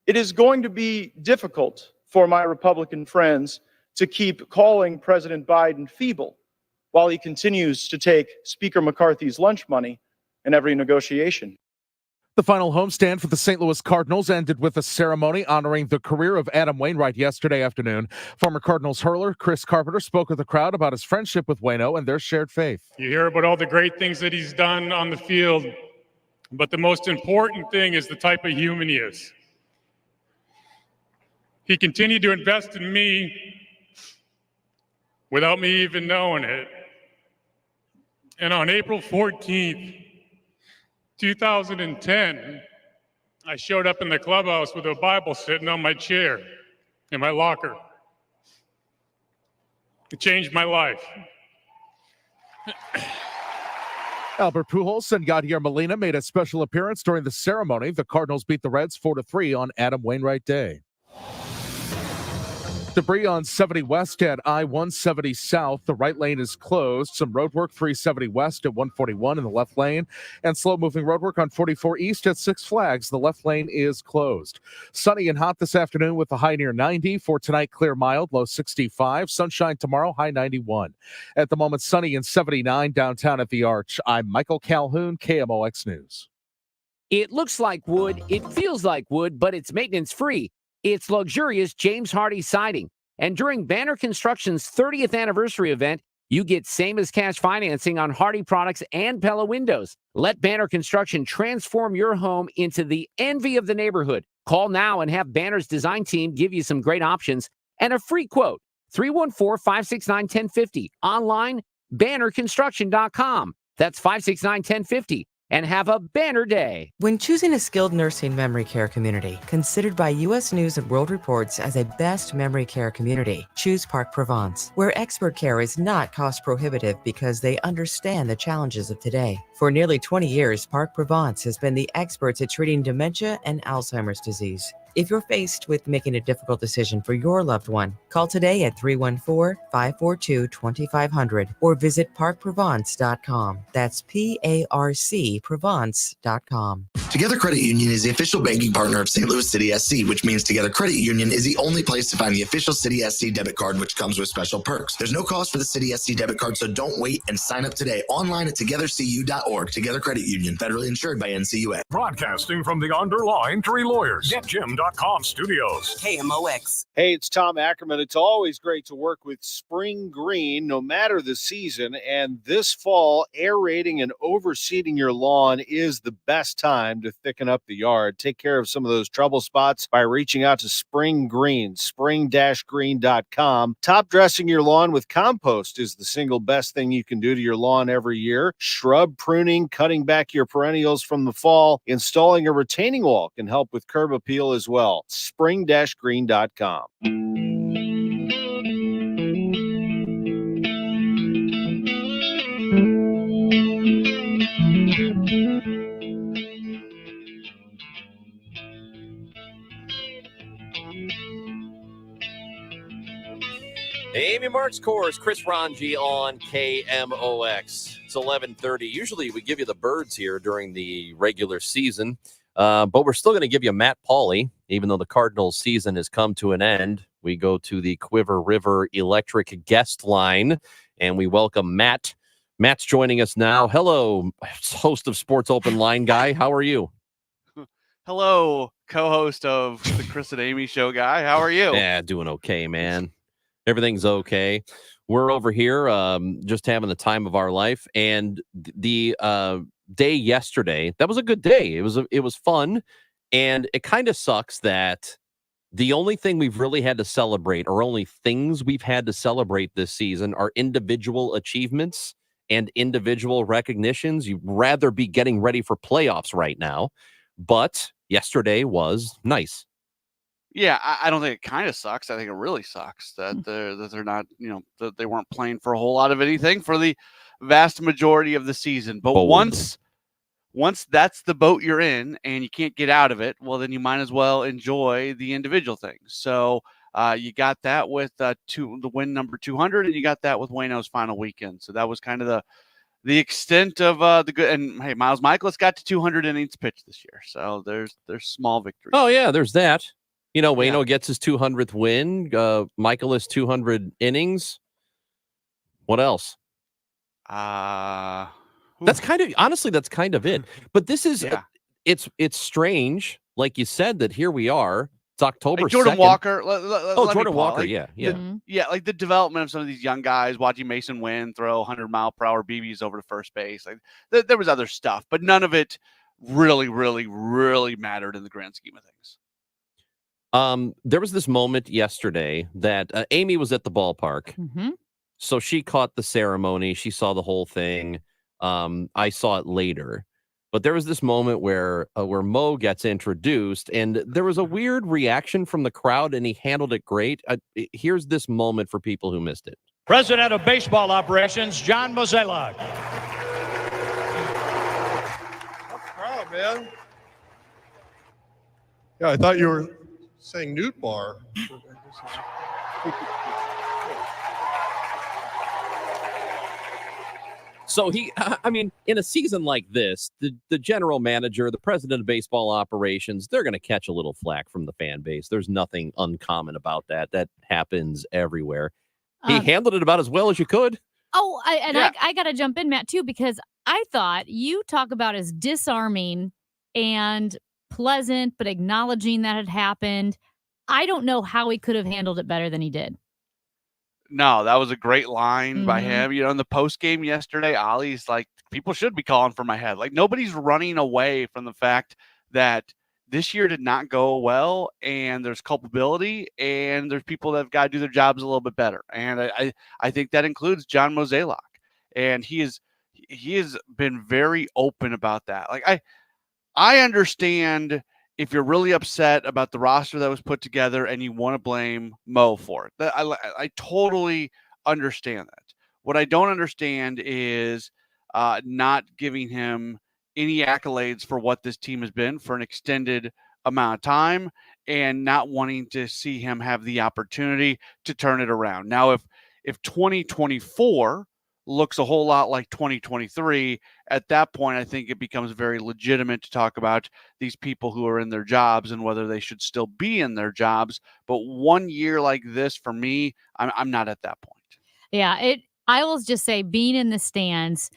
It is going to be difficult for my Republican friends to keep calling President Biden feeble while he continues to take Speaker McCarthy's lunch money in every negotiation. The final homestand for the St. Louis Cardinals ended with a ceremony honoring the career of Adam Wainwright yesterday afternoon. Former Cardinals hurler Chris Carpenter spoke with the crowd about his friendship with Waino and their shared faith. You hear about all the great things that he's done on the field, but the most important thing is the type of human he is. He continued to invest in me without me even knowing it. And on April 14th, 2010, I showed up in the clubhouse with a Bible sitting on my chair in my locker. It changed my life. Albert Pujols and Yadier Molina made a special appearance during the ceremony. The Cardinals beat the Reds 4-3 on Adam Wainwright Day. Debris on 70 West at I-170 South. The right lane is closed. Some road work 370 West at 141 in the left lane. And slow-moving road work on 44 East at Six Flags. The left lane is closed. Sunny and hot this afternoon with a high near 90. For tonight, clear mild, low 65. Sunshine tomorrow, high 91. At the moment, sunny and 79 downtown at the Arch. I'm Michael Calhoun, KMOX News. It looks like wood, it feels like wood, but it's maintenance-free. It's luxurious James Hardie siding. And during Banner Construction's 30th anniversary event, you get same-as-cash financing on Hardie products and Pella windows. Let Banner Construction transform your home into the envy of the neighborhood. Call now and have Banner's design team give you some great options and a free quote. 314-569-1050. Online, bannerconstruction.com. That's 569-1050. And have a banner day. When choosing a skilled nursing memory care community, considered by U.S. News and World Reports as a best memory care community, choose Park Provence, where expert care is not cost prohibitive because they understand the challenges of today. For nearly 20 years, Park Provence has been the experts at treating dementia and Alzheimer's disease. If you're faced with making a difficult decision for your loved one, call today at 314-542-2500 or visit parkprovence.com. That's PARC Provence.com. Together Credit Union is the official banking partner of St. Louis City SC, which means Together Credit Union is the only place to find the official City SC debit card, which comes with special perks. There's no cost for the City SC debit card, so don't wait and sign up today online at togethercu.org. Together Credit Union, federally insured by NCUA. Broadcasting from the Underlying Tree Lawyers. Get Jim to KMOX.com studios. KMOX. Hey, it's Tom Ackerman. It's always great to work with Spring Green, no matter the season. And this fall, aerating and overseeding your lawn is the best time to thicken up the yard. Take care of some of those trouble spots by reaching out to Spring Green, spring-green.com. Top dressing your lawn with compost is the single best thing you can do to your lawn every year. Shrub pruning, cutting back your perennials from the fall, installing a retaining wall can help with curb appeal as well. Spring-green.com. Amy Marks Course, Chris Ranji on KMOX. It's 11:30. Usually we give you the birds here during the regular season, but we're still going to give you Matt Pauley, even though the Cardinals season has come to an end. We go to the Quiver River Electric guest line, and we welcome Matt. Matt's joining us now. Hello, host of Sports Open Line guy. How are you? Hello, co-host of the Chris and Amy show guy. How are you? Yeah, doing okay, man. Everything's okay. We're over here just having the time of our life. And the day yesterday, that was a good day. It was fun. And it kind of sucks that the only thing we've really had to celebrate, or only things we've had to celebrate this season, are individual achievements and individual recognitions. You'd rather be getting ready for playoffs right now. But yesterday was nice. Yeah, I don't think it kind of sucks. I think it really sucks that they're not, that they weren't playing for a whole lot of anything for the vast majority of the season. But once that's the boat you're in and you can't get out of it, well, then you might as well enjoy the individual things. So you got that with the win number 200, and you got that with Waino's final weekend. So that was kind of the extent of the good. And hey, Miles Michaelis got to 200 innings pitched this year. So there's small victories. Oh yeah, there's that. Waino gets his 200th win. Michaelis 200 innings. What else? That's kind of it. But this is it's strange, like you said, that here we are. It's October. Like Jordan 2nd. Walker. Jordan Walker. Like the development of some of these young guys, watching Mason Wynn throw 100-mile-per-hour BBs over to first base. Like there was other stuff, but none of it really, really, really mattered in the grand scheme of things. There was this moment yesterday that Amy was at the ballpark. Mm-hmm. So she caught the ceremony. She saw the whole thing. I saw it later. But there was this moment where Mo gets introduced, and there was a weird reaction from the crowd, and he handled it great. Here's this moment for people who missed it. President of Baseball Operations, John Mozeliak. Proud, man. Yeah, I thought you were saying Newt Bar. So in a season like this, the general manager, the president of baseball operations, they're going to catch a little flack from the fan base. There's nothing uncommon about that. That happens everywhere. He handled it about as well as you could. Oh, I got to jump in, Matt, too, because I thought you talk about as disarming and pleasant, but acknowledging that it happened. I don't know how he could have handled it better than he did. No, that was a great line by him. In the post game yesterday, Ollie's like, people should be calling for my head. Like, nobody's running away from the fact that this year did not go well, and there's culpability, and there's people that have got to do their jobs a little bit better. And I think that includes John Mozeliak, and he has been very open about that. Like, I understand if you're really upset about the roster that was put together and you want to blame Mo for it. I totally understand that. What I don't understand is not giving him any accolades for what this team has been for an extended amount of time, and not wanting to see him have the opportunity to turn it around. Now, if 2024 looks a whole lot like 2023, at that point, I think it becomes very legitimate to talk about these people who are in their jobs and whether they should still be in their jobs. But 1 year like this, for me, I'm not at that point. Yeah, I will just say, being in the stands,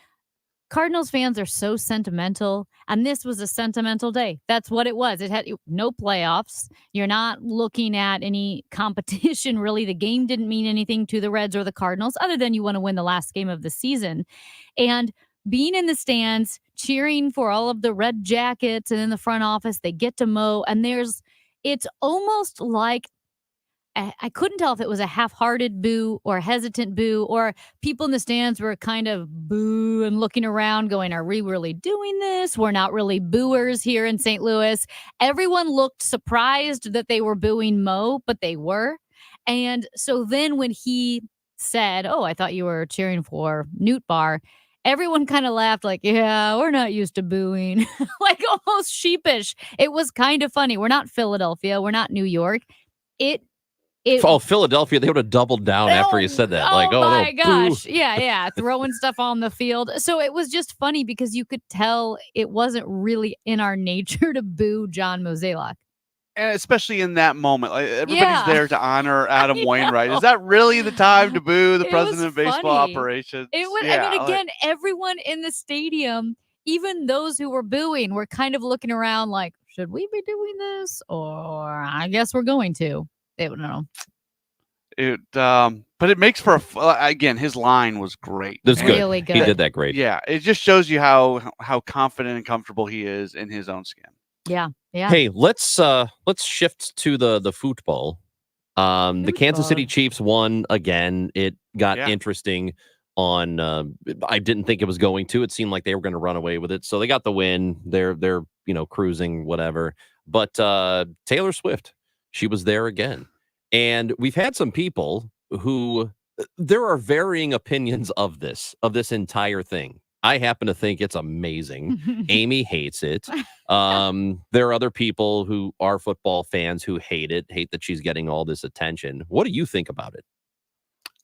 Cardinals fans are so sentimental, and this was a sentimental day. That's what it was. It had no playoffs. You're not looking at any competition, really. The game didn't mean anything to the Reds or the Cardinals, other than you want to win the last game of the season. And being in the stands, cheering for all of the Red Jackets, and in the front office, they get to mow, and it's almost like, I couldn't tell if it was a half-hearted boo or a hesitant boo, or people in the stands were kind of boo and looking around going, are we really doing this? We're not really booers here in St. Louis. Everyone looked surprised that they were booing Mo, but they were. And so then when he said, oh, I thought you were cheering for Nootbaar, everyone kind of laughed like, yeah, we're not used to booing, like almost sheepish. It was kind of funny. We're not Philadelphia. We're not New York. Philadelphia, they would have doubled down after you said that. Like, oh my no, gosh. boo. Yeah. Throwing stuff on the field. So it was just funny because you could tell it wasn't really in our nature to boo John Mozeliak. And especially in that moment, like everybody's there to honor Adam Wainwright. Is that really the time to boo the president of baseball operations? It was. I mean, again, everyone in the stadium, even those who were booing, were kind of looking around like, should we be doing this? Or I guess we're going to. They don't know. But it makes for again, his line was great. That's good. Really good. He did that great. Yeah, it just shows you how confident and comfortable he is in his own skin. Yeah. Hey, let's shift to the football. The Kansas City Chiefs won again. It got interesting on I didn't think it was going to. It seemed like they were going to run away with it. So they got the win. They're cruising, whatever. But Taylor Swift, she was there again. And we've had some people who there are varying opinions of this entire thing. I happen to think it's amazing. Amy hates it. There are other people who are football fans who hate that she's getting all this attention. What do you think about it?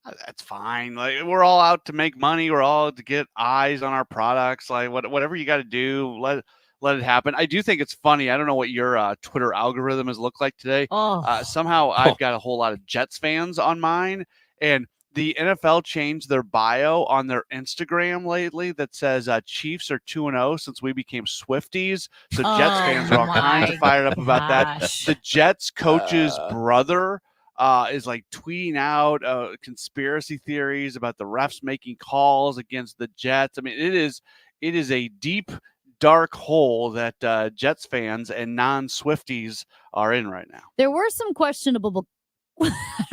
That's fine. Like, we're all out to make money. We're all out to get eyes on our products. Like, whatever you got to do, let it happen. I do think it's funny. I don't know what your Twitter algorithm has looked like today. Somehow I've got a whole lot of Jets fans on mine, and the NFL changed their bio on their Instagram lately that says Chiefs are 2-0 since we became Swifties. So Jets fans are all kinds of fired up about that. The Jets coach's brother is like tweeting out conspiracy theories about the refs making calls against the Jets. I mean, it is a deep, dark hole that Jets fans and non-Swifties are in right now. There were some questionable.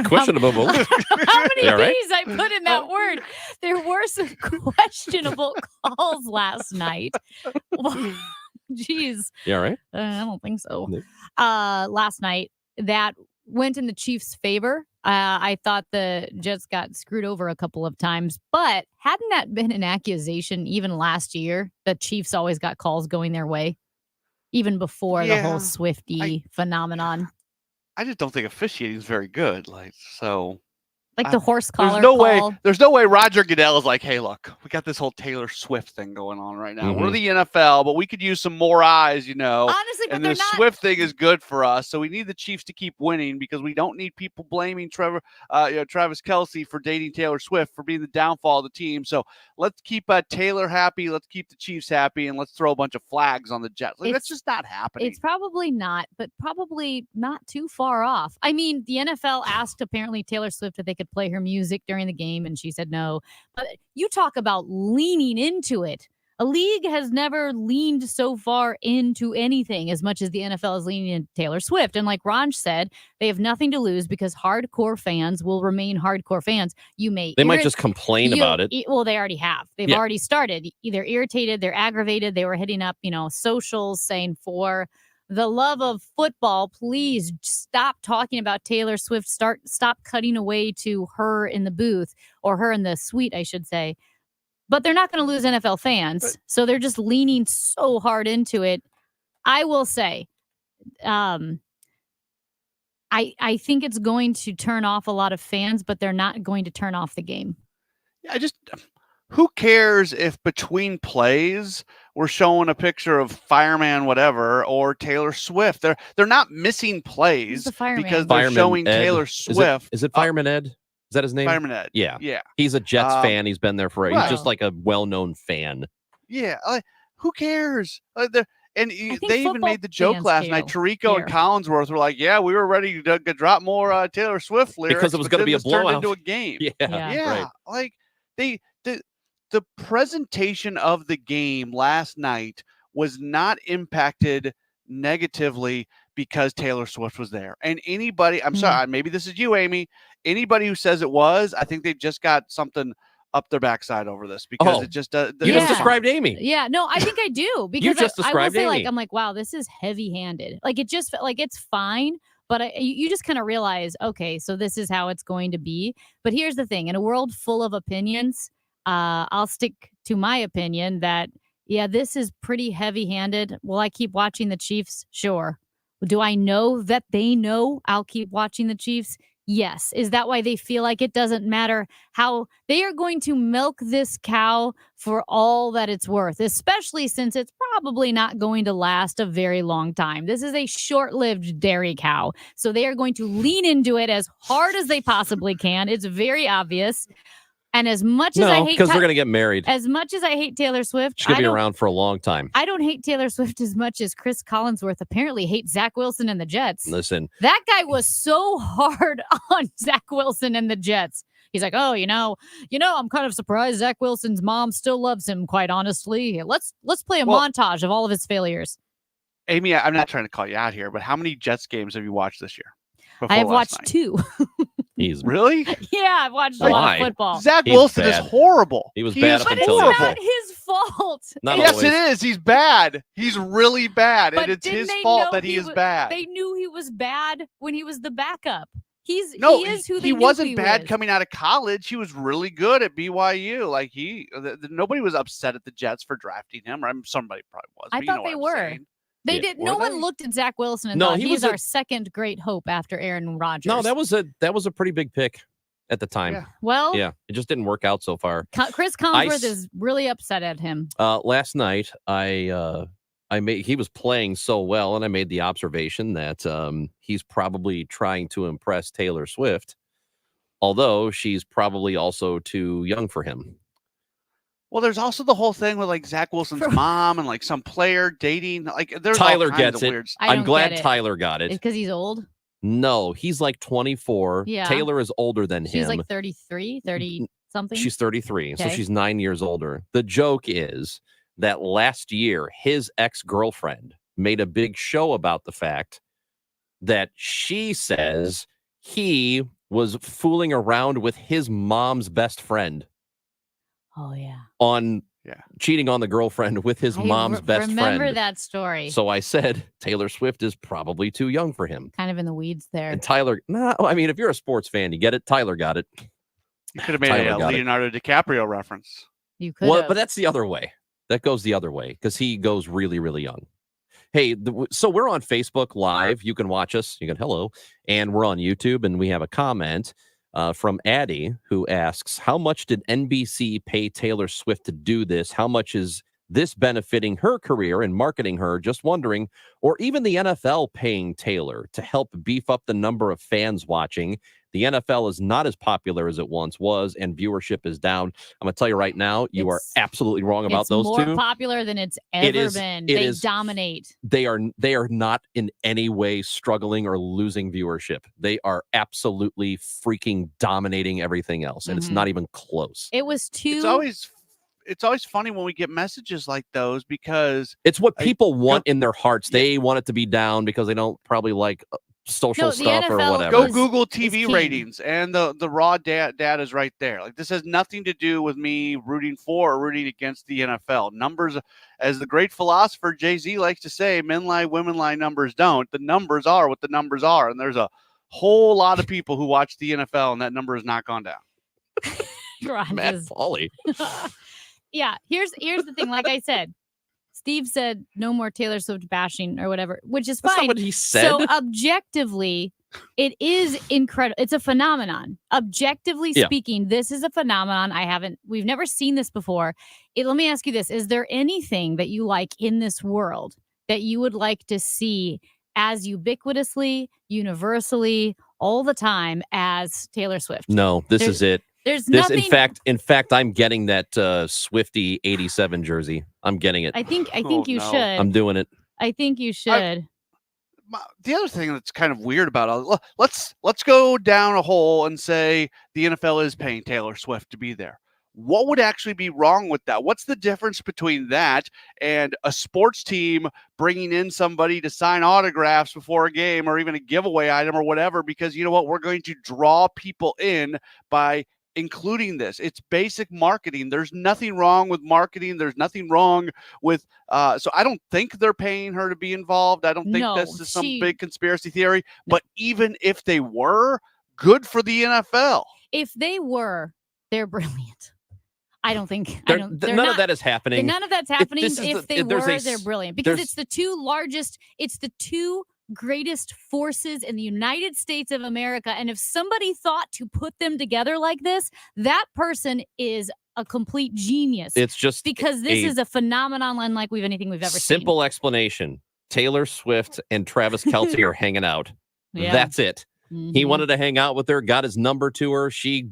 Questionable. How many Yeah, right? B's I put in that word? There were some questionable calls last night. Jeez. Yeah, right. I don't think so. Last night that went in the Chiefs' favor. I thought the Jets got screwed over a couple of times, but hadn't that been an accusation even last year? The Chiefs always got calls going their way, even before the whole Swiftie phenomenon. I just don't think officiating is very good. Like the horse collar. There's no way Roger Goodell is like, hey, look, we got this whole Taylor Swift thing going on right now. We're the NFL, but we could use some more eyes, Honestly, and this Swift thing is good for us. So we need the Chiefs to keep winning because we don't need people blaming Travis Kelce for dating Taylor Swift for being the downfall of the team. So let's keep Taylor happy. Let's keep the Chiefs happy, and let's throw a bunch of flags on the Jets. That's just not happening. It's probably not, but probably not too far off. I mean, the NFL asked apparently Taylor Swift if they could play her music during the game, and she said no. But you talk about leaning into it. A league has never leaned so far into anything as much as the NFL is leaning into Taylor Swift. And like Ron said, they have nothing to lose because hardcore fans will remain hardcore fans. They might just complain about it. Well, they already have. They've already started. They're irritated. They're aggravated. They were hitting up, socials saying, for the love of football, please stop talking about Taylor Swift. Stop cutting away to her in the booth, or her in the suite, I should say. But they're not going to lose NFL fans, so they're just leaning so hard into it. I will say, I think it's going to turn off a lot of fans, but they're not going to turn off the game. Who cares if between plays we're showing a picture of fireman whatever or Taylor Swift? They're not missing plays because they're showing Taylor Swift. Is it Fireman Ed? Is that his name? Fireman Ed. Yeah. Yeah. He's a Jets fan. He's been there forever. Right. He's just like a well-known fan. Yeah, who cares? And think they even football made the joke fans last night. Tirico and Collinsworth were like, "Yeah, we were ready to drop more Taylor Swift lyrics because it was going to be a turned blowout into a game." Yeah. Right. Like the presentation of the game last night was not impacted negatively because Taylor Swift was there. And anybody, I'm sorry, maybe this is you, Amy. Anybody who says it was, I think they just got something up their backside over this because it just you just described Amy. Yeah, no, I think I do because just I will described say, Amy. I'm like, wow, this is heavy-handed. Like it just like it's fine, but you just kind of realize, okay, so this is how it's going to be. But here's the thing: in a world full of opinions, I'll stick to my opinion that this is pretty heavy-handed. Will I keep watching the Chiefs? Sure. Do I know that they know I'll keep watching the Chiefs? Yes. Is that why they feel like it doesn't matter how they are going to milk this cow for all that it's worth, especially since it's probably not going to last a very long time? This is a short-lived dairy cow. So they are going to lean into it as hard as they possibly can. It's very obvious. And as much as I hate because they're going to get married. As much as I hate Taylor Swift, She's going to be around for a long time. I don't hate Taylor Swift as much as Chris Collinsworth apparently hates Zach Wilson and the Jets. Listen, that guy was so hard on Zach Wilson and the Jets. He's like, oh, I'm kind of surprised Zach Wilson's mom still loves him, quite honestly. Let's play a montage of all of his failures. Amy, I'm not trying to call you out here, but how many Jets games have you watched this year? I have watched 2. He's really? Yeah, I've watched a lot of football. Zach Wilson is horrible. He was bad up but until it's not his fault. Yes, it is. He's bad. He's really bad, But and it's didn't his they fault know that he is bad. They knew he was bad when he was the backup. He is who they he knew wasn't he bad was. coming out of college. He was really good at BYU. Like nobody was upset at the Jets for drafting him. Or somebody probably was. I but you know thought they what I'm were. saying. They did. No one looked at Zach Wilson and No, thought he he's was our second great hope after Aaron Rodgers. No, that was a pretty big pick at the time. Yeah. Well, yeah, it just didn't work out so far. Chris Collinsworth is really upset at him. Last night, he was playing so well, and I made the observation that he's probably trying to impress Taylor Swift, although she's probably also too young for him. Well, there's also the whole thing with like Zach Wilson's mom and like some player dating. Like there's Tyler all kinds gets of it. weird stuff. I'm glad Tyler got it. Because he's old. No, he's like 24. Yeah. Taylor is older than him. She's like 33, 30 something. She's 33, so Okay. she's 9 years older. The joke is that last year, his ex-girlfriend made a big show about the fact that she says he was fooling around with his mom's best friend. Oh, yeah. Cheating on the girlfriend with his mom's best friend. Remember that story. So I said Taylor Swift is probably too young for him. Kind of in the weeds there. And Tyler, I mean, if you're a sports fan, you get it. Tyler got it. You could have made Tyler a got it. Leonardo DiCaprio reference. You could. Well, but that's the other way. That goes the other way because he goes really, really young. Hey, so we're on Facebook Live. You can watch us. You can hello, and we're on YouTube, and we have a comment from Addie who asks, "How much did NBC pay Taylor Swift to do this? How much is this benefiting her career and marketing her? Just wondering, or even the NFL paying Taylor to help beef up the number of fans watching. The NFL is not as popular as it once was, and viewership is down." I'm going to tell you right now, you are absolutely wrong about it's those more two. popular than it's ever been. They dominate. They are not in any way struggling or losing viewership. They are absolutely freaking dominating everything else, and it's not even close. It was too. It's always funny when we get messages like those because It's what people want in their hearts. They want it to be down because they don't probably like social stuff or whatever. Go Google TV king. ratings, and the raw data is right there. Like this has nothing to do with me rooting for or rooting against the NFL. Numbers, as the great philosopher Jay-Z likes to say, men lie, women lie, numbers don't. The numbers are what the numbers are, and there's a whole lot of people who watch the NFL, and that number has not gone down. Matt Foley. Yeah, here's the thing. Like I said, Steve said no more Taylor Swift bashing or whatever, which is That's fine. not what he said. So objectively, it is incredible. It's a phenomenon. Objectively Yeah. speaking, this is a phenomenon. We've never seen this before. Let me ask you this. Is there anything that you like in this world that you would like to see as ubiquitously, universally, all the time as Taylor Swift? No, this is it. There's This, nothing. in fact, I'm getting that Swifty 87 jersey. I'm getting it. I think Oh, you no. should. I'm doing it. I think you should. The other thing that's kind of weird about it, let's go down a hole and say the NFL is paying Taylor Swift to be there. What would actually be wrong with that? What's the difference between that and a sports team bringing in somebody to sign autographs before a game or even a giveaway item or whatever? Because you know what? We're going to draw people in by including this. It's basic marketing. There's nothing wrong with marketing. There's nothing wrong with so I don't think they're paying her to be involved. I don't think this is some big conspiracy theory. But even if they were, good for the NFL. If they were, they're brilliant. I don't think They're they're none not- of that is happening. None of that's happening. this is If the- they there's were, a they're s- brilliant because there's- it's the two greatest forces in the United States of America. And if somebody thought to put them together like this, that person is a complete genius. It's just because this a is a phenomenon unlike anything we've ever seen. simple explanation. Taylor Swift and Travis Kelce are hanging out. Yeah. That's it. He Mhm. wanted to hang out with her, got his number to her. She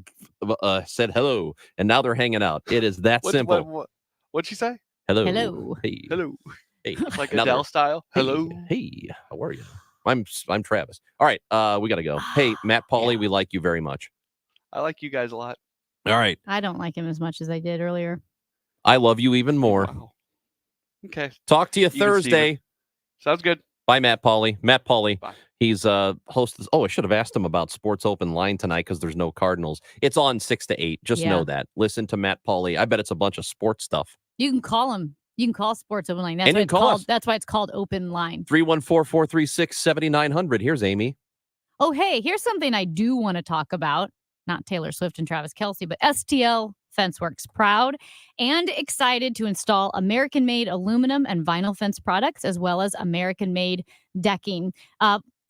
said hello, and now they're hanging out. It is that simple. What'd she say? Hello. Hello. Hey. Hello. Hey. Like Now Adele they're- style. Hey, Hello. Hey, how are you? I'm Travis. All right, we got to go. Hey, Matt Pauley, we like you very much. I like you guys a lot. All right. I don't like him as much as I did earlier. I love you even more. Okay. Talk to you You can see Thursday. it. Sounds good. Bye, Matt Pauley. Matt Pauley. Bye. He's host. I should have asked him about Sports Open Line tonight because there's no Cardinals. It's on 6 to 8. Just Yeah. know that. Listen to Matt Pauley. I bet it's a bunch of sports stuff. You can call him. You can call Sports Open Line. That's And why you it's can call called. us. That's why it's called Open Line. 314-436-7900. Here's Amy. Oh, hey, here's something I do want to talk about. Not Taylor Swift and Travis Kelce, but STL FenceWorks, proud and excited to install American-made aluminum and vinyl fence products, as well as American-made decking.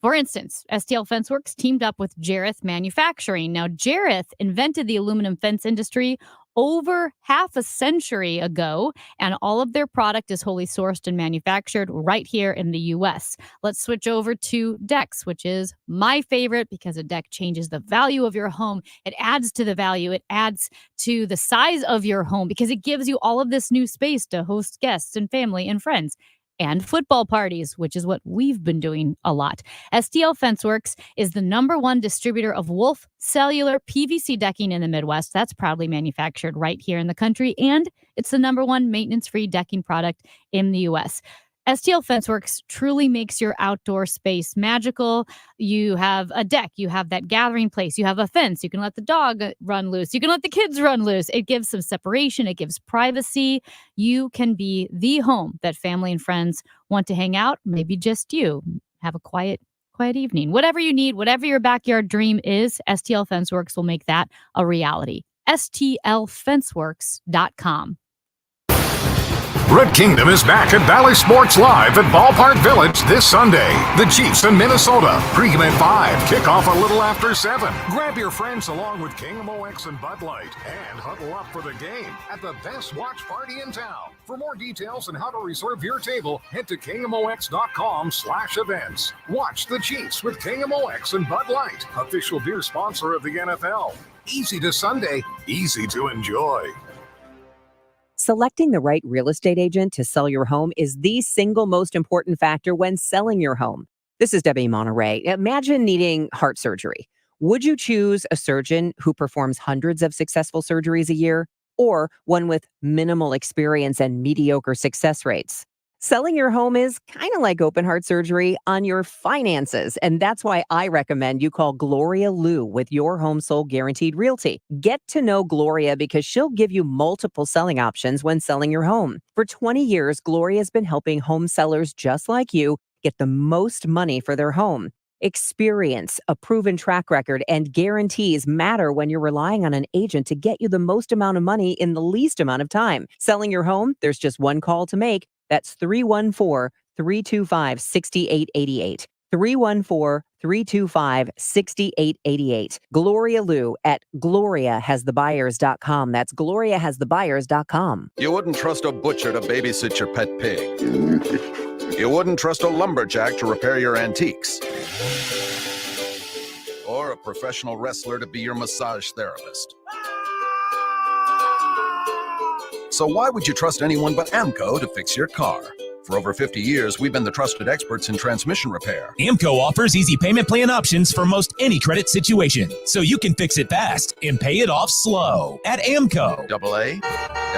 For instance, STL FenceWorks teamed up with Jareth Manufacturing. Now, Jareth invented the aluminum fence industry over half a century ago, and all of their product is wholly sourced and manufactured right here in the U.S. Let's switch over to decks, which is my favorite because a deck changes the value of your home. It adds to the value. It adds to the size of your home because it gives you all of this new space to host guests and family and friends. And football parties, which is what we've been doing a lot. STL FenceWorks is the #1 distributor of Wolf cellular PVC decking in the Midwest. That's proudly manufactured right here in the country. And it's the #1 maintenance-free decking product in the U.S. STL FenceWorks truly makes your outdoor space magical. You have a deck, you have that gathering place, you have a fence, you can let the dog run loose, you can let the kids run loose. It gives some separation, it gives privacy. You can be the home that family and friends want to hang out, maybe just you. Have a quiet evening. Whatever you need, whatever your backyard dream is, STL FenceWorks will make that a reality. STLFenceworks.com. Red Kingdom is back at Valley Sports Live at Ballpark Village this Sunday. The Chiefs in Minnesota. Pregame at 5. Kickoff a little after 7. Grab your friends along with KMOX and Bud Light and huddle up for the game at the best watch party in town. For more details on how to reserve your table, head to KMOX.com/events. Watch the Chiefs with KMOX and Bud Light, official beer sponsor of the NFL. Easy to Sunday, easy to enjoy. Selecting the right real estate agent to sell your home is the single most important factor when selling your home. This is Debbie Monterey. Imagine needing heart surgery. Would you choose a surgeon who performs hundreds of successful surgeries a year, or one with minimal experience and mediocre success rates? Selling your home is kind of like open heart surgery on your finances, and that's why I recommend you call Gloria Liu with Your Home Sold Guaranteed Realty. Get to know Gloria because she'll give you multiple selling options when selling your home. For 20 years, Gloria's been helping home sellers just like you get the most money for their home. Experience, a proven track record, and guarantees matter when you're relying on an agent to get you the most amount of money in the least amount of time. Selling your home, there's just one call to make. That's 314-325-6888. 314-325-6888. Gloria Liu at GloriaHasTheBuyers.com. That's GloriaHasTheBuyers.com. You wouldn't trust a butcher to babysit your pet pig. You wouldn't trust a lumberjack to repair your antiques. Or a professional wrestler to be your massage therapist. So why would you trust anyone but AMCO to fix your car? For over 50 years, we've been the trusted experts in transmission repair. AMCO offers easy payment plan options for most any credit situation, so you can fix it fast and pay it off slow at AMCO. AA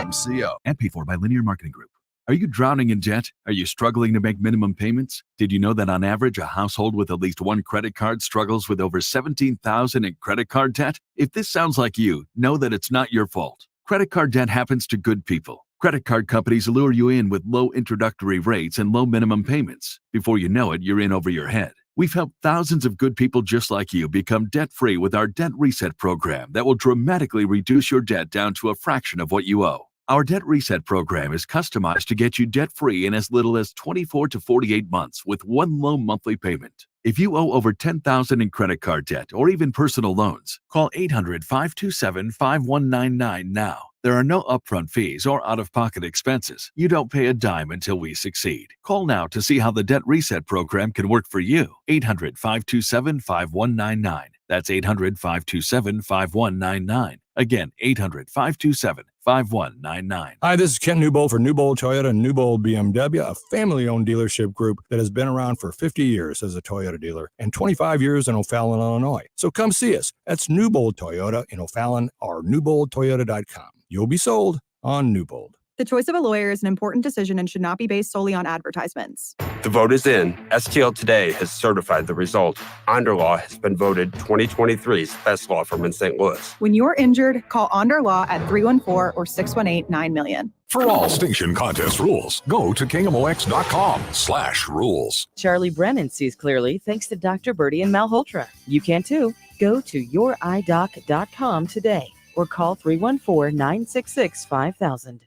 MCO. And paid for by Linear Marketing Group. Are you drowning in debt? Are you struggling to make minimum payments? Did you know that on average, a household with at least one credit card struggles with over $17,000 in credit card debt? If this sounds like you, know that it's not your fault. Credit card debt happens to good people. Credit card companies lure you in with low introductory rates and low minimum payments. Before you know it, you're in over your head. We've helped thousands of good people just like you become debt-free with our Debt Reset program that will dramatically reduce your debt down to a fraction of what you owe. Our Debt Reset program is customized to get you debt-free in as little as 24 to 48 months with one low monthly payment. If you owe over $10,000 in credit card debt or even personal loans, call 800-527-5199 now. There are no upfront fees or out-of-pocket expenses. You don't pay a dime until we succeed. Call now to see how the Debt Reset program can work for you. 800-527-5199. That's 800-527-5199. Again, 800-527-5199. Hi, this is Ken Newbold for Newbold Toyota and Newbold BMW, a family-owned dealership group that has been around for 50 years as a Toyota dealer and 25 years in O'Fallon, Illinois. So come see us. That's Newbold Toyota in O'Fallon or newboldtoyota.com. You'll be sold on Newbold. The choice of a lawyer is an important decision and should not be based solely on advertisements. The vote is in. STL Today has certified the result. Onderlaw has been voted 2023's best law firm in St. Louis. When you're injured, call Onder Law at 314 or 618-9000000. For all station contest rules, go to KMOX.com/rules. Charlie Brennan sees clearly thanks to Dr. Birdie and Malhotra. You can too. Go to youridoc.com today or call 314-966-5000.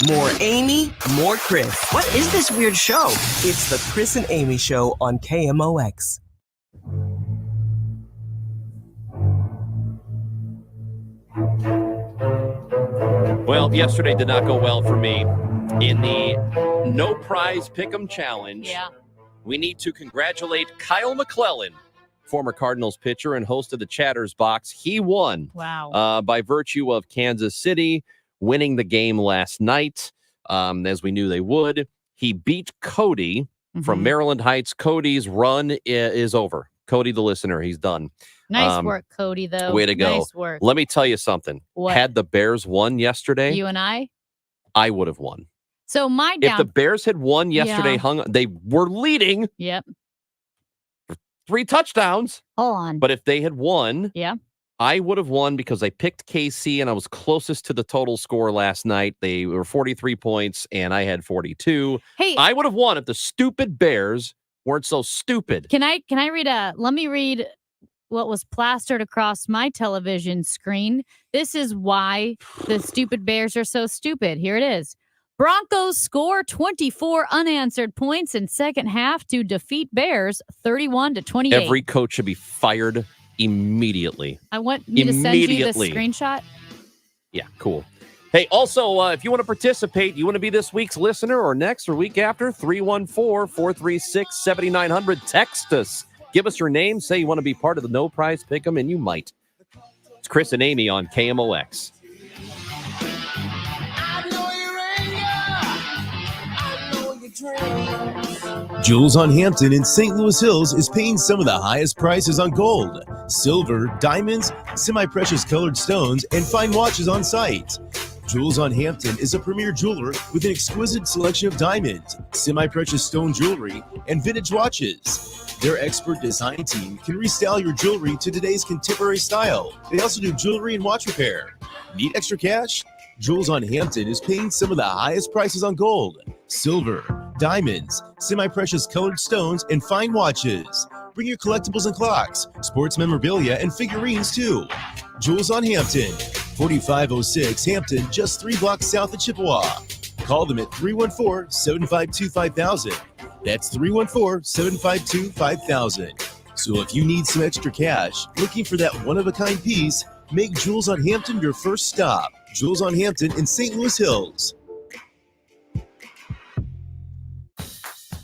More Amy, more Chris. What is this weird show? It's the Chris and Amy Show on KMOX. Well, yesterday did not go well for me in the No Prize Pick'em Challenge. Yeah. We need to congratulate Kyle McClellan, former Cardinals pitcher and host of the Chatters Box. He won. Wow. By virtue of Kansas City winning the game last night, as we knew they would. He beat Cody from Maryland Heights. Cody's run is over. Cody, the listener, he's done. Nice work, Cody, though. Way to go. Nice work. Let me tell you something. What? Had the Bears won yesterday, You and I? I would have won. So my If the Bears had won yesterday, Yeah. they were leading Yep. 3 touchdowns. Hold on. But if they had won, Yeah. I would have won because I picked KC and I was closest to the total score last night. They were 43 points and I had 42. Hey. I would have won if the stupid Bears weren't so stupid. Can I let me read what was plastered across my television screen. This is why the stupid Bears are so stupid. Here it is. Broncos score 24 unanswered points in second half to defeat Bears 31-28. Every coach should be fired immediately. I want you to send you the Immediately. screenshot. Yeah, cool. Hey, also, if you want to participate, you want to be this week's listener or next or week after, 314-436-7900. Text us. Give us your name. Say you want to be part of the No Prize Pick'em, and you might. It's Chris and Amy on KMOX. Jewels on Hampton in St. Louis Hills is paying some of the highest prices on gold, silver, diamonds, semi-precious colored stones, and fine watches on site. Jewels on Hampton is a premier jeweler with an exquisite selection of diamonds, semi-precious stone jewelry, and vintage watches. Their expert design team can restyle your jewelry to today's contemporary style. They also do jewelry and watch repair. Need extra cash? Jewels on Hampton is paying some of the highest prices on gold, silver, diamonds, semi-precious colored stones, and fine watches. Bring your collectibles and clocks, sports memorabilia, and figurines too. Jewels on Hampton, 4506 Hampton, just 3 blocks south of Chippewa. Call them at 314-752-5000. That's 314-752-5000. So if you need some extra cash, looking for that one-of-a-kind piece, make Jewels on Hampton your first stop. Jewels on Hampton in St. Louis Hills.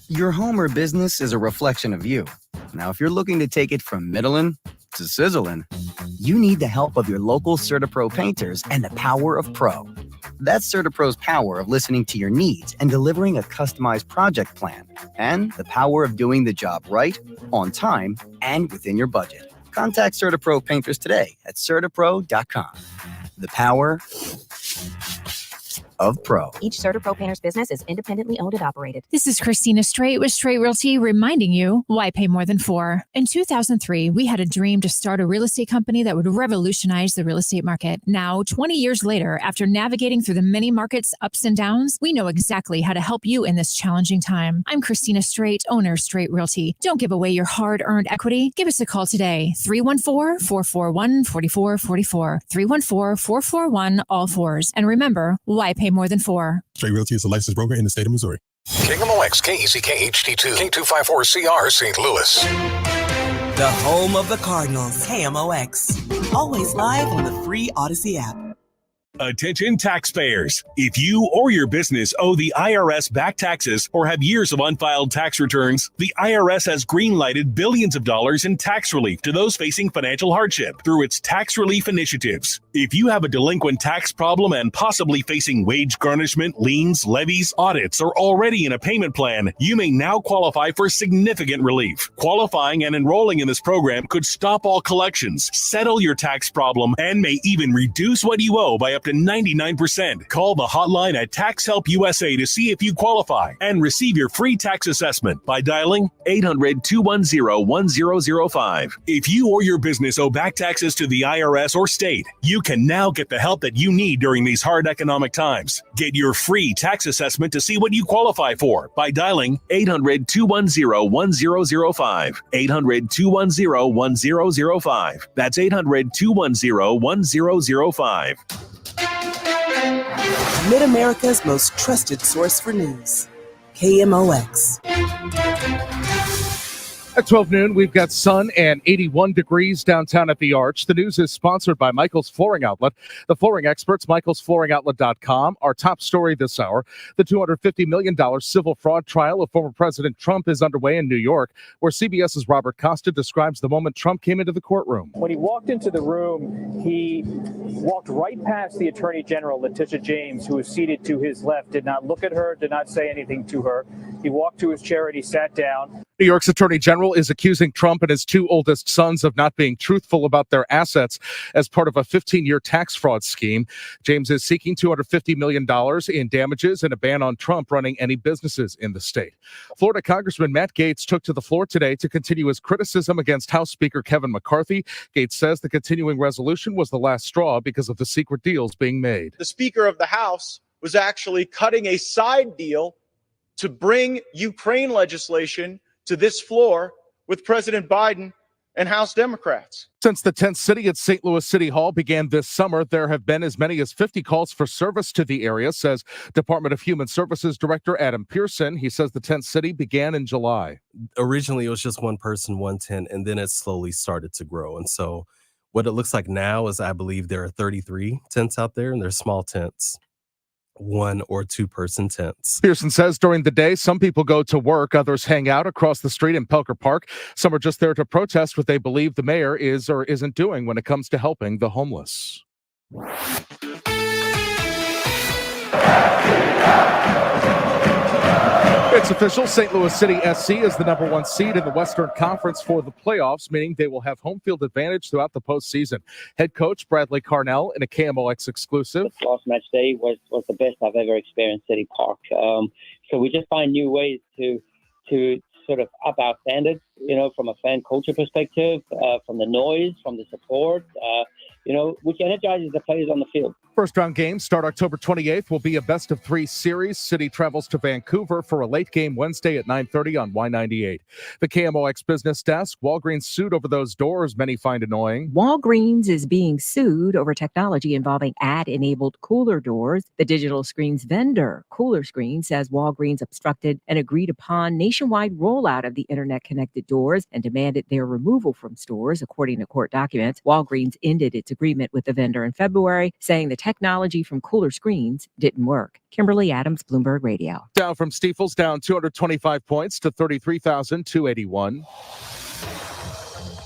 Your home or business is a reflection of you. Now, if you're looking to take it from middling to sizzling, you need the help of your local CertaPro painters and the power of Pro. That's CertaPro's power of listening to your needs and delivering a customized project plan. And the power of doing the job right, on time, and within your budget. Contact CertaPro Painters today at CertaPro.com. The power of pro. Each CertaPro Painters business is independently owned and operated. This is Christina Straight with Straight Realty reminding you why pay more than $4. In 2003, we had a dream to start a real estate company that would revolutionize the real estate market. Now, 20 years later, after navigating through the many markets' ups and downs, we know exactly how to help you in this challenging time. I'm Christina Straight, owner of Straight Realty. Don't give away your hard-earned equity. Give us a call today, 314-441-4444, 314-441-all-4s. And remember, why pay more than $4? Straight Realty is a licensed broker in the state of Missouri. KMOX, KECK, HD2, K254CR, St. Louis. The home of the Cardinals, KMOX. Always live on the free Odyssey app. Attention taxpayers. If you or your business owe the IRS back taxes or have years of unfiled tax returns, the IRS has green-lighted billions of dollars in tax relief to those facing financial hardship through its tax relief initiatives. If you have a delinquent tax problem and possibly facing wage garnishment, liens, levies, audits, or already in a payment plan, you may now qualify for significant relief. Qualifying and enrolling in this program could stop all collections, settle your tax problem, and may even reduce what you owe by up to 99%. Call the hotline at Tax Help USA to see if you qualify and receive your free tax assessment by dialing 800-210-1005. If you or your business owe back taxes to the IRS or state, you can now get the help that you need during these hard economic times. Get your free tax assessment to see what you qualify for by dialing 800-210-1005. 800-210-1005. That's 800-210-1005. Mid-America's most trusted source for news. KMOX. At 12 noon, we've got sun and 81 degrees downtown at the Arch. The news is sponsored by Michael's Flooring Outlet. The flooring experts, michaelsflooringoutlet.com. Our top story this hour, the $250 million civil fraud trial of former President Trump is underway in New York, where CBS's Robert Costa describes the moment Trump came into the courtroom. When he walked into the room, he walked right past the Attorney General, Letitia James, who was seated to his left, did not look at her, did not say anything to her. He walked to his chair and he sat down. New York's Attorney General is accusing Trump and his two oldest sons of not being truthful about their assets as part of a 15-year tax fraud scheme. James is seeking $250 million in damages and a ban on Trump running any businesses in the state. Florida Congressman Matt Gaetz took to the floor today to continue his criticism against House Speaker Kevin McCarthy. Gaetz says the continuing resolution was the last straw because of the secret deals being made. The Speaker of the House was actually cutting a side deal to bring Ukraine legislation to this floor with President Biden and House Democrats. Since the tent city at St. Louis City Hall began this summer, there have been as many as 50 calls for service to the area, says Department of Human Services Director Adam Pearson. He says the tent city began in July. Originally, it was just one person, one tent, and then it slowly started to grow. And so what it looks like now is I believe there are 33 tents out there, and they're small tents. 1 or 2 person tents. Pearson says during the day, some people go to work, others hang out across the street in Pelker Park. Some are just there to protest what they believe the mayor is or isn't doing when it comes to helping the homeless. It's official. St. Louis City SC is the number 1 seed in the Western Conference for the playoffs, meaning they will have home field advantage throughout the postseason. Head coach Bradley Carnell in a KMOX exclusive. Last match day was the best I've ever experienced at City Park. So we just find new ways to sort of up our standards, from a fan culture perspective, from the noise, from the support, which energizes the players on the field. First round games start October 28th. Will be a best of 3 series. City travels to Vancouver for a late game Wednesday at 9:30 on Y98. The KMOX business desk. Walgreens sued over those doors many find annoying. Walgreens is being sued over technology involving ad-enabled cooler doors. The digital screens vendor, Cooler Screen, says Walgreens obstructed an agreed-upon nationwide rollout of the internet-connected doors and demanded their removal from stores. According to court documents, Walgreens ended its agreement with the vendor in February, saying the technology from Cooler Screens didn't work. Kimberly Adams, Bloomberg Radio. Dow from Stifel's down 225 points to 33,281.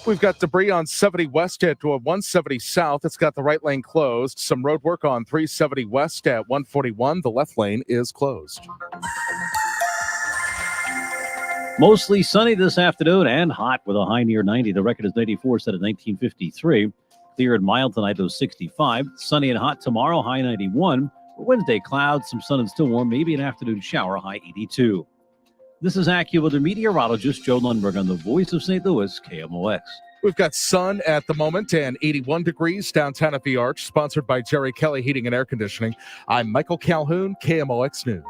We've got debris on 70 West at 170 South. It's got the right lane closed. Some road work on 370 West at 141. The left lane is closed. Mostly sunny this afternoon and hot with a high near 90. The record is 84, set at 1953. Clear and mild tonight, though 65. Sunny and hot tomorrow, high 91. For Wednesday, clouds, some sun and still warm, maybe an afternoon shower, high 82. This is AccuWeather meteorologist Joe Lundberg on the Voice of St. Louis, KMOX. We've got sun at the moment and 81 degrees downtown at the Arch, sponsored by Jerry Kelly Heating and Air Conditioning. I'm Michael Calhoun, KMOX News.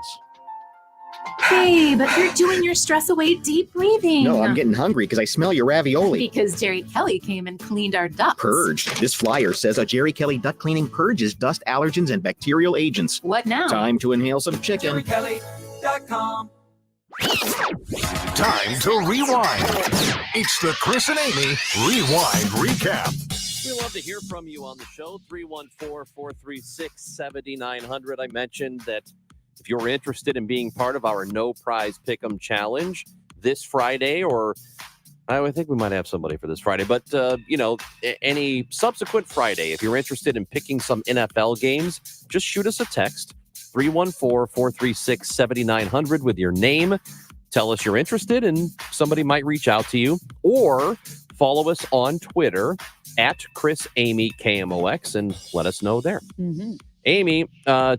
Babe, you're doing your stress away deep breathing. No, I'm getting hungry because I smell your ravioli. Because Jerry Kelly came and cleaned our ducts. Purged. This flyer says a Jerry Kelly duct cleaning purges dust, allergens, and bacterial agents. What now? Time to inhale some chicken. JerryKelly.com. Time to rewind. It's the Chris and Amy Rewind Recap. We love to hear from you on the show. 314-436-7900. I mentioned that if you're interested in being part of our No Prize Pick'em Challenge this Friday, or I think we might have somebody for this Friday, but, any subsequent Friday, if you're interested in picking some NFL games, just shoot us a text, 314-436-7900 with your name. Tell us you're interested, and somebody might reach out to you. Or follow us on Twitter at Chris Amy KMOX and let us know there. Mm-hmm. Amy,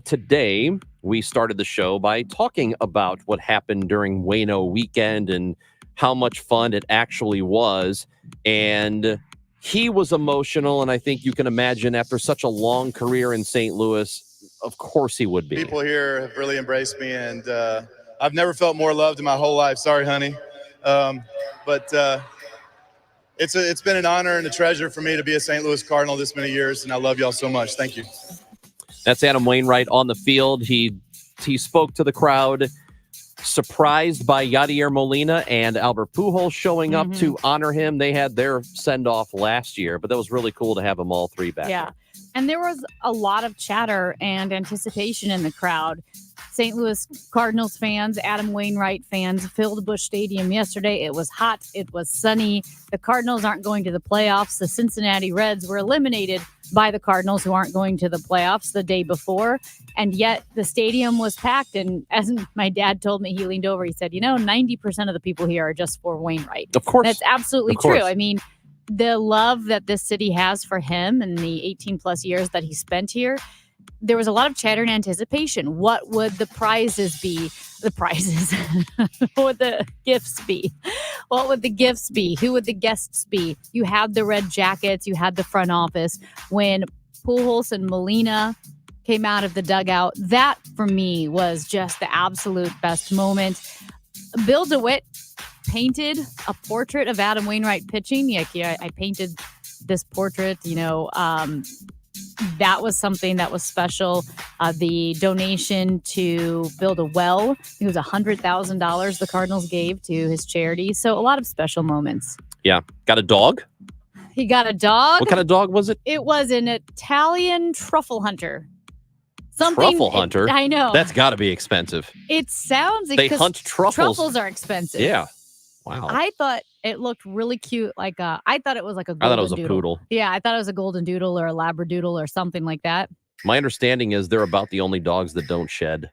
today we started the show by talking about what happened during Waino weekend and how much fun it actually was. And he was emotional, and I think you can imagine after such a long career in St. Louis, of course he would be. People here have really embraced me, and I've never felt more loved in my whole life. Sorry, honey. But it's been an honor and a treasure for me to be a St. Louis Cardinal this many years, and I love y'all so much. Thank you. That's Adam Wainwright on the field. He spoke to the crowd, surprised by Yadier Molina and Albert Pujols showing up to honor him. They had their send-off last year, but that was really cool to have them all three back. Yeah. And there was a lot of chatter and anticipation in the crowd. St. Louis Cardinals fans, Adam Wainwright fans filled Busch Stadium yesterday. It was hot. It was sunny. The Cardinals aren't going to the playoffs. The Cincinnati Reds were eliminated by the Cardinals, who aren't going to the playoffs the day before. And yet the stadium was packed. And as my dad told me, he leaned over, he said, 90% of the people here are just for Wainwright. Of course. That's absolutely true. I mean, the love that this city has for him and the 18 plus years that he spent here, there was a lot of chatter and anticipation. What would the prizes be? The prizes. What would the gifts be? What would the gifts be? Who would the guests be? You had the red jackets. You had the front office. When Pujols and Molina came out of the dugout, that for me was just the absolute best moment. Bill DeWitt painted a portrait of Adam Wainwright pitching. Yeah, I painted this portrait, that was something that was special. The donation to build a well, it was $100,000 the Cardinals gave to his charity. So a lot of special moments. Yeah. Got a dog? He got a dog. What kind of dog was it? It was an Italian truffle hunter. Truffle hunter? I know. That's got to be expensive. It sounds like they hunt truffles. Truffles are expensive. Yeah. Wow. I thought it looked really cute. I thought it was like a golden I thought it was a doodle. poodle. Yeah, I thought it was a golden doodle or a labradoodle or something like that. My understanding is they're about the only dogs that don't shed.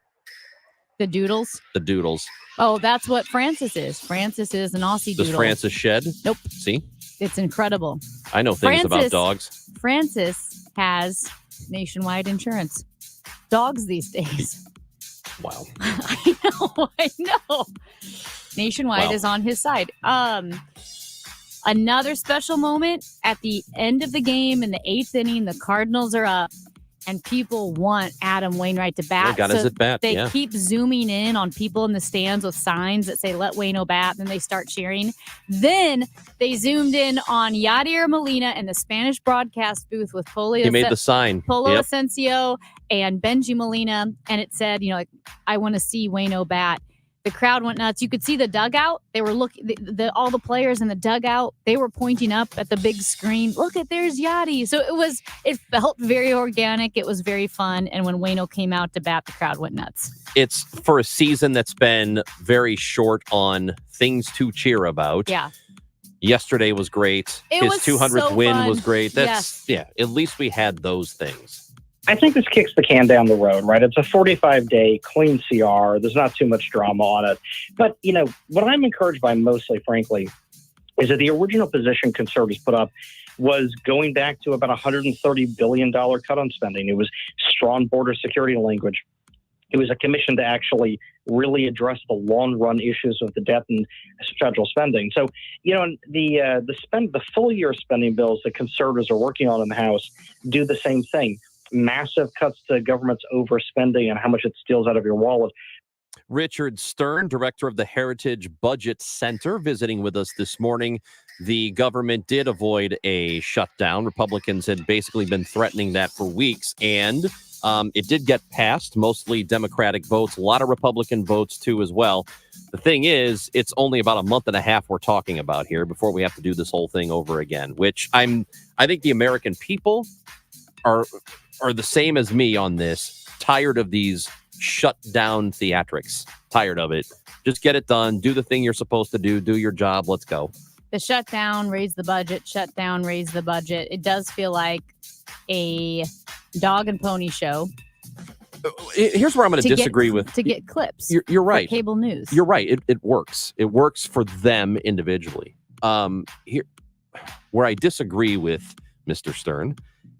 The doodles? The doodles. Oh, that's what Francis is. Francis is an Aussie doodle. Does Francis shed? Nope. See? It's incredible. I know things about dogs. Francis has nationwide insurance. Dogs these days. Wow. I know. Nationwide is on his side. Another special moment at the end of the game in the 8th inning, the Cardinals are up and people want Adam Wainwright to bat. They got us at bat, They yeah. keep zooming in on people in the stands with signs that say, let Waino bat. Then they start cheering. Then they zoomed in on Yadier Molina in the Spanish broadcast booth with Polo He made the sign. Polo Yep. Asensio and Benji Molina. And it said, I want to see Waino bat. The crowd went nuts. You could see the dugout. They were looking, all the players in the dugout, they were pointing up at the big screen. Look there's Yadi. So it felt very organic. It was very fun. And when Waino came out to bat, the crowd went nuts. It's for a season that's been very short on things to cheer about. Yeah. Yesterday was great. It His was 200th so win fun. was great. Yeah, at least we had those things. I think this kicks the can down the road, right? It's a 45-day clean CR. There's not too much drama on it. But, what I'm encouraged by mostly, frankly, is that the original position conservatives put up was going back to about $130 billion cut on spending. It was strong border security language. It was a commission to actually really address the long-run issues of the debt and federal spending. So, the full-year spending bills that conservatives are working on in the House do the same thing. Massive cuts to government's overspending and how much it steals out of your wallet. Richard Stern, director of the Heritage Budget Center, visiting with us this morning. The government did avoid a shutdown. Republicans had basically been threatening that for weeks, and it did get passed, mostly Democratic votes, a lot of Republican votes too as well. The thing is, it's only about a month and a half we're talking about here before we have to do this whole thing over again, which I think the American people are the same as me on this, tired of these shut down theatrics, tired of it. Just get it done, do the thing you're supposed to do your job, let's go. The shutdown, raise the budget, shutdown, raise the budget. It does feel like a dog and pony show. Here's where I'm going to disagree with. To get clips. You're right. For cable news. You're right. It works. It works for them individually. Here, where I disagree with Mr. Stern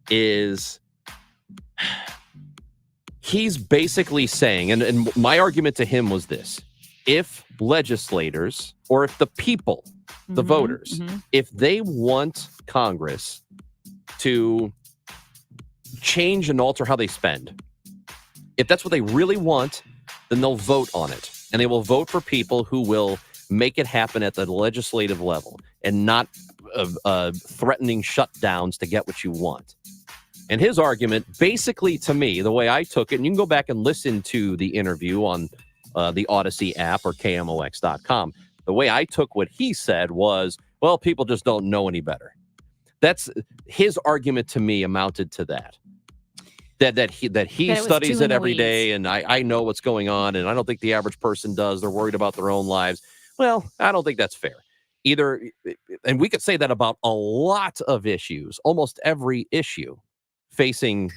is he's basically saying, and my argument to him was this: if legislators or if the people, the voters, if they want Congress to change and alter how they spend, if that's what they really want, then they'll vote on it. And they will vote for people who will make it happen at the legislative level and not threatening shutdowns to get what you want. And his argument, basically to me, the way I took it, and you can go back and listen to the interview on the Odyssey app or KMOX.com. The way I took what he said was, well, people just don't know any better. That's his argument to me amounted to that. That he studies it every day, and I know what's going on, and I don't think the average person does. They're worried about their own lives. Well, I don't think that's fair either. And we could say that about a lot of issues, almost every issue facing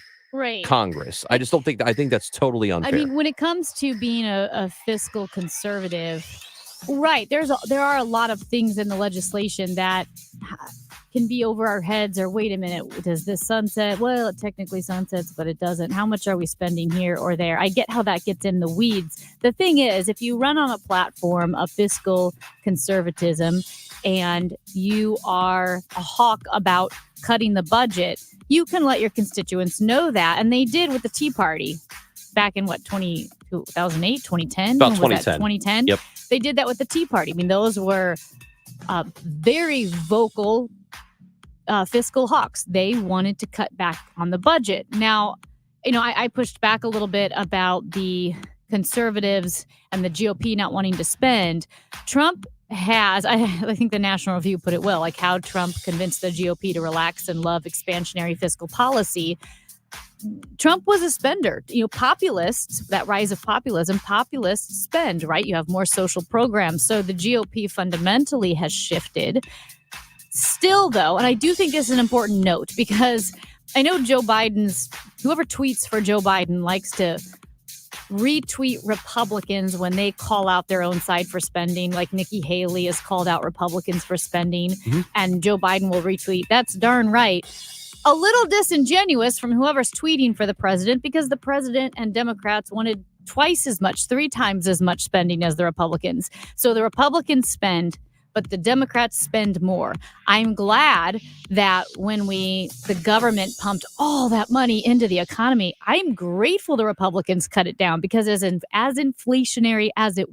Congress. I just don't think I think that's totally unfair. I mean, when it comes to being a fiscal conservative, right, there are a lot of things in the legislation that can be over our heads, or wait a minute, does this sunset? Well, it technically sunsets, but it doesn't. How much are we spending here or there? I get how that gets in the weeds. The thing is, if you run on a platform of fiscal conservatism and you are a hawk about cutting the budget, you can let your constituents know that. And they did with the Tea Party back in 2008, 2010? About 2010. 2010? Yep. They did that with the Tea Party. I mean, those were very vocal fiscal hawks. They wanted to cut back on the budget. Now, I pushed back a little bit about the conservatives and the GOP not wanting to spend. Trump has, I think the National Review put it well, like how Trump convinced the GOP to relax and love expansionary fiscal policy. Trump was a spender. Populists, that rise of populism, populists spend, right? You have more social programs. So the GOP fundamentally has shifted. Still, though, and I do think this is an important note, because I know whoever tweets for Joe Biden likes to retweet Republicans when they call out their own side for spending, like Nikki Haley has called out Republicans for spending, and Joe Biden will retweet. That's darn right. A little disingenuous from whoever's tweeting for the president, because the president and Democrats wanted twice as much, 3 times as much spending as the Republicans. So the Republicans spend, but the Democrats spend more. I'm glad that when the government pumped all that money into the economy, I'm grateful the Republicans cut it down, because as inflationary as it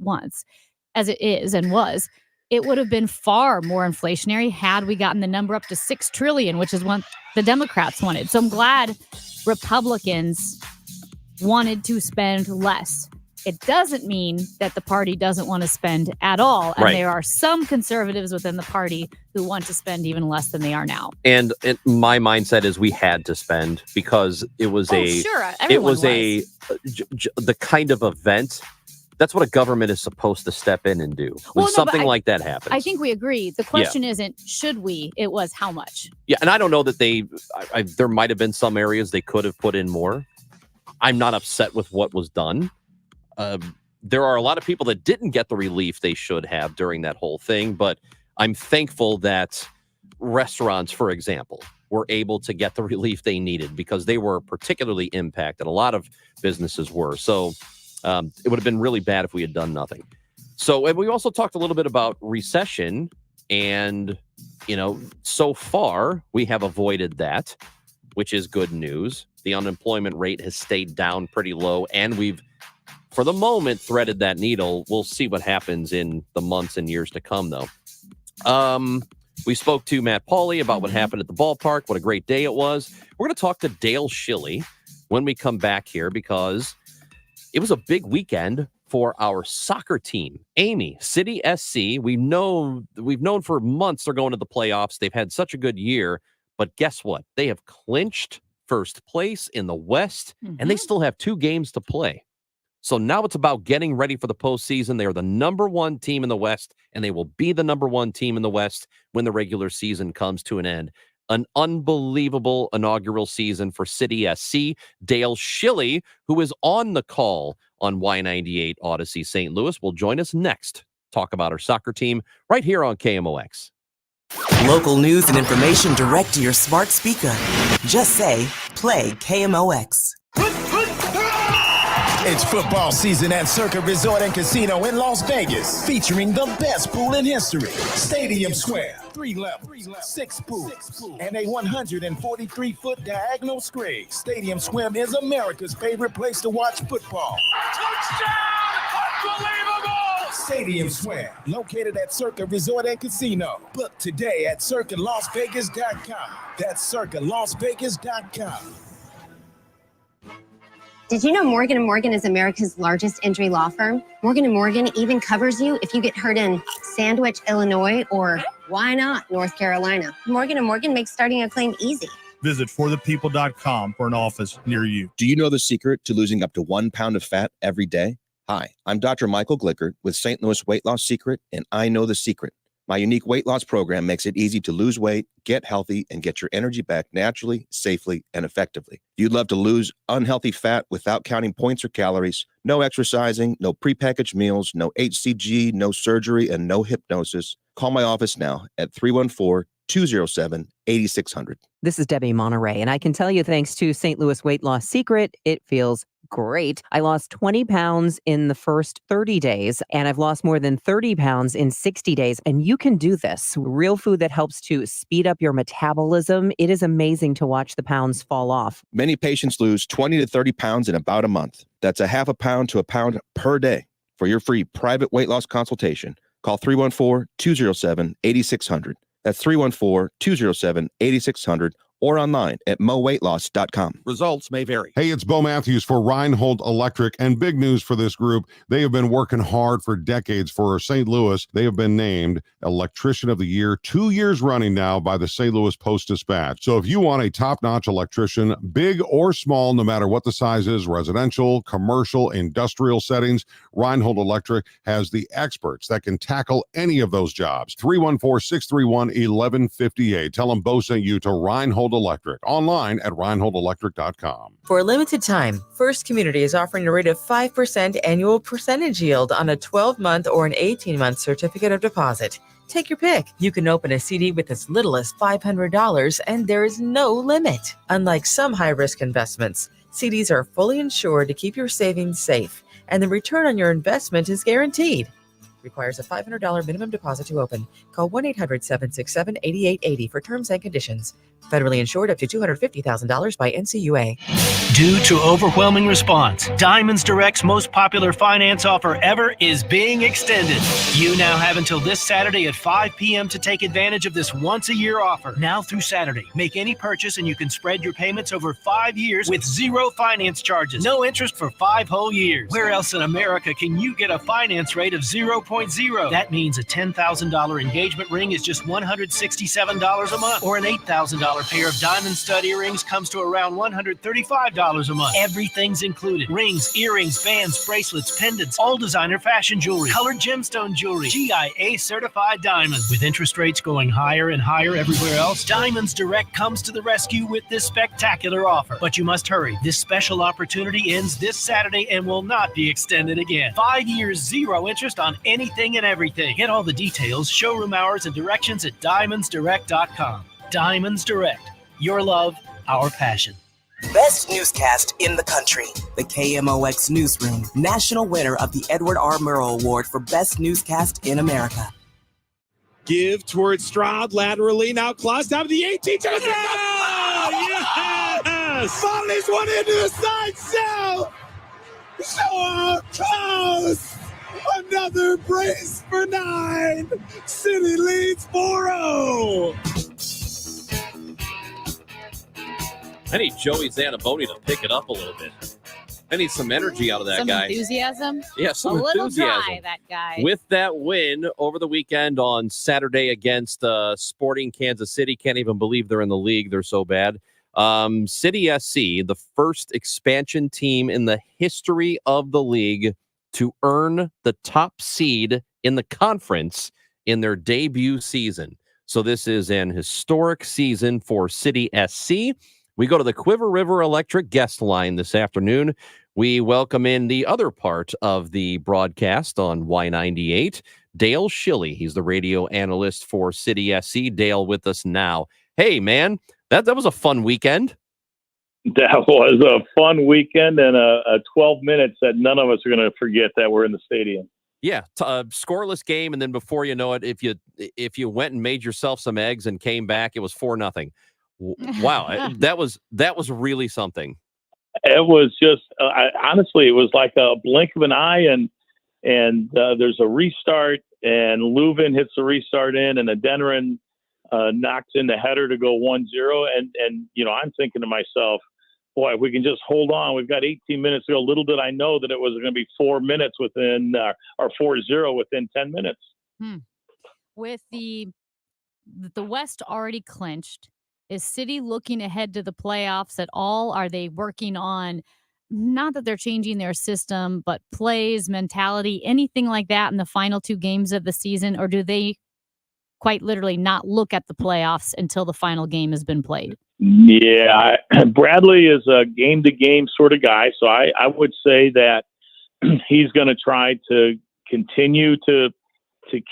is and was, it would have been far more inflationary had we gotten the number up to $6 trillion, which is what the Democrats wanted. So I'm glad Republicans wanted to spend less. It doesn't mean that the party doesn't want to spend at all. And there are some conservatives within the party who want to spend even less than they are now. And my mindset is we had to spend, because it was the kind of event That's what a government is supposed to step in and do when something like that happens. I think we agree. The question isn't should we, it was how much. Yeah, and I don't know that there might have been some areas they could have put in more. I'm not upset with what was done. There are a lot of people that didn't get the relief they should have during that whole thing, but I'm thankful that restaurants, for example, were able to get the relief they needed because they were particularly impacted. A lot of businesses were. So it would have been really bad if we had done nothing. So, and we also talked a little bit about recession, and, so far we have avoided that, which is good news. The unemployment rate has stayed down pretty low, and we've, for the moment, threaded that needle. We'll see what happens in the months and years to come, though. We spoke to Matt Pauley about what happened at the ballpark, what a great day it was. We're going to talk to Dale Schilly when we come back here because it was a big weekend for our soccer team. Amy, City SC, we've known for months they're going to the playoffs. They've had such a good year, but guess what? They have clinched first place in the West, and they still have 2 games to play. So now it's about getting ready for the postseason. They are the number 1 team in the West, and they will be the number 1 team in the West when the regular season comes to an end. An unbelievable inaugural season for City SC. Dale Schilly, who is on the call on Y98 Odyssey St. Louis, will join us next. Talk about our soccer team right here on KMOX. Local news and information direct to your smart speaker. Just say, play KMOX. It's football season at Circa Resort and Casino in Las Vegas, featuring the best pool in history. Stadium Square, 3 levels, 6 pools, and a 143-foot diagonal screen. Stadium Swim is America's favorite place to watch football. Touchdown! Unbelievable! Stadium Swim, located at Circa Resort and Casino. Book today at CircaLasVegas.com. That's CircaLasVegas.com. Did you know Morgan & Morgan is America's largest injury law firm? Morgan & Morgan even covers you if you get hurt in Sandwich, Illinois, or why not North Carolina? Morgan & Morgan makes starting a claim easy. Visit forthepeople.com for an office near you. Do you know the secret to losing up to 1 pound of fat every day? Hi, I'm Dr. Michael Glickert with St. Louis Weight Loss Secret, and I know the secret. My unique weight loss program makes it easy to lose weight, get healthy, and get your energy back naturally, safely, and effectively. You'd love to lose unhealthy fat without counting points or calories, no exercising, no prepackaged meals, no HCG, no surgery, and no hypnosis. Call my office now at 314-207-8600. This is Debbie Monterey, and I can tell you thanks to St. Louis Weight Loss Secret, it feels great. I lost 20 pounds in the first 30 days, and I've lost more than 30 pounds in 60 days. And you can do this. Real food that helps to speed up your metabolism. It is amazing to watch the pounds fall off. Many patients lose 20 to 30 pounds in about a month. That's a half a pound to a pound per day. For your free private weight loss consultation, call 314-207-8600. That's 314-207-8600. Or online at moweightloss.com. Results may vary. Hey, it's Bo Matthews for Reinhold Electric, and big news for this group. They have been working hard for decades for St. Louis. They have been named Electrician of the Year 2 years running now by the St. Louis Post-Dispatch. So if you want a top-notch electrician, big or small, no matter what the size is, residential, commercial, industrial settings, Reinhold Electric has the experts that can tackle any of those jobs. 314-631-1158. Tell them Bo sent you to Reinhold Electric. Online at ReinholdElectric.com. For a limited time, First Community is offering a rate of 5% annual percentage yield on a 12-month or an 18-month certificate of deposit. Take your pick. You can open a CD with as little as $500, and there is no limit. Unlike some high-risk investments, CDs are fully insured to keep your savings safe, and the return on your investment is guaranteed. Requires a $500 minimum deposit to open. Call 1-800-767-8880 for terms and conditions. Federally insured up to $250,000 by NCUA. Due to overwhelming response, Diamonds Direct's most popular finance offer ever is being extended. You now have until this Saturday at 5 p.m. to take advantage of this once-a-year offer. Now through Saturday, make any purchase and you can spread your payments over 5 years with zero finance charges. No interest for 5 whole years. Where else in America can you get a finance rate of 0.0? That means a $10,000 engagement ring is just $167 a month, or an $8,000 pair of diamond stud earrings comes to around $135 a month. Everything's included. Rings, earrings, bands, bracelets, pendants, all designer fashion jewelry, colored gemstone jewelry, GIA certified diamonds. With interest rates going higher and higher everywhere else, Diamonds Direct comes to the rescue with this spectacular offer. But you must hurry. This special opportunity ends this Saturday and will not be extended again. 5 years, 0 interest on anything and everything. Get all the details, showroom hours, and directions at diamondsdirect.com. Diamonds Direct. Your love, our passion. Best newscast in the country. The KMOX Newsroom, national winner of the Edward R. Murrow Award for Best Newscast in America. Give towards Stroud laterally. Now Klaus down to the 18. Yes! Volleys one into the side cell. So close. Another brace for 9. City leads 4-0. I need Joey Zanaboni to pick it up a little bit. I need some energy out of that some guy. Enthusiasm. Yeah, some a little enthusiasm. dry, that guy. With that win over the weekend on Saturday against Sporting Kansas City. Can't even believe they're in the league. They're so bad. City SC, the first expansion team in the history of the league to earn the top seed in the conference in their debut season. So this is an historic season for City SC. We go to the Quiver River Electric guest line this afternoon. We welcome in the other part of the broadcast on Y98, Dale Schilly. He's the radio analyst for City SC. Dale with us now. Hey, man, that was a fun weekend. That was a fun weekend and a 12 minutes that none of us are going to forget that we're in the stadium. Yeah, scoreless game, and then before you know it, if you went and made yourself some eggs and came back, it was 4-0. Wow, that was really something. It was just honestly, it was like a blink of an eye, and there's a restart, and Leuven hits the restart in, and Adeniran knocks in the header to go 1-0, and you know, I'm thinking to myself, boy, if we can just hold on, we've got 18 minutes to go. Little did I know that it was going to be 4 minutes within, or 4-0 within 10 minutes. With the West already clinched, is City looking ahead to the playoffs at all? Are they working on, not that they're changing their system, but plays, mentality, anything like that in the final 2 games of the season? Or do they quite literally not look at the playoffs until the final game has been played? Yeah, Bradley is a game-to-game sort of guy, so I would say that he's going to try to continue to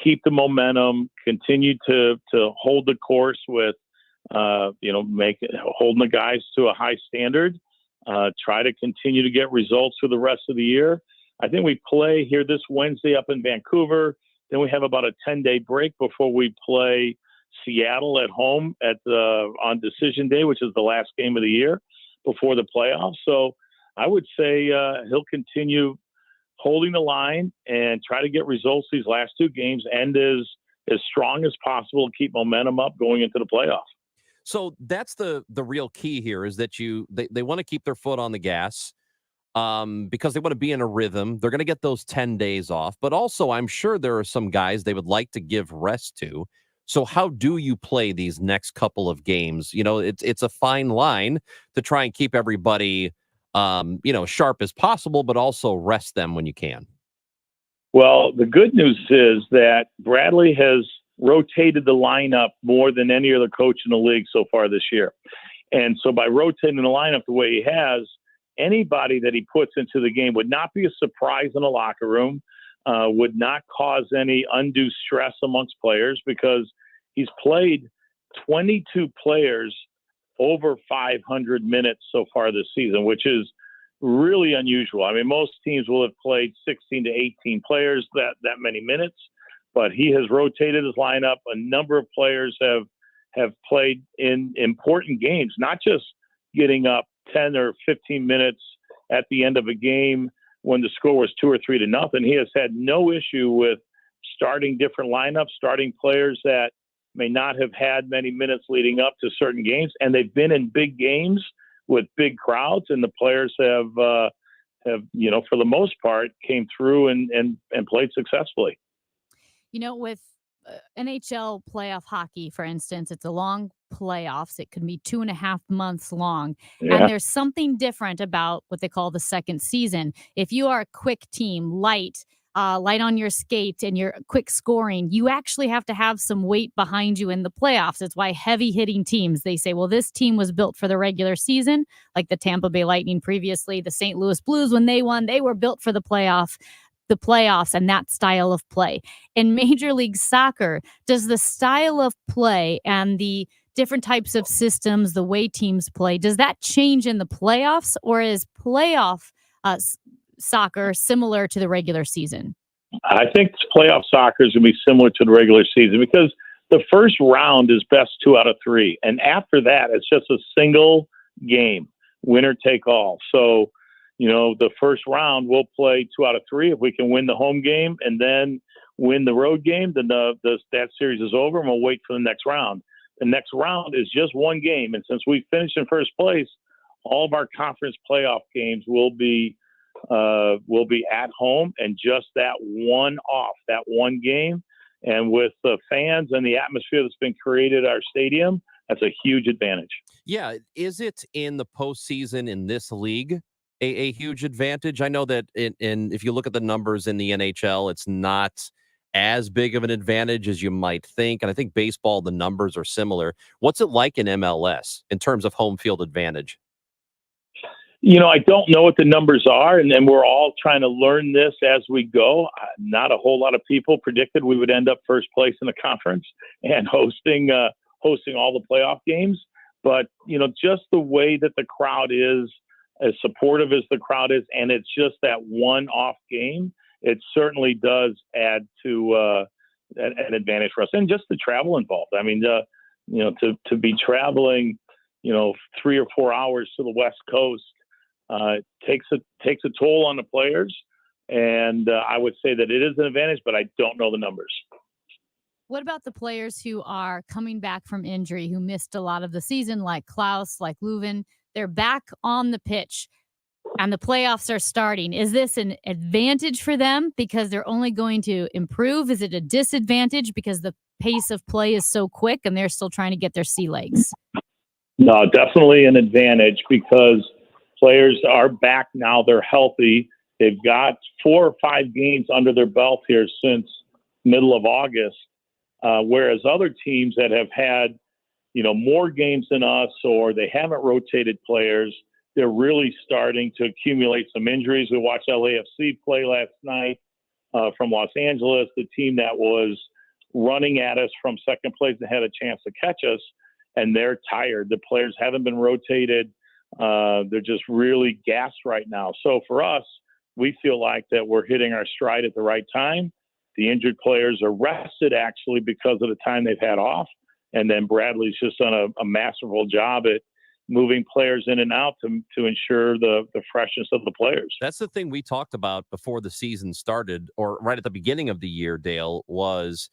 keep the momentum, continue to hold the course with, holding the guys to a high standard, try to continue to get results for the rest of the year. I think we play here this Wednesday up in Vancouver. Then we have about a 10-day break before we play Seattle at home on decision day, which is the last game of the year before the playoffs. So I would say he'll continue holding the line and try to get results these last 2 games and as strong as possible, keep momentum up going into the playoffs. So that's the real key here, is that they want to keep their foot on the gas because they want to be in a rhythm. They're going to get those 10 days off, but also I'm sure there are some guys they would like to give rest to. So how do you play these next couple of games? You know, it's a fine line to try and keep everybody, sharp as possible, but also rest them when you can. Well, the good news is that Bradley has rotated the lineup more than any other coach in the league so far this year. And so by rotating the lineup the way he has, anybody that he puts into the game would not be a surprise in the locker room, would not cause any undue stress amongst players, because he's played 22 players over 500 minutes so far this season, which is really unusual. I mean, most teams will have played 16 to 18 players that many minutes, but he has rotated his lineup. A number of players have played in important games, not just getting up 10 or 15 minutes at the end of a game when the score was 2 or 3-0. He has had no issue with starting different lineups, starting players that may not have had many minutes leading up to certain games. And they've been in big games with big crowds, and the players have for the most part came through and played successfully. You know, with NHL playoff hockey, for instance, it's a long playoffs. It can be 2.5 months long. Yeah. And there's something different about what they call the second season. If you are a quick team, light on your skate and you're quick scoring, you actually have to have some weight behind you in the playoffs. It's why heavy hitting teams, they say, well, this team was built for the regular season, like the Tampa Bay Lightning previously, the St. Louis Blues, when they won, they were built for the playoffs and that style of play. In Major League Soccer, does the style of play and the different types of systems, the way teams play, does that change in the playoffs, or is playoff soccer similar to the regular season? I think playoff soccer is going to be similar to the regular season because the first round is best 2 out of 3. And after that, it's just a single game, winner take all. So, the first round we'll play 2 out of 3. If we can win the home game and then win the road game, then that series is over and we'll wait for the next round. The next round is just one game. And since we finished in first place, all of our conference playoff games will be at home and just that one game. And with the fans and the atmosphere that's been created at our stadium, that's a huge advantage. Yeah. Is it in the postseason in this league a huge advantage? I know that if you look at the numbers in the NHL, it's not as big of an advantage as you might think. And I think baseball, the numbers are similar. What's it like in MLS in terms of home field advantage? I don't know what the numbers are, and we're all trying to learn this as we go. Not a whole lot of people predicted we would end up first place in the conference and hosting all the playoff games. But, just the way that the crowd is, as supportive as the crowd is, and it's just that one-off game, it certainly does add to an advantage for us. And just the travel involved. I mean, to be traveling, 3 or 4 hours to the West Coast, takes a toll on the players, and I would say that it is an advantage, but I don't know the numbers. What about the players who are coming back from injury, who missed a lot of the season, like Klaus, like Leuven? They're back on the pitch, and the playoffs are starting. Is this an advantage for them because they're only going to improve? Is it a disadvantage because the pace of play is so quick and they're still trying to get their sea legs? No, definitely an advantage because players are back now. They're healthy. They've got 4 or 5 games under their belt here since middle of August, whereas other teams that have had, more games than us or they haven't rotated players, they're really starting to accumulate some injuries. We watched LAFC play last night from Los Angeles, the team that was running at us from second place and had a chance to catch us, and they're tired. The players haven't been rotated. They're just really gassed right now. So for us, we feel like that we're hitting our stride at the right time. The injured players are rested actually because of the time they've had off. And then Bradley's just done a masterful job at moving players in and out to ensure the freshness of the players. That's the thing we talked about before the season started, or right at the beginning of the year, Dale, was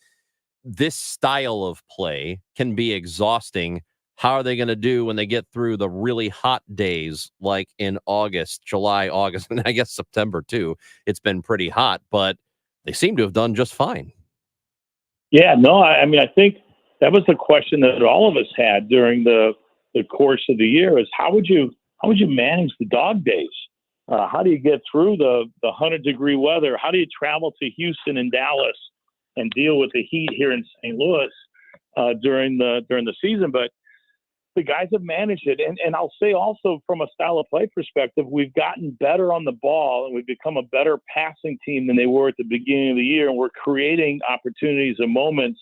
this style of play can be exhausting. How are they going to do when they get through the really hot days like in July, August, and I guess September too? It's been pretty hot, but they seem to have done just fine. Yeah, no, I mean, I think that was the question that all of us had during the course of the year is how would you manage the dog days? How do you get through the 100-degree weather? How do you travel to Houston and Dallas and deal with the heat here in St. Louis during the season? But the guys have managed it. And I'll say also from a style of play perspective, we've gotten better on the ball and we've become a better passing team than they were at the beginning of the year. And we're creating opportunities and moments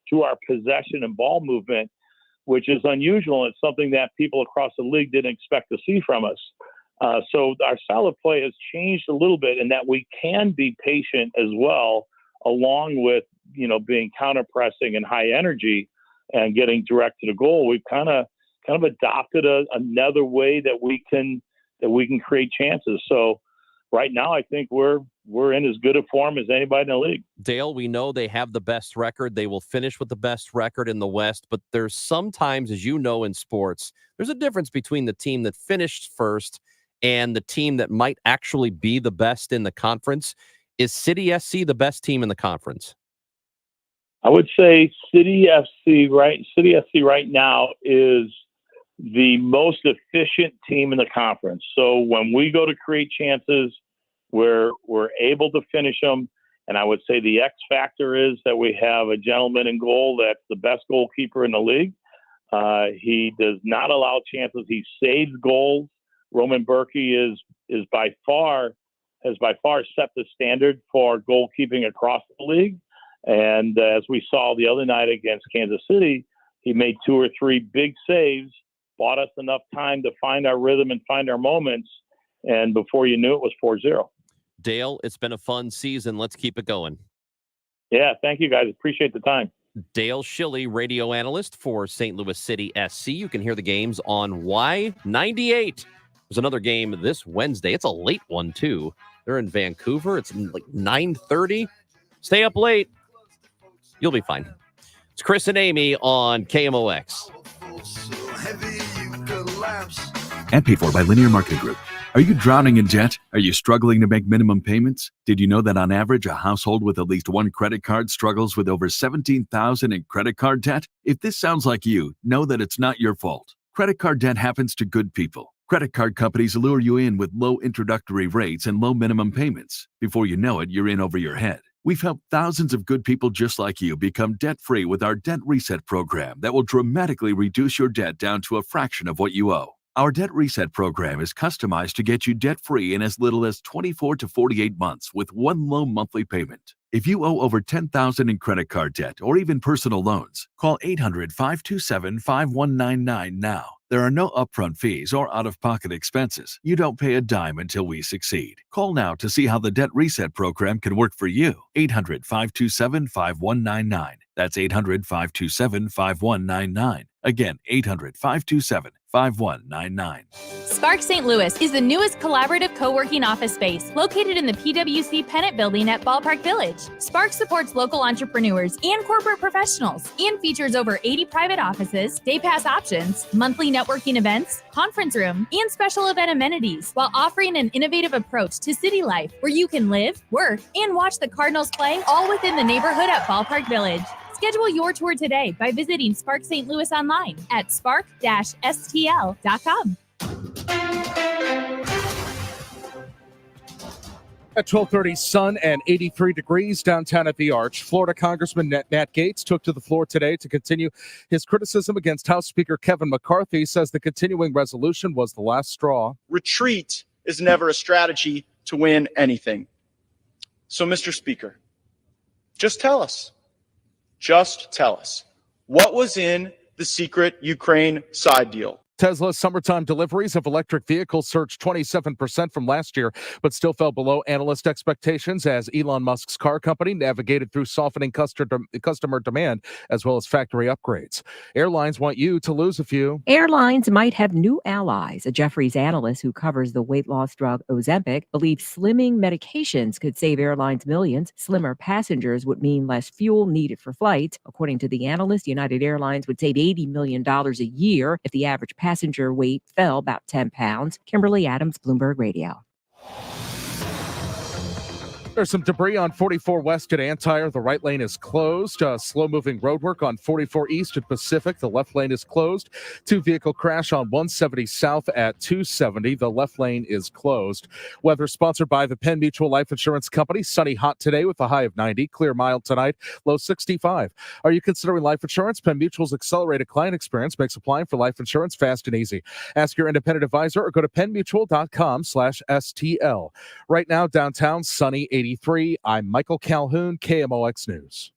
through our possession and ball movement, which is unusual. It's something that people across the league didn't expect to see from us. So our style of play has changed a little bit in that we can be patient as well, along with, being counter-pressing and high energy and getting direct to the goal. We've kind of adopted another way that we can create chances. So right now, I think we're in as good a form as anybody in the league. Dale, we know they have the best record. They will finish with the best record in the West, but there's sometimes, as you know, in sports, there's a difference between the team that finished first and the team that might actually be the best in the conference. Is City SC the best team in the conference? I would say City FC right now is the most efficient team in the conference. So when we go to create chances, we're able to finish them. And I would say the X factor is that we have a gentleman in goal that's the best goalkeeper in the league. He does not allow chances. He saves goals. Roman Berkey has by far set the standard for goalkeeping across the league. And as we saw the other night against Kansas City, he made 2 or 3 big saves, bought us enough time to find our rhythm and find our moments. And before you knew it, was 4-0. Dale, it's been a fun season. Let's keep it going. Yeah, thank you guys. Appreciate the time. Dale Schilly, radio analyst for St. Louis City SC. You can hear the games on Y98. There's another game this Wednesday. It's a late one, too. They're in Vancouver. It's like 9:30. Stay up late. You'll be fine. It's Chris and Amy on KMOX. And paid for by Linear Marketing Group. Are you drowning in debt? Are you struggling to make minimum payments? Did you know that on average, a household with at least one credit card struggles with over $17,000 in credit card debt? If this sounds like you, know that it's not your fault. Credit card debt happens to good people. Credit card companies lure you in with low introductory rates and low minimum payments. Before you know it, you're in over your head. We've helped thousands of good people just like you become debt-free with our Debt Reset program that will dramatically reduce your debt down to a fraction of what you owe. Our Debt Reset program is customized to get you debt-free in as little as 24 to 48 months with one low monthly payment. If you owe over $10,000 in credit card debt or even personal loans, call 800-527-5199 now. There are no upfront fees or out-of-pocket expenses. You don't pay a dime until we succeed. Call now to see how the Debt Reset program can work for you. 800-527-5199. That's 800-527-5199. Again, 800-527-5199. Spark St. Louis is the newest collaborative co-working office space located in the PwC Pennant Building at Ballpark Village. Spark supports local entrepreneurs and corporate professionals and features over 80 private offices, day pass options, monthly networking events, conference room, and special event amenities, while offering an innovative approach to city life where you can live, work, and watch the Cardinals play all within the neighborhood at Ballpark Village. Schedule your tour today by visiting Spark St. Louis online at spark-stl.com. At 12:30, sun and 83 degrees downtown at the Arch. Florida Congressman Matt Gaetz took to the floor today to continue his criticism against House Speaker Kevin McCarthy. Says the continuing resolution was the last straw. Retreat is never a strategy to win anything. So, Mr. Speaker, just tell us. Just tell us, what was in the secret Ukraine side deal? Tesla's summertime deliveries of electric vehicles surged 27% from last year, but still fell below analyst expectations as Elon Musk's car company navigated through softening customer demand as well as factory upgrades. Airlines want you to lose a few. Airlines might have new allies. A Jefferies analyst who covers the weight loss drug Ozempic believes slimming medications could save airlines millions. Slimmer passengers would mean less fuel needed for flights. According to the analyst, United Airlines would save $80 million a year if the average passenger weight fell about 10 pounds. Kimberly Adams, Bloomberg Radio. There's some debris on 44 West at Antire. The right lane is closed. Slow-moving roadwork on 44 East at Pacific. The left lane is closed. 2-vehicle crash on 170 South at 270. The left lane is closed. Weather sponsored by the Penn Mutual Life Insurance Company. Sunny, hot today with a high of 90. Clear, mild tonight. Low 65. Are you considering life insurance? Penn Mutual's accelerated client experience makes applying for life insurance fast and easy. Ask your independent advisor or go to pennmutual.com/STL. Right now, downtown, sunny, 83. I'm Michael Calhoun, KMOX News.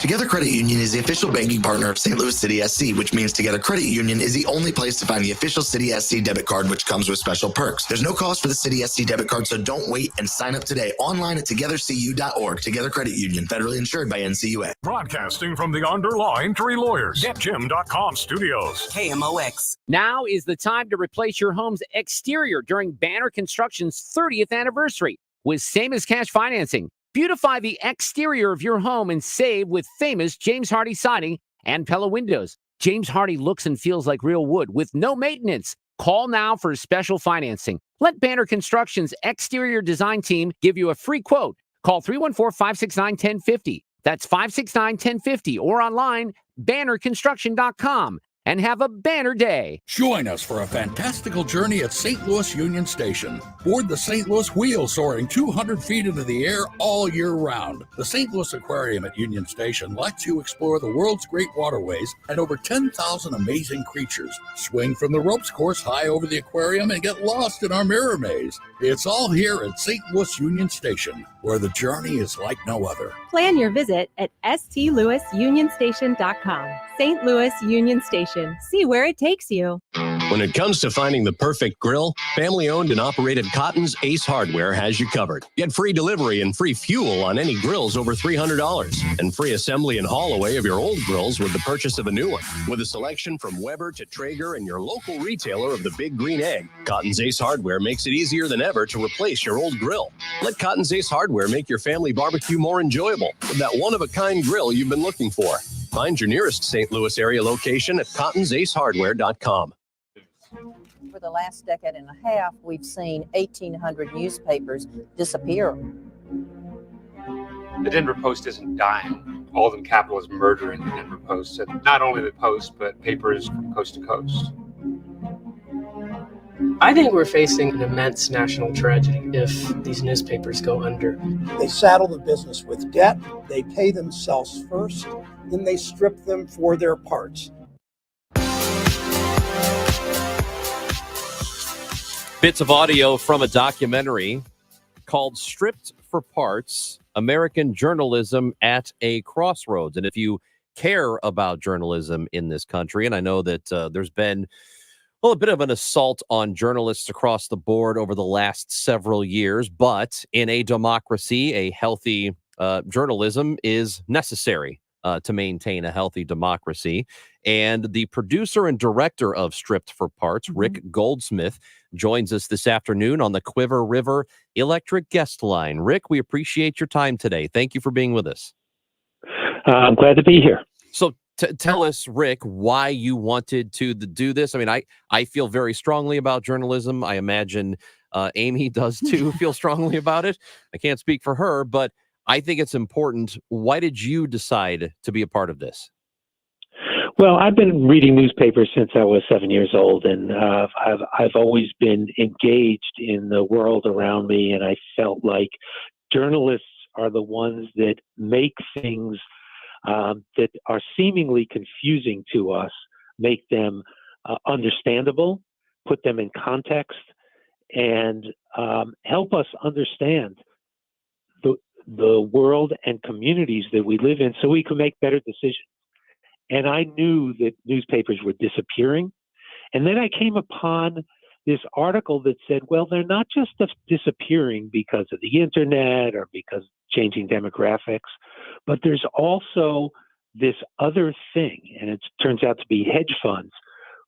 Together Credit Union is the official banking partner of St. Louis City SC, which means Together Credit Union is the only place to find the official City SC debit card, which comes with special perks. There's no cost for the City SC debit card, so don't wait and sign up today online at togethercu.org. Together Credit Union, federally insured by NCUA. Broadcasting from the Underlaw Injury Lawyers, GetJim.com studios. KMOX. Now is the time to replace your home's exterior during Banner Construction's 30th anniversary with Same as Cash financing. Beautify the exterior of your home and save with famous James Hardie siding and Pella windows. James Hardie looks and feels like real wood with no maintenance. Call now for special financing. Let Banner Construction's exterior design team give you a free quote. Call 314-569-1050. That's 569-1050 or online, bannerconstruction.com. And have a banner day. Join us for a fantastical journey at St. Louis Union Station. Board the St. Louis Wheel, soaring 200 feet into the air all year round. The St. Louis Aquarium at Union Station lets you explore the world's great waterways and over 10,000 amazing creatures. Swing from the ropes course high over the aquarium and get lost in our mirror maze. It's all here at St. Louis Union Station, where the journey is like no other. Plan your visit at stlouisunionstation.com. St. Louis Union Station. See where it takes you. When it comes to finding the perfect grill, family-owned and operated Cotton's Ace Hardware has you covered. Get free delivery and free fuel on any grills over $300, and free assembly and haul away of your old grills with the purchase of a new one. With a selection from Weber to Traeger and your local retailer of the Big Green Egg, Cotton's Ace Hardware makes it easier than ever to replace your old grill. Let Cotton's Ace Hardware make your family barbecue more enjoyable with that one-of-a-kind grill you've been looking for. Find your nearest St. Louis area location at cottonsace.hardware.com. For the last decade and a half, we've seen 1,800 newspapers disappear. The Denver Post isn't dying. Alden Capital is murdering the Denver Post, and not only the Post, but papers from coast to coast. I think we're facing an immense national tragedy if these newspapers go under. They saddle the business with debt, they pay themselves first, then they strip them for their parts. Bits of audio from a documentary called Stripped for Parts, American Journalism at a Crossroads. And if you care about journalism in this country, and I know that there's been a bit of an assault on journalists across the board over the last several years, but in a democracy, a healthy journalism is necessary to maintain a healthy democracy. And the producer and director of Stripped for Parts, Rick Goldsmith, joins us this afternoon on the Quiver River Electric Guest Line. Rick, we appreciate your time today. Thank you for being with us. I'm glad to be here. So tell us, Rick, why you wanted to do this. I mean, I feel very strongly about journalism. I imagine Amy does too, feel strongly about it. I can't speak for her, but I think it's important. Why did you decide to be a part of this? Well, I've been reading newspapers since I was 7 years old, and I've always been engaged in the world around me, and I felt like journalists are the ones that make things that are seemingly confusing to us, make them understandable, put them in context, and help us understand the world and communities that we live in so we can make better decisions. And I knew that newspapers were disappearing. And then I came upon this article that said, well, they're not just disappearing because of the internet or because changing demographics, but there's also this other thing, and it turns out to be hedge funds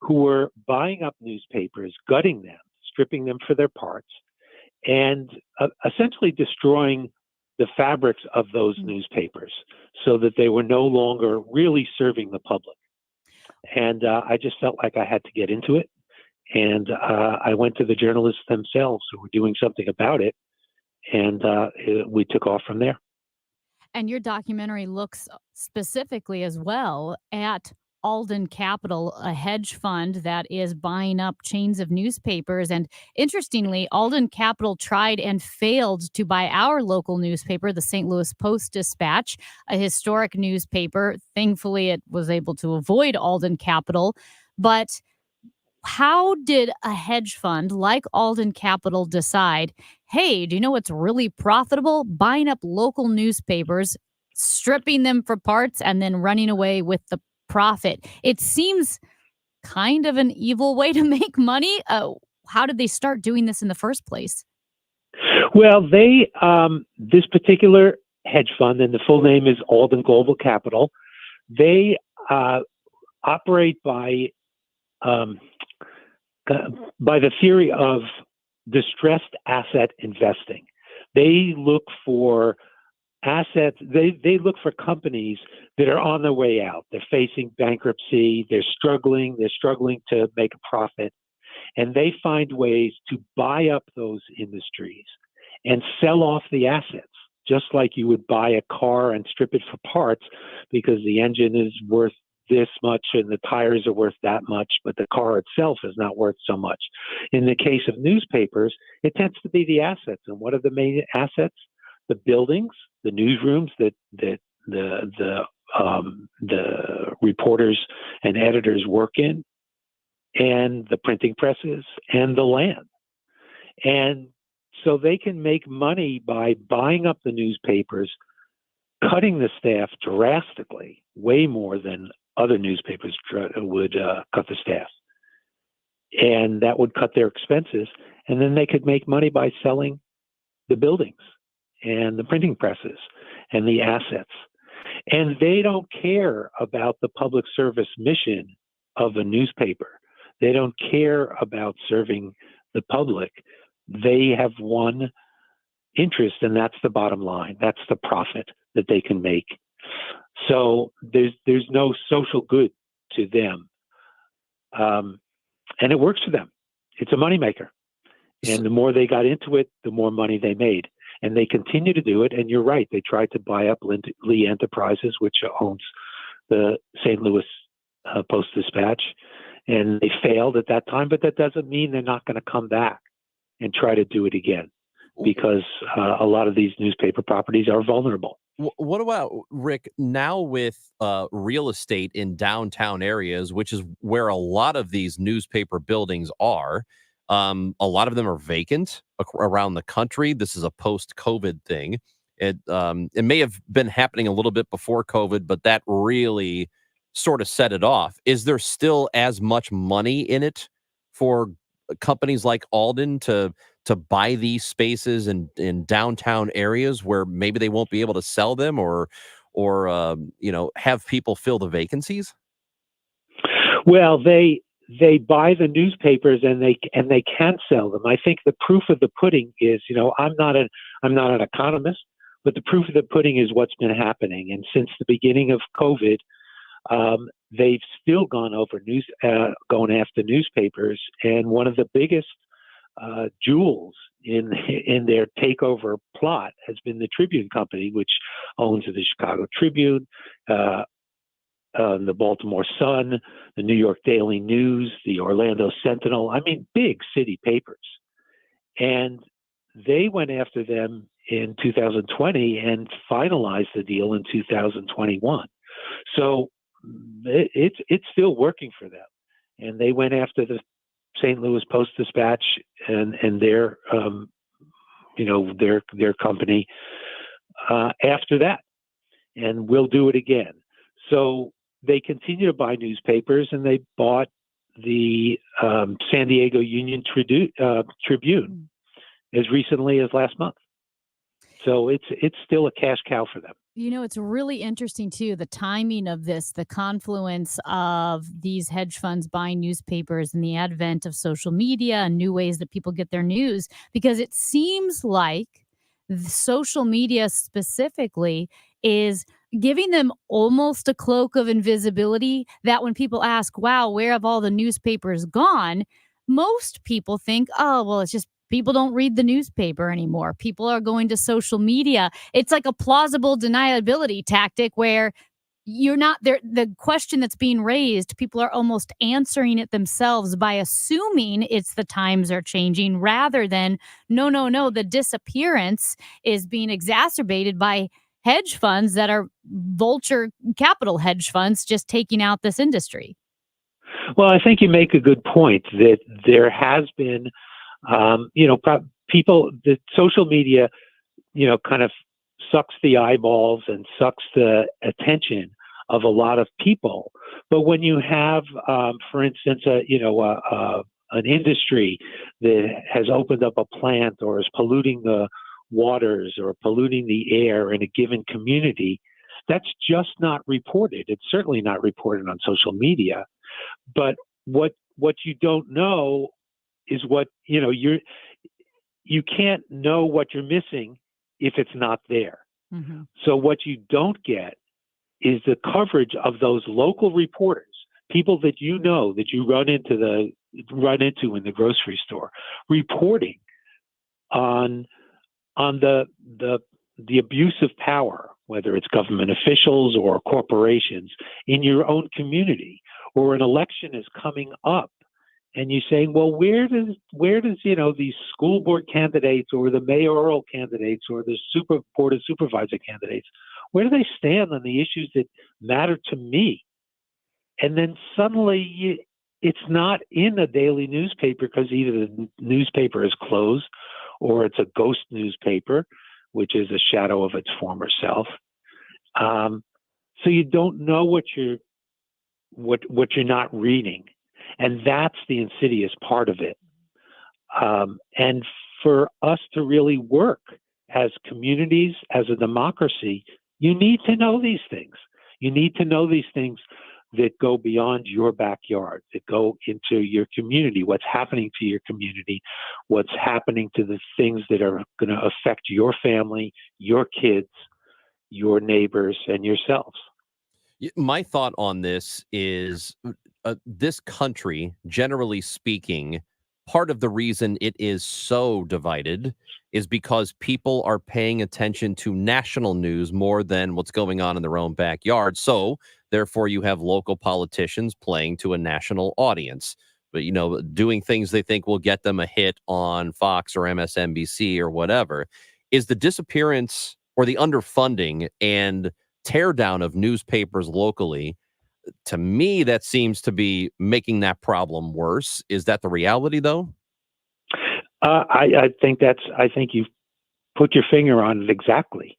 who were buying up newspapers, gutting them, stripping them for their parts, and essentially destroying the fabrics of those newspapers so that they were no longer really serving the public. And I just felt like I had to get into it. And I went to the journalists themselves who were doing something about it. And we took off from there. And your documentary looks specifically as well at Alden Capital, a hedge fund that is buying up chains of newspapers. And interestingly, Alden Capital tried and failed to buy our local newspaper, the St. Louis Post-Dispatch, a historic newspaper. Thankfully, it was able to avoid Alden Capital. But how did a hedge fund like Alden Capital decide, hey, do you know what's really profitable? Buying up local newspapers, stripping them for parts, and then running away with the profit. It seems kind of an evil way to make money. How did they start doing this in the first place? Well, they this particular hedge fund, and the full name is Alden Global Capital, they operate by the theory of distressed asset investing. They look for assets, they look for companies that are on their way out. They're facing bankruptcy, they're struggling to make a profit, and they find ways to buy up those industries and sell off the assets just like you would buy a car and strip it for parts because the engine is worth this much and the tires are worth that much, but the car itself is not worth so much. In the case of newspapers, it tends to be the assets. And what are the main assets? The buildings, the newsrooms that the reporters and editors work in, and the printing presses and the land. And so they can make money by buying up the newspapers, cutting the staff drastically, way more than other newspapers would cut the staff. And that would cut their expenses. And then they could make money by selling the buildings and the printing presses and the assets. And they don't care about the public service mission of a newspaper. They don't care about serving the public. They have one interest, and that's the bottom line. That's the profit that they can make. So there's no social good to them. And it works for them. It's a moneymaker. And the more they got into it, the more money they made. And they continue to do it. And you're right. They tried to buy up Lee Enterprises, which owns the St. Louis Post-Dispatch. And they failed at that time. But that doesn't mean they're not going to come back and try to do it again, because a lot of these newspaper properties are vulnerable. What about, Rick, now with real estate in downtown areas, which is where a lot of these newspaper buildings are, a lot of them are vacant around the country. This is a post-COVID thing. It may have been happening a little bit before COVID, but that really sort of set it off. Is there still as much money in it for companies like Alden to buy these spaces in downtown areas where maybe they won't be able to sell them or have people fill the vacancies? Well, they buy the newspapers and they can sell them. I think the proof of the pudding is, I'm not an economist, but the proof of the pudding is what's been happening. And since the beginning of COVID, they've still gone after newspapers. And one of the biggest jewels in their takeover plot has been the Tribune Company, which owns the Chicago Tribune, the Baltimore Sun, the New York Daily News, the Orlando Sentinel. I mean, big city papers. And they went after them in 2020 and finalized the deal in 2021. So it's still working for them. And they went after the St. Louis Post-Dispatch and their company after that, and we'll do it again. So they continue to buy newspapers, and they bought the San Diego Union Tribune as recently as last month. So it's still a cash cow for them. It's really interesting, too, the timing of this, the confluence of these hedge funds buying newspapers and the advent of social media and new ways that people get their news, because it seems like the social media specifically is giving them almost a cloak of invisibility that when people ask, wow, where have all the newspapers gone? Most people think, oh, well, it's just people don't read the newspaper anymore. People are going to social media. It's like a plausible deniability tactic where you're not there. The question that's being raised, people are almost answering it themselves by assuming it's the times are changing rather than, no, the disappearance is being exacerbated by hedge funds that are vulture capital hedge funds just taking out this industry. Well, I think you make a good point that there has been people, the social media, kind of sucks the eyeballs and sucks the attention of a lot of people. But when you have, for instance, an industry that has opened up a plant or is polluting the waters or polluting the air in a given community, that's just not reported. It's certainly not reported on social media. But what you don't know is what, you can't know what you're missing if it's not there. Mm-hmm. So what you don't get is the coverage of those local reporters, people that that you run into in the grocery store, reporting on the the abuse of power, whether it's government officials or corporations in your own community, or an election is coming up and you're saying, well, where does these school board candidates or the mayoral candidates or the board of supervisor candidates, where do they stand on the issues that matter to me? And then suddenly it's not in a daily newspaper because either the newspaper is closed or it's a ghost newspaper, which is a shadow of its former self. So you don't know what you're not reading. And that's the insidious part of it. And for us to really work as communities, as a democracy, you need to know these things. You need to know these things that go beyond your backyard, that go into your community, what's happening to your community, what's happening to the things that are going to affect your family, your kids, your neighbors, and yourselves. My thought on this is this country, generally speaking, part of the reason it is so divided is because people are paying attention to national news more than what's going on in their own backyard. So therefore, you have local politicians playing to a national audience, but, doing things they think will get them a hit on Fox or MSNBC or whatever. Is the disappearance or the underfunding and teardown of newspapers locally, to me, that seems to be making that problem worse. Is that the reality, though? I think you've put your finger on it exactly.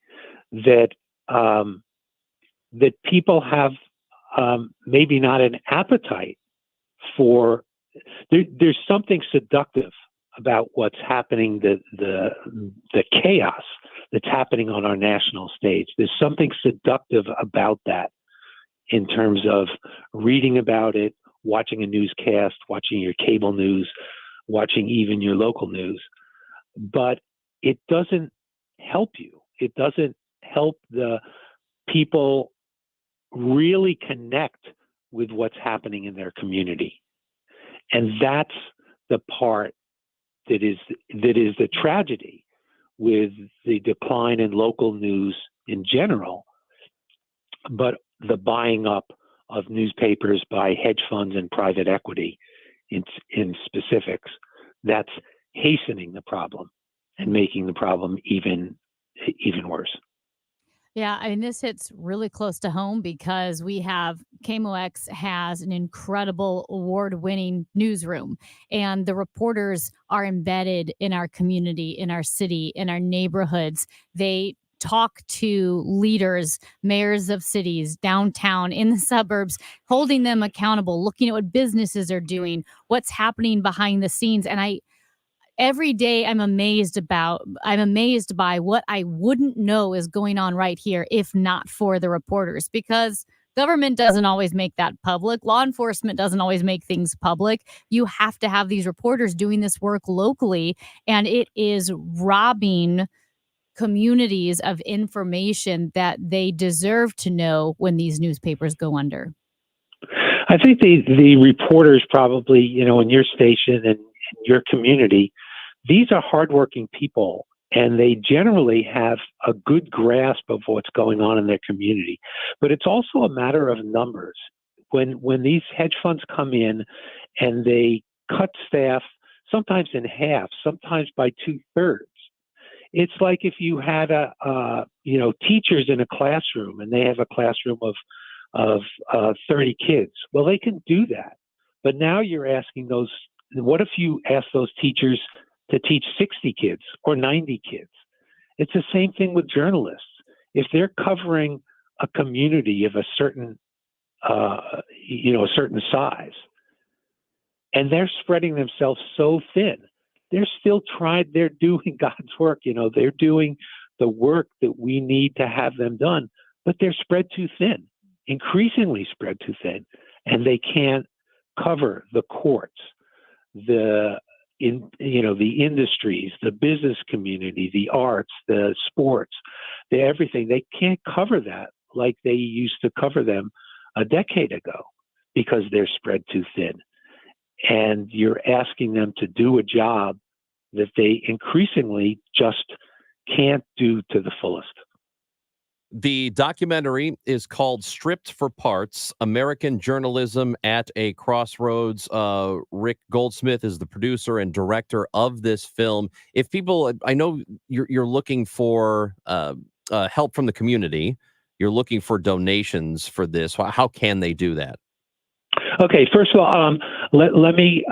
That people have maybe not an appetite for. There's something seductive about what's happening, the chaos that's happening on our national stage. There's something seductive about that in terms of reading about it, watching a newscast, watching your cable news, watching even your local news. But it doesn't help you. It doesn't help the people really connect with what's happening in their community. And that's the part that is the tragedy with the decline in local news in general, but the buying up of newspapers by hedge funds and private equity in specifics, that's hastening the problem and making the problem even worse. Yeah, I mean, this hits really close to home because we have KMOX has an incredible award-winning newsroom, and the reporters are embedded in our community, in our city, in our neighborhoods. They talk to leaders, mayors of cities, downtown, in the suburbs, holding them accountable, looking at what businesses are doing, what's happening behind the scenes. And every day I'm amazed by what I wouldn't know is going on right here if not for the reporters, because government doesn't always make that public. Law enforcement doesn't always make things public. You have to have these reporters doing this work locally, and it is robbing communities of information that they deserve to know when these newspapers go under. I think the reporters probably, in your station and your community, these are hardworking people, and they generally have a good grasp of what's going on in their community. But it's also a matter of numbers. When these hedge funds come in and they cut staff, sometimes in half, sometimes by 2/3, it's like if you had teachers in a classroom and they have a classroom of 30 kids. Well, they can do that. But now you're asking what if you ask those teachers to teach 60 kids or 90 kids? It's the same thing with journalists. If they're covering a community of a certain size, and they're spreading themselves so thin, they're doing God's work. They're doing the work that we need to have them done, but they're spread too thin, increasingly spread too thin, and they can't cover the courts, the industries, the business community, the arts, the sports, everything. They can't cover that like they used to cover them a decade ago because they're spread too thin. And you're asking them to do a job that they increasingly just can't do to the fullest. The documentary is called Stripped for Parts, American Journalism at a Crossroads. Rick Goldsmith is the producer and director of this film. If people, I know you're looking for help from the community, you're looking for donations for this. How can they do that? Okay, first of all, let me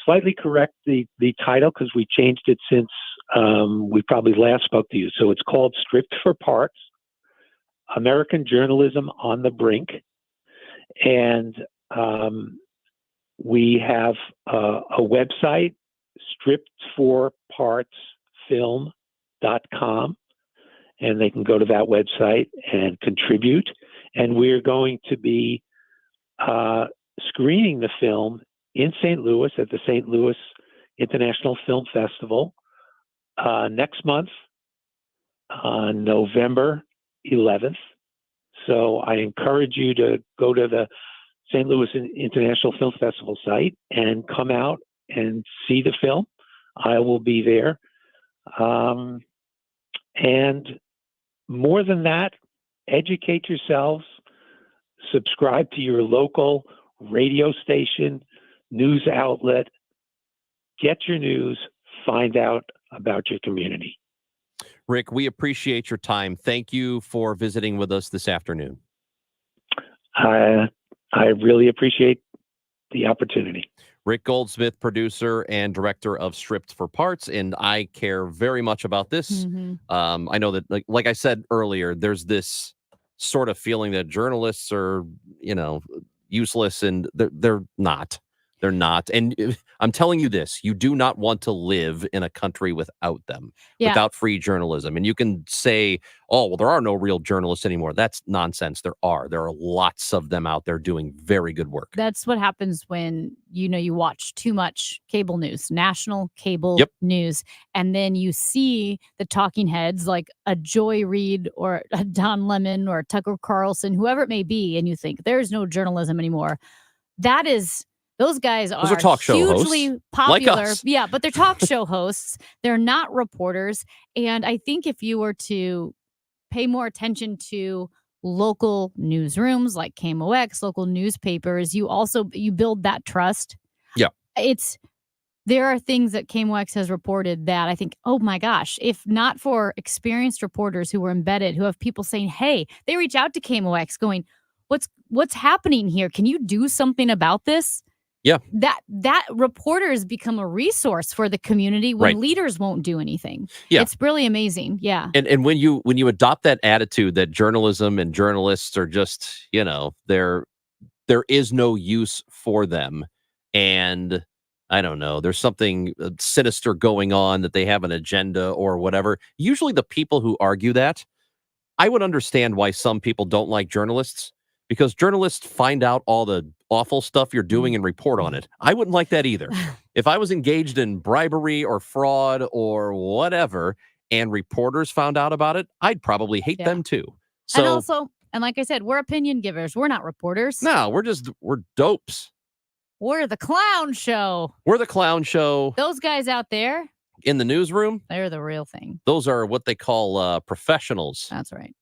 slightly correct the title because we changed it since we probably last spoke to you. So it's called Stripped for Parts, American Journalism on the Brink. And we have a website, strippedforpartsfilm.com, and they can go to that website and contribute. And we're going to be screening the film in St. Louis at the St. Louis International Film Festival next month on November 11th. So I encourage you to go to the St. Louis International Film Festival site and come out and see the film. I will be there. And more than that, educate yourselves, subscribe to your local radio station, news outlet, get your news, find out about your community. Rick, we appreciate your time. Thank you for visiting with us this afternoon. I really appreciate the opportunity. Rick Goldsmith, producer and director of Stripped for Parts, and I care very much about this. I know that, like I said earlier, there's this sort of feeling that journalists are, useless, and they're not. They're not. And I'm telling you this, you do not want to live in a country without them, without free journalism. And you can say, oh, well, there are no real journalists anymore. That's nonsense. There are lots of them out there doing very good work. That's what happens when, you watch too much cable news, national cable news, and then you see the talking heads like a Joy Reid or a Don Lemon or Tucker Carlson, whoever it may be, and you think there's no journalism anymore. Those guys are talk show hugely hosts, popular. like us. Yeah, but they're talk show hosts. They're not reporters. And I think if you were to pay more attention to local newsrooms like KMOX, local newspapers, you build that trust. Yeah. There are things that KMOX has reported that I think, oh my gosh, if not for experienced reporters who were embedded, who have people saying, hey, they reach out to KMOX going, what's happening here? Can you do something about this? Yeah. That reporters become a resource for the community when leaders won't do anything. Yeah. It's really amazing. Yeah. And when you adopt that attitude that journalism and journalists are just, there is no use for them. And I don't know, there's something sinister going on, that they have an agenda or whatever. Usually the people who argue that, I would understand why some people don't like journalists, because journalists find out all the awful stuff you're doing and report on it. I wouldn't like that either. If I was engaged in bribery or fraud or whatever, and reporters found out about it, I'd probably hate them too. So, and like I said, we're opinion givers. We're not reporters. No, we're dopes. We're the clown show. We're the clown show. Those guys out there in the newsroom, they're the real thing. Those are what they call professionals. That's right.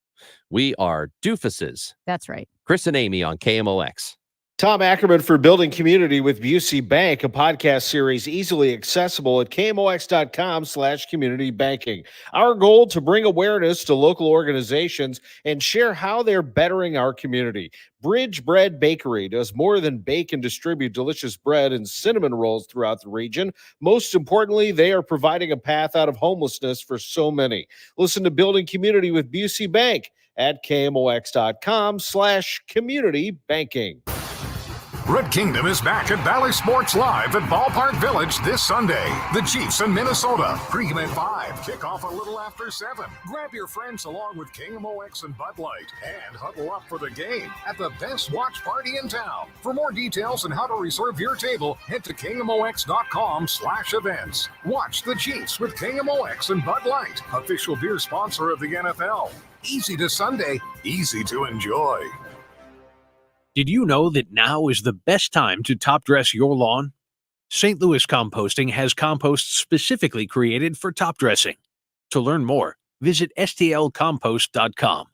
We are doofuses. That's right. Chris and Amy on KMOX. Tom Ackerman for Building Community with Busey Bank, a podcast series easily accessible at KMOX.com/community banking. Our goal to bring awareness to local organizations and share how they're bettering our community. Bridge Bread Bakery does more than bake and distribute delicious bread and cinnamon rolls throughout the region. Most importantly, they are providing a path out of homelessness for so many. Listen to Building Community with Busey Bank at KMOX.com/community banking. Red Kingdom is back at Valley Sports Live at Ballpark Village this Sunday. The Chiefs in Minnesota. Pregame at 5. Kickoff a little after 7. Grab your friends along with KMOX and Bud Light and huddle up for the game at the best watch party in town. For more details on how to reserve your table, head to KMOX.com/events. Watch the Chiefs with KMOX and Bud Light, official beer sponsor of the NFL. Easy to Sunday, easy to enjoy. Did you know that now is the best time to top dress your lawn? St. Louis Composting has compost specifically created for top dressing. To learn more, visit stlcompost.com.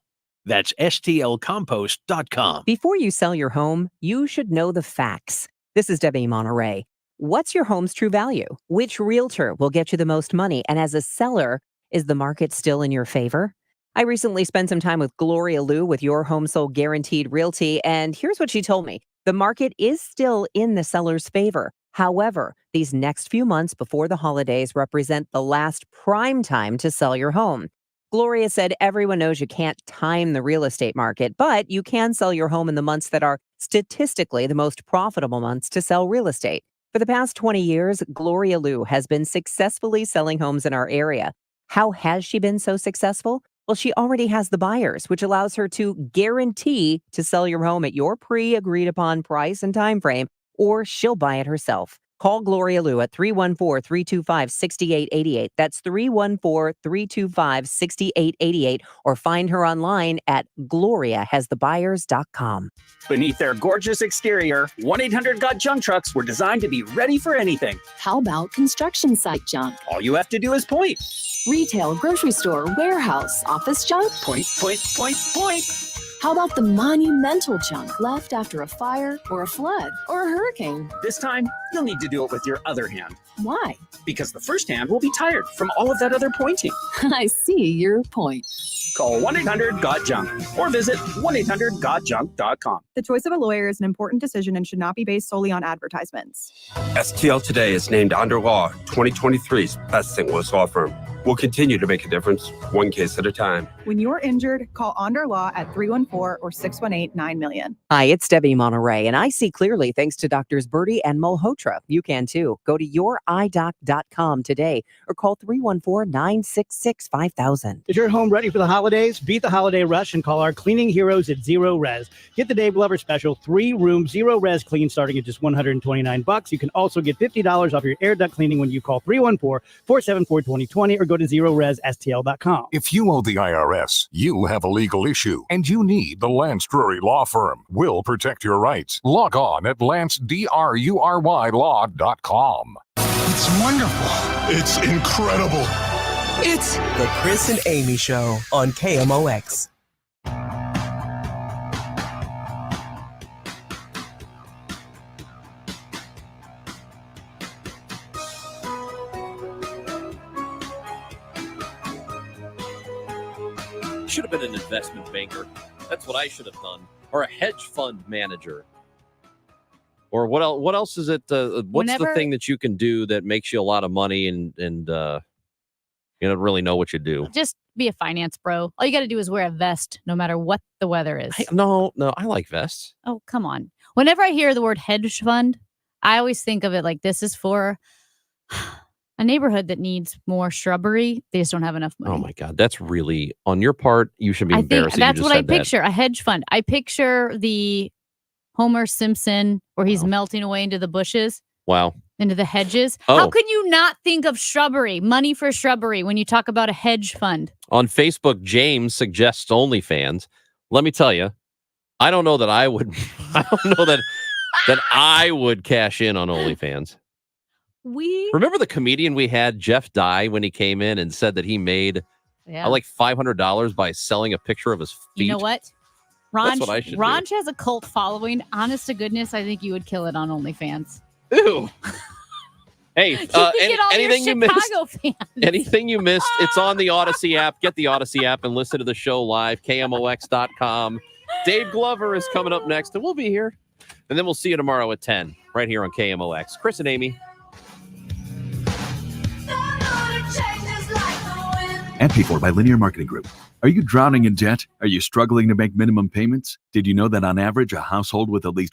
That's stlcompost.com. Before you sell your home, you should know the facts. This is Debbie Monterey. What's your home's true value? Which realtor will get you the most money? And as a seller, is the market still in your favor? I recently spent some time with Gloria Liu with Your Home Sold Guaranteed Realty, and here's what she told me. The market is still in the seller's favor. However, these next few months before the holidays represent the last prime time to sell your home. Gloria said everyone knows you can't time the real estate market, but you can sell your home in the months that are statistically the most profitable months to sell real estate. For the past 20 years, Gloria Liu has been successfully selling homes in our area. How has she been so successful? Well, she already has the buyers, which allows her to guarantee to sell your home at your pre-agreed upon price and time frame, or she'll buy it herself. Call Gloria Liu at 314-325-6888. That's 314-325-6888, or find her online at gloriahasthebuyers.com. Beneath their gorgeous exterior, 1-800-GOT-JUNK trucks were designed to be ready for anything. How about construction site junk? All you have to do is point. Retail, grocery store, warehouse, office junk? Point, point, point, point. How about the monumental junk left after a fire or a flood or a hurricane? This time, you'll need to do it with your other hand. Why? Because the first hand will be tired from all of that other pointing. I see your point. Call 1-800-GOT-JUNK or visit 1-800-GOT-JUNK.com. The choice of a lawyer is an important decision and should not be based solely on advertisements. STL Today is named Under Law 2023's best St. Louis law firm. We'll continue to make a difference, one case at a time. When you're injured, call Onder Law at 314 or 618-9000000. Hi, it's Debbie Monterey, and I see clearly thanks to Doctors Birdie and Malhotra. You can too. Go to youridoc.com today or call 314-966-5000. Is your home ready for the holidays? Beat the holiday rush and call our cleaning heroes at Zero Res. Get the Dave Glover special 3-room Zero Res clean starting at just $129. You can also get $50 off your air duct cleaning when you call 314-474-2020 or go to ZeroResSTL.com. If you owe the IRS, you have a legal issue, and you need the Lance Drury Law Firm. We'll protect your rights. Log on at LanceDruryLaw.com. It's wonderful. It's incredible. It's the Chris and Amy Show on KMOX. Should have been an investment banker. That's what I should have done, or a hedge fund manager, or what else? What else is it? What's the thing that you can do that makes you a lot of money and you don't really know what you do? Just be a finance bro. All you got to do is wear a vest, no matter what the weather is. No, I like vests. Oh, come on. Whenever I hear the word hedge fund, I always think of it like this is for a neighborhood that needs more shrubbery. They just don't have enough money. Oh my God, that's really on your part. You should be embarrassed. That's what I picture. A hedge fund. I picture the Homer Simpson where he's melting away into the bushes. Wow. Into the hedges. Oh. How can you not think of shrubbery, money for shrubbery when you talk about a hedge fund? On Facebook, James suggests OnlyFans. Let me tell you, I don't know that I would. I don't know that I would cash in on OnlyFans. Remember the comedian we had, Jeff Dye, when he came in and said that he made like $500 by selling a picture of his feet? You know what? Ron, That's what I should Ronch has a cult following. Honest to goodness, I think you would kill it on OnlyFans. Ew. Hey, anything you missed? Anything you missed, it's on the Odyssey app. Get the Odyssey app and listen to the show live, KMOX.com. Dave Glover is coming up next, and we'll be here. And then we'll see you tomorrow at 10, right here on KMOX. Chris and Amy. MP4 by Linear Marketing Group. Are you drowning in debt? Are you struggling to make minimum payments? Did you know that on average, a household with at least